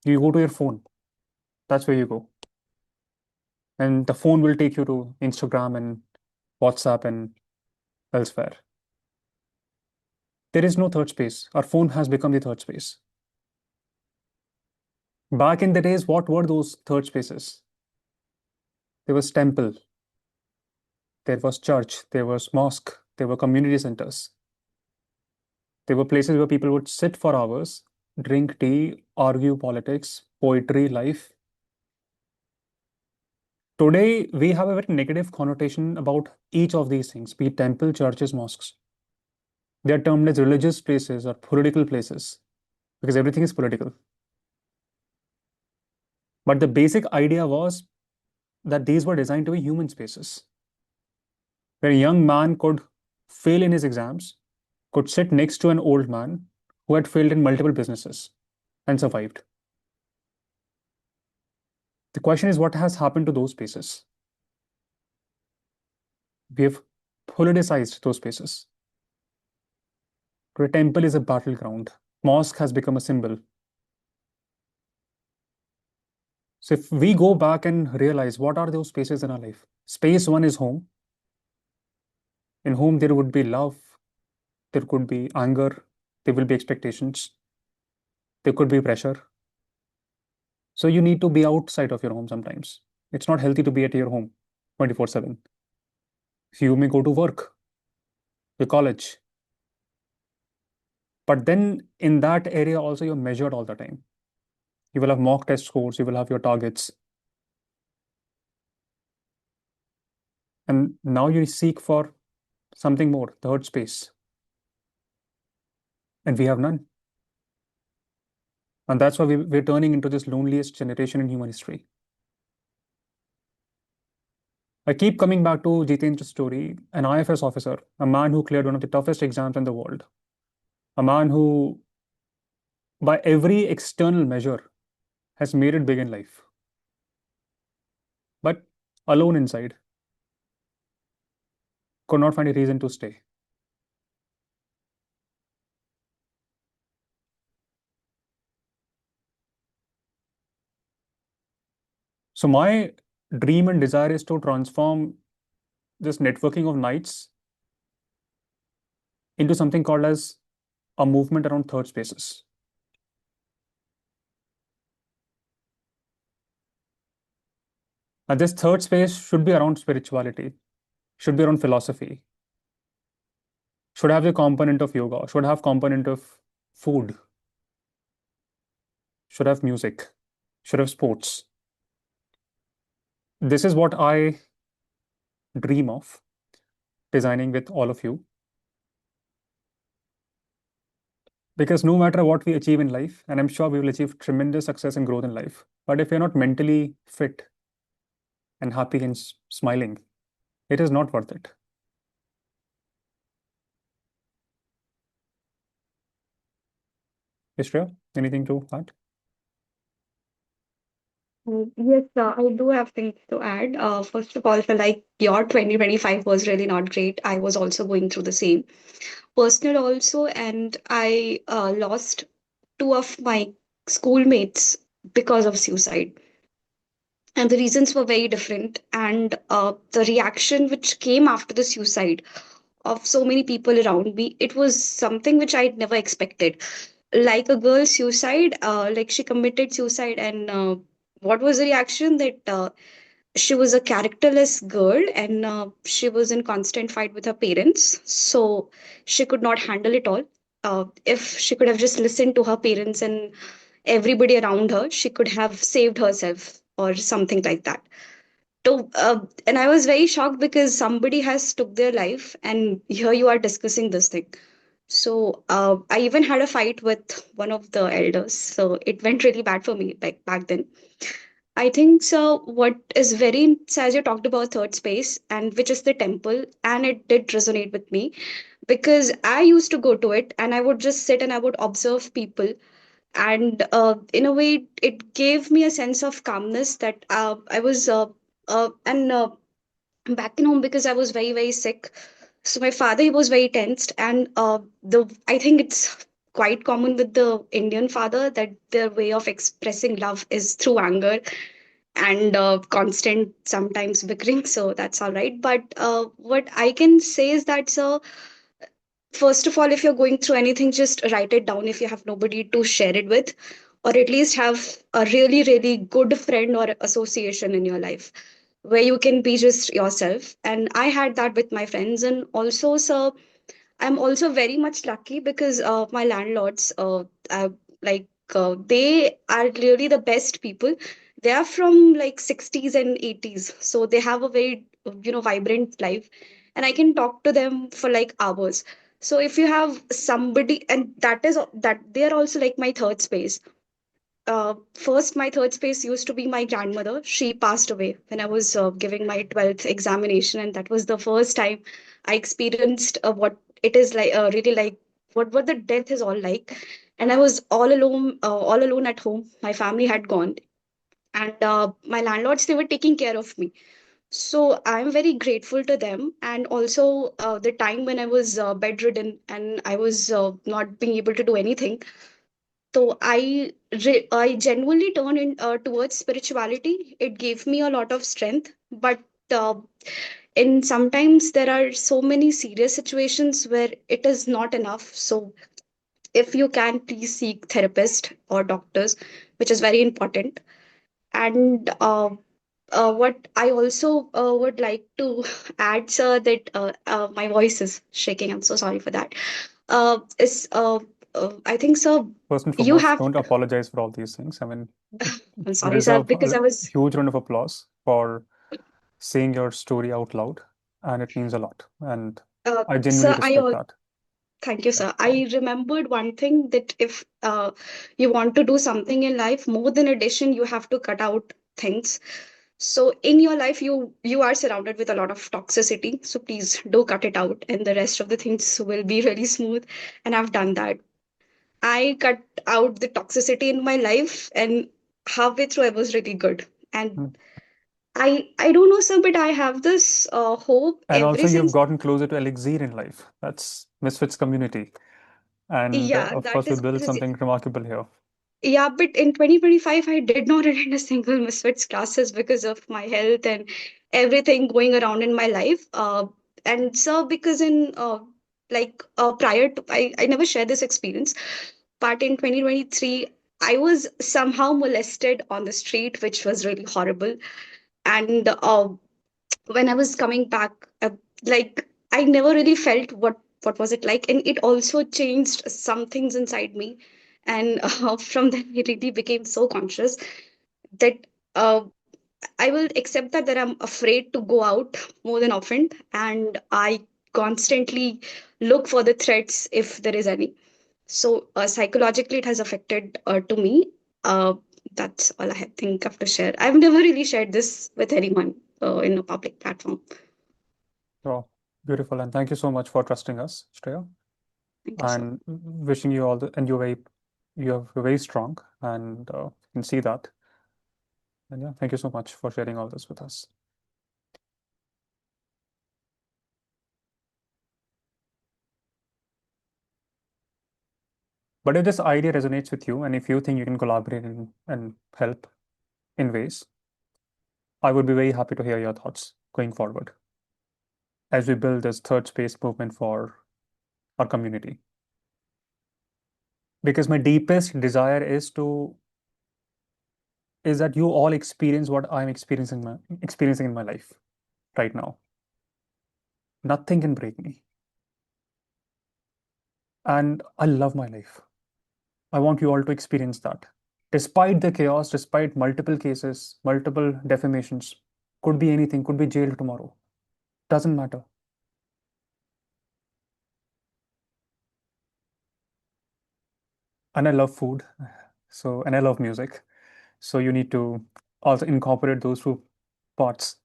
You go to your phone. That's where you go. And the phone will take you to Instagram and WhatsApp and elsewhere. There is no third space. Our phone has become the third space. Back in the days, what were those third spaces? There was temple, there was church, there was mosque, there were community centers. There were places where people would sit for hours, drink tea, argue politics, poetry, life. Today, we have a very negative connotation about each of these things, be it temple, churches, mosques. They are termed as religious places or political places because everything is political. But the basic idea was that these were designed to be human spaces where a young man could fail in his exams, could sit next to an old man who had failed in multiple businesses and survived. The question is, what has happened to those spaces? We have politicized those spaces. Today, temple is a battleground. Mosque has become a symbol. So if we go back and realize what are those spaces in our life, space one is home. In home, there would be love, there could be anger, there will be expectations, there could be pressure. So you need to be outside of your home sometimes. It's not healthy to be at your home 24/7. You may go to work, your college, but then in that area also you're measured all the time. You will have mock test scores, you will have your targets. And now you seek for something more, third space. And we have none. And that's why we're turning into this loneliest generation in human history. I keep coming back to Jitendra's story, an IFS officer, a man who cleared one of the toughest exams in the world, a man who, by every external measure, has made it big in life, but alone inside, could not find a reason to stay. So my dream and desire is to transform this networking of nights into something called as a movement around third spaces. And this third space should be around spirituality, should be around philosophy, should have a component of yoga, should have component of food, should have music, should have sports. This is what I dream of. designing with all of you. Because no matter what we achieve in life, and I'm sure we will achieve tremendous success and growth in life, but if you're not mentally fit and happy and smiling, it is not worth it. Ishriya, anything to add? Yes, I do have things to add. First of all, I feel like your 2025 was really not great. I was also going through the same. Personal also, and I lost two of my schoolmates because of suicide. And the reasons were very different. And the reaction which came after the suicide of so many people around me, it was something which I'd never expected. Like a girl suicide, like she committed suicide, and what was the reaction that she was a characterless girl, and she was in constant fight with her parents, so she could not handle it all. If she could have just listened to her parents and everybody around her, she could have saved herself or something like that. So, and I was very shocked because somebody has took their life, and here you are discussing this thing. So I even had a fight with one of the elders. So it went really bad for me like back then. I think so. What is very, so as you talked about third space, and which is the temple, and it did resonate with me because I used to go to it and I would just sit and I would observe people. And in a way, it gave me a sense of calmness that I was, and back in home because I was very, very sick. So my father, he was very tensed, and I think it's quite common with the Indian father that their way of expressing love is through anger and constant sometimes bickering. So that's all right. But what I can say is that, so first of all, if you're going through anything, just write it down if you have nobody to share it with, or at least have a really, really good friend or association in your life where you can be just yourself. And I had that with my friends. And also, so I'm also very much lucky because my landlords, they are really the best people. They are from like 60s and 80s, so they have a very vibrant life, and I can talk to them for like hours. So if you have somebody, and that they are also like my third space. First, my third space used to be my grandmother. She passed away when I was giving my 12th examination, and that was the first time I experienced what it is like, really like what the death is all like. And I was all alone at home. My family had gone, and my landlords, they were taking care of me. So I'm very grateful to them. And also the time when I was bedridden and I was not being able to do anything, so I genuinely turn in towards spirituality. It gave me a lot of strength, but uh, in sometimes there are so many serious situations where it is not enough. So if you can, please seek therapist or doctors, which is very important. And what I also would like to add, sir, that my voice is shaking. I'm so sorry for that. Is I think, sir, First and you foremost, have. don't apologize for all these things. I mean, I'm you sorry, sir, deserve because a I was. huge round of applause for saying your story out loud, and it means a lot. And I genuinely Sir, respect that. thank you, sir. I remembered one thing that if you want to do something in life, more than addition, you have to cut out things. So in your life, you are surrounded with a lot of toxicity. So please do cut it out, and the rest of the things will be really smooth. And I've done that. I cut out the toxicity in my life, and halfway through, I was really good. And I don't know, sir, but I have this hope And ever also, you've since. gotten closer to elixir in life. That's Misfits community. And Yeah, of that course, we is built because. something remarkable here. Yeah, but in 2025, I did not attend a single Misfits classes because of my health and everything going around in my life. And so, because in prior to, I never shared this experience, but in 2023, I was somehow molested on the street, which was really horrible. And when I was coming back, I never really felt what was it like, and it also changed some things inside me. And from then, I really became so conscious that I will accept that I'm afraid to go out more than often, and I constantly look for the threats if there is any. So psychologically, it has affected to me. Uh, that's all think I have to share. I've never really shared this with anyone in a public platform. Oh, beautiful. And thank you so much for trusting us, Shreya. Thank you, sir. And wishing you all the, and you're very strong, and you can see that. And yeah, thank you so much for sharing all this with us. But if this idea resonates with you, and if you think you can collaborate and help in ways, I would be very happy to hear your thoughts going forward as we build this third space movement for our community. Because my deepest desire is that you all experience what I'm experiencing in my life right now. Nothing can break me. And I love my life. I want you all to experience that. Despite the chaos, despite multiple cases, multiple defamations, could be anything, could be jailed tomorrow. Doesn't matter. And I love food. And I love music. So you need to also incorporate those two parts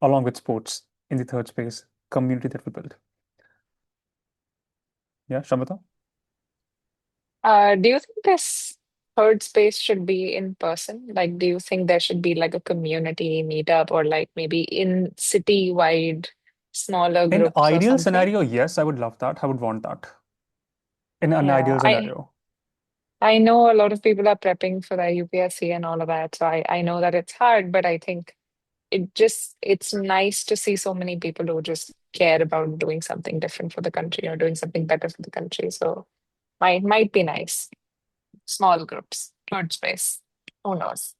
along with sports in the third space community that we build. Yeah, Shamata? Do you think this third space should be in person? Like, do you think there should be like a community meetup or like maybe in city-wide smaller In groups or ideal something? scenario, yes, I would love that. I would want that. In an Yeah, ideal scenario. I know a lot of people are prepping for their UPSC and all of that, so I know that it's hard, but I think it's nice to see so many people who just care about doing something different for the country or doing something better for the country. So might be nice. Small groups, third space. Who knows?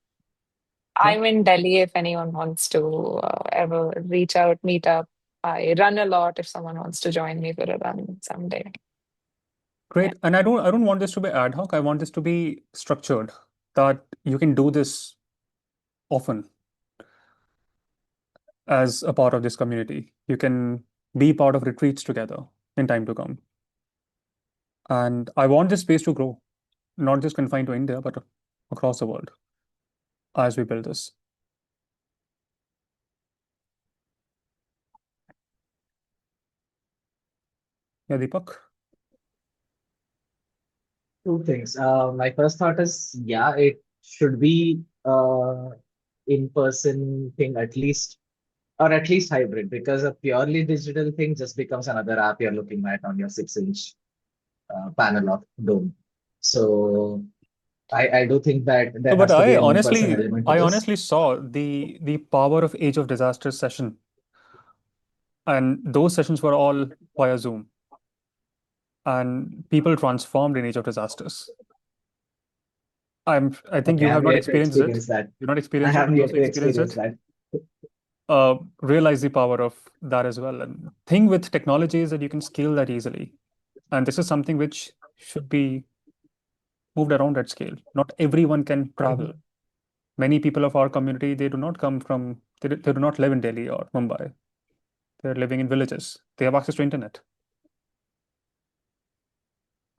I'm in Delhi if anyone wants to ever reach out, meet up. I run a lot if someone wants to join me for a run someday. Great. And I don't want this to be ad hoc. I want this to be structured, that you can do this often as a part of this community. You can be part of retreats together in time to come. And I want this space to grow, not just confined to India, but across the world as we build this. Yeah, Deepak? Two things. My first thought is, yeah, it should be in-person thing at least, or at least hybrid, because a purely digital thing just becomes another app you're looking at on your 6-inch panel of dome. So I do think that No, there but has to be an in-person element to I this. honestly saw the power of Age of Disasters session, and those sessions were all via Zoom, and people transformed in Age of Disasters. I think Okay, you I have have not yet to experienced it. experience that. You've not I experienced it, have but those yet who to experienced experience it, that. realize the power of that as well. And thing with technology is that you can scale that easily. And this is something which should be moved around at scale. Not everyone can travel. Many people of our community, they do not come from, they do not live in Delhi or Mumbai. They're living in villages. They have access to internet.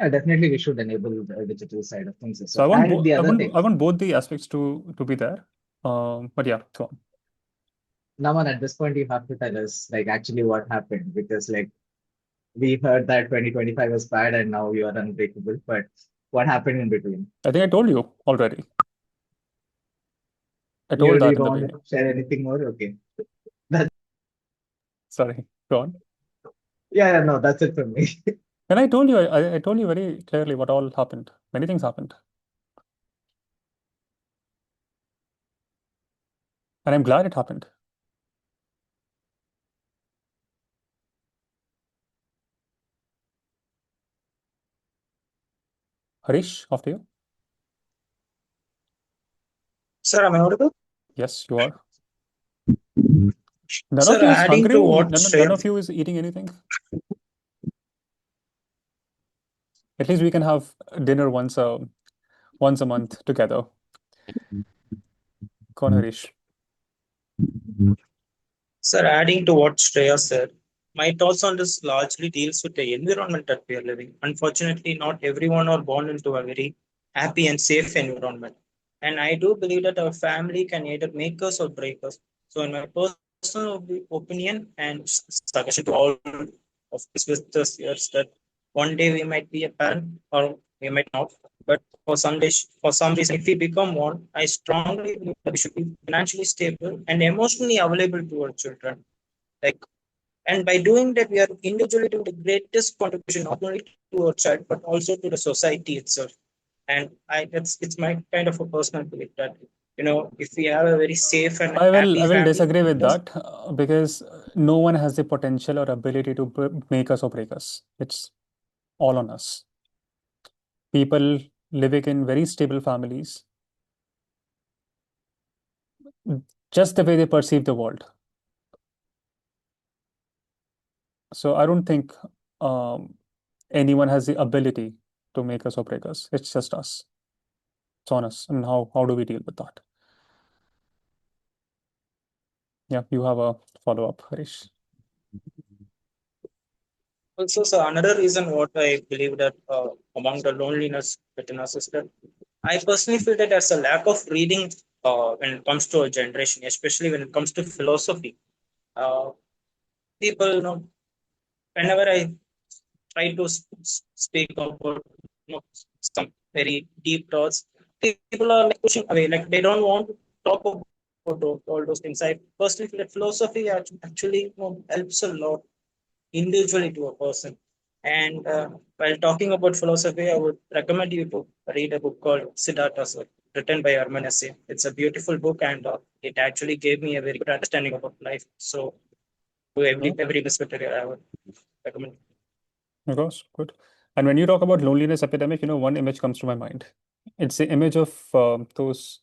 Definitely, we should enable the digital side of things as So well. And the other thing, I want both the aspects to be there. But yeah, go on. Naman, at this point, you have to tell us like actually what happened, because like we heard that 2025 was bad and now you are unbreakable. But what happened in between? I think I told you already. I You told that in don't the want to beginning. share anything more? Okay. That, Sorry, go on. yeah, no, that's it from me. And I told you very clearly what all happened. Many things happened. And I'm glad it happened. Harish, after you. Sir, am I audible? Yes, you are. None Sir, of you is adding to hungry. what None Shreya, of you is eating anything. At least we can have dinner once a month together. Go on, Harish. sir, adding to what Shreya said, my thoughts on this largely deals with the environment that we are living. Unfortunately, not everyone are born into a very happy and safe environment. And I do believe that our family can either make us or break us. So, in my personal opinion and suggestion to all of this with us is that one day we might be a parent or we might not. But for some reason, if we become one, I strongly believe that we should be financially stable and emotionally available to our children. Like, and by doing that, we are individually doing the greatest contribution not only to our child but also to the society itself. And it's my kind of a personal belief that if we have a very safe and happy I will family, disagree with that because no one has the potential or ability to make us or break us. It's all on us. People living in very stable families, just the way they perceive the world. So I don't think um, anyone has the ability to make us or break us. It's just us. It's on us. And how do we deal with that? Yeah, you have a follow-up, Harish. also, so another reason what I believe that among the loneliness within us is that I personally feel that there's a lack of reading when it comes to a generation, especially when it comes to philosophy. Uh, People, whenever I try to speak about some very deep thoughts, people are like pushing away, like they don't want to talk about all those things. I personally feel that philosophy actually helps a lot individually to a person. And while talking about philosophy, I would recommend you to read a book called Siddhartha, written by Hermanesse. It's a beautiful book, and it actually gave me a very good understanding about life. So, to every listener, I would recommend. Of course, good. And when you talk about loneliness epidemic, one image comes to my mind. It's the image of those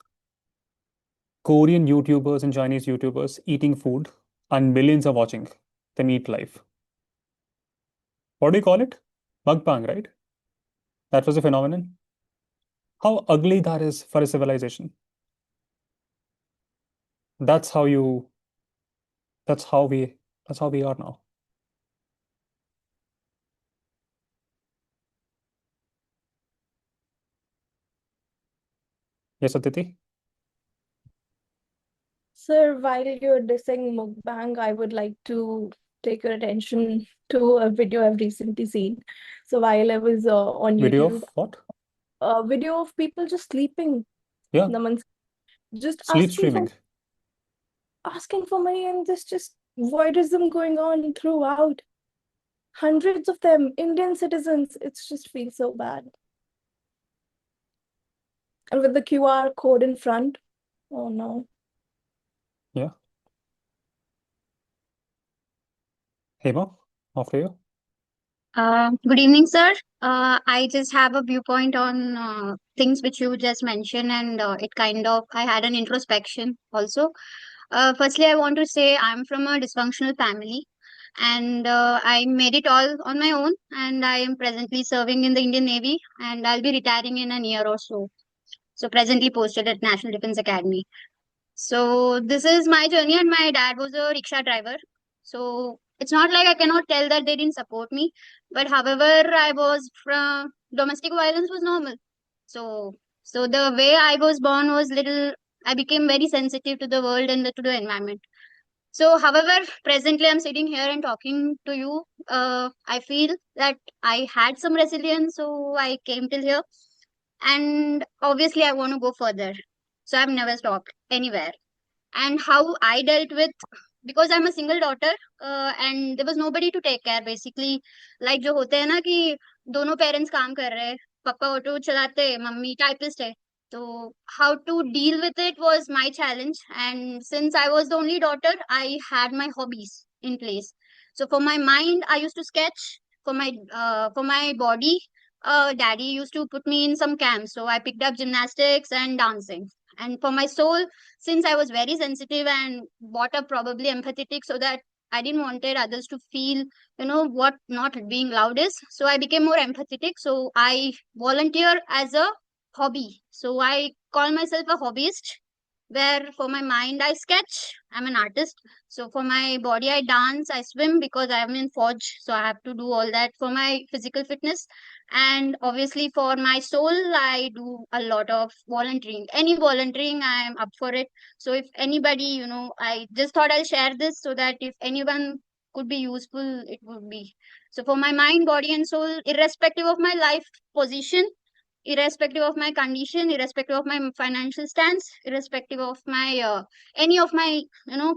Korean YouTubers and Chinese YouTubers eating food, and millions are watching them eat live. What do you call it? Mukbang, right? That was a phenomenon. How ugly that is for a civilization. That's how you. That's how we. That's how we are now. Yes, Aditi. Sir, while you're dissing mukbang, I would like to take your attention to a video I've recently seen. So while I was on Video YouTube, of what? a video of people just sleeping. Yeah. Naman, just Sleep streaming. asking for money, and this just voyeurism going on throughout. Hundreds of them, Indian citizens. It's just feels so bad. And with the QR code in front. Oh no. Yeah. Hema, after you. Good evening, sir. I just have a viewpoint on things which you just mentioned, and I had an introspection also. Firstly, I want to say I'm from a dysfunctional family, and I made it all on my own, and I am presently serving in the Indian Navy, and I'll be retiring in a year or so. So, presently posted at National Defense Academy. So this is my journey, and my dad was a rickshaw driver. So it's not like I cannot tell that they didn't support me, but however, I was from domestic violence was normal. So so the way I was born was little. I became very sensitive to the world and to the environment. So, however, presently I'm sitting here and talking to you. I feel that I had some resilience, so I came till here. And obviously, I want to go further. So, I've never stopped anywhere. And how I dealt with, because I'm a single daughter, and there was nobody to take care basically. Like जो होते हैं ना कि दोनों parents काम कर रहे हैं, पापा ऑटो चलाते हैं, मम्मी typist है. So how to deal with it was my challenge. And since I was the only daughter, I had my hobbies in place. So for my mind, I used to sketch. For my body, daddy used to put me in some camps. So I picked up gymnastics and dancing. And for my soul, since I was very sensitive and brought up probably empathetic, so that I didn't wanted others to feel, what not being loud is. So I became more empathetic. So I volunteer as a hobby. So I call myself a hobbyist. where for my mind I sketch. I'm an artist. So for my body I dance, I swim because I'm in Forge. So I have to do all that for my physical fitness. And obviously for my soul, I do a lot of volunteering. Any volunteering, I'm up for it. So if anybody, I just thought I'll share this so that if anyone could be useful, it would be. So for my mind, body and soul, irrespective of my life position, irrespective of my condition, irrespective of my financial stance, irrespective of my any of my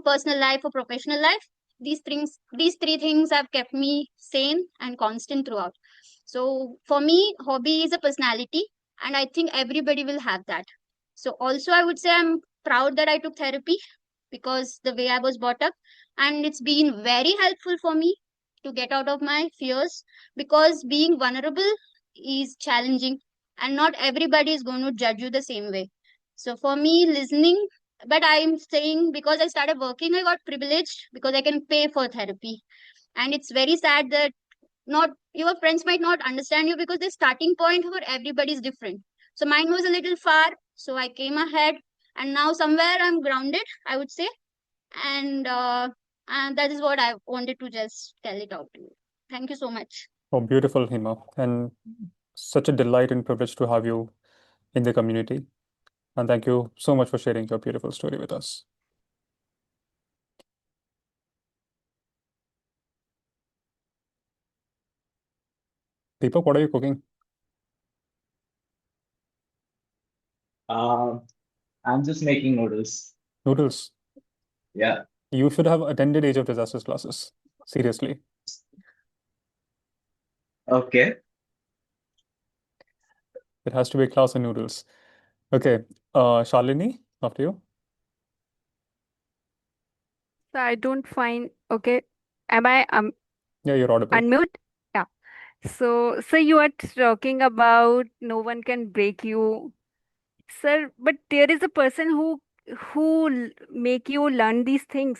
personal life or professional life, these three things have kept me sane and constant throughout. So for me, hobby is a personality, and I think everybody will have that. So also I would say I'm proud that I took therapy because the way I was brought up, and it's been very helpful for me to get out of my fears, because being vulnerable is challenging and not everybody is going to judge you the same way. So for me, listening, but I'm saying because I started working, I got privileged because I can pay for therapy. And it's very sad that not your friends might not understand you because the starting point for everybody is different. So mine was a little far, so I came ahead, and now somewhere I'm grounded, I would say. And that is what I wanted to just tell it out to you. Thank you so much. Oh, beautiful, Hima. And such a delight and privilege to have you in the community. And thank you so much for sharing your beautiful story with us. Deepak, what are you cooking? I'm just making noodles. Noodles. Yeah. You should have attended Age of Disasters classes. Seriously. Okay. There has to be a class in noodles. Okay. Shalini, after you. So I don't find okay. Am I Yeah, you're audible. unmute? Yeah. So you are talking about no one can break you, sir. But there is a person who make you learn these things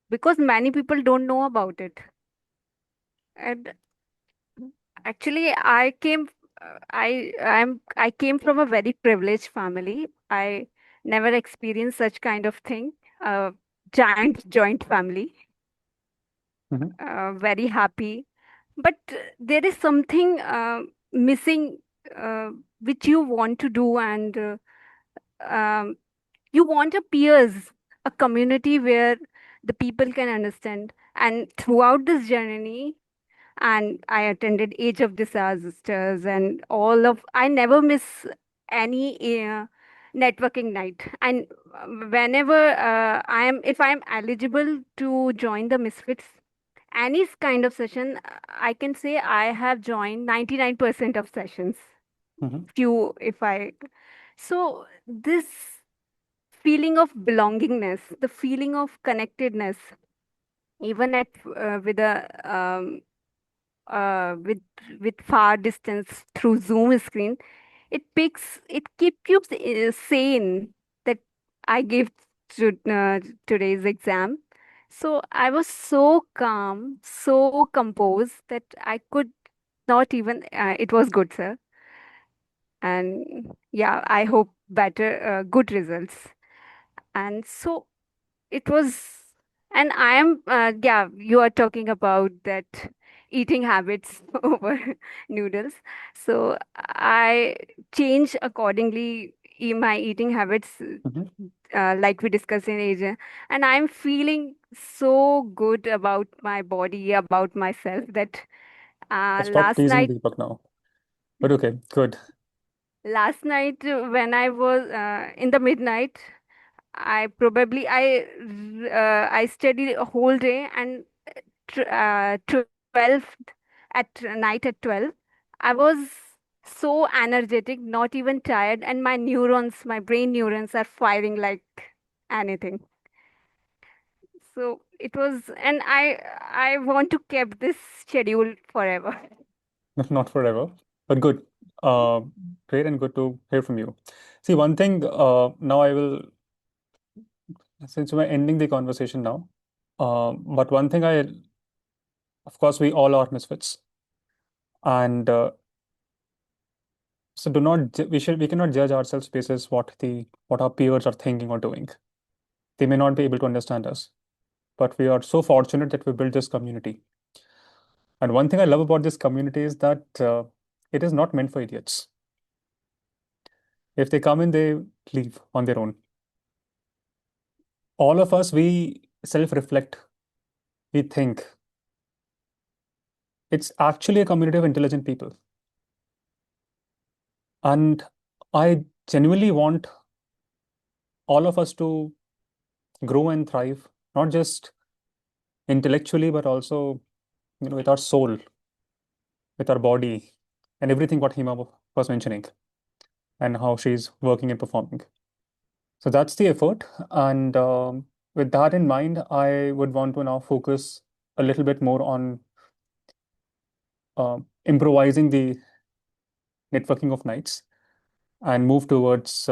because many people don't know about it. And actually, I came from a very privileged family. I never experienced such kind of thing. Giant joint family. Very happy. But there is something missing which you want to do, and um, you want a peers, a community where the people can understand. And throughout this journey, and I attended Age of Disasters and all of, I never miss any networking night. And whenever if I'm eligible to join the Misfits, any kind of session, I can say I have joined 99% of sessions. Few, if I, so this feeling of belongingness, the feeling of connectedness, even at with a with far distance through Zoom screen, it keeps you sane. That I gave today's exam, so I was so calm, so composed that I could not even. It was good, sir, and yeah, I hope better, good results. And so it was, and I am, yeah, you are talking about that eating habits over noodles. So I change accordingly my eating habits, like we discussed in Asia. And I'm feeling so good about my body, about myself, that Stop last teasing night, Deepak now. But okay, good. when I was in the midnight, I studied a whole day, and 12 at night at 12, I was so energetic, not even tired, and my brain neurons are firing like anything. So it was, and I want to keep this schedule forever. Not forever, but good. Great and good to hear from you. See, one thing, now I will, since we're ending the conversation now, but one thing of course, we all are misfits. And So we cannot judge ourselves basis what our peers are thinking or doing. They may not be able to understand us, but we are so fortunate that we built this community. And one thing I love about this community is that it is not meant for idiots. If they come in, they leave on their own. All of us, we self-reflect, we think. It's actually a community of intelligent people. And I genuinely want all of us to grow and thrive, not just intellectually, but also, with our soul, with our body, and everything what Hima was mentioning, and how she's working and performing. So that's the effort. And with that in mind, I would want to now focus a little bit more on improvising the networking of nights and move towards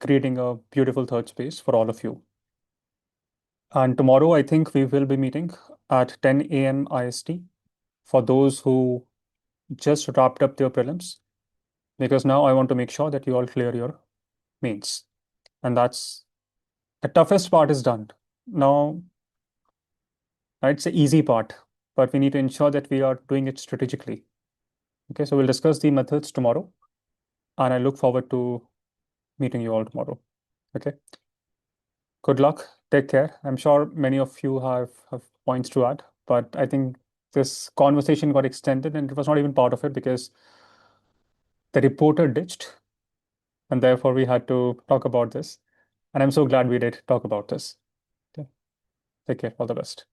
creating a beautiful third space for all of you. And tomorrow, I think we will be meeting at 10 a.m. IST for those who just wrapped up their prelims, because now I want to make sure that you all clear your mains. And that's the toughest part is done. Now, it's the easy part, but we need to ensure that we are doing it strategically. Okay, so we'll discuss the methods tomorrow, and I look forward to meeting you all tomorrow. Okay. Good luck. Take care. I'm sure many of you have points to add, but I think this conversation got extended and it was not even part of it because the reporter ditched, and therefore we had to talk about this. And I'm so glad we did talk about this. Okay. Take care. All the best.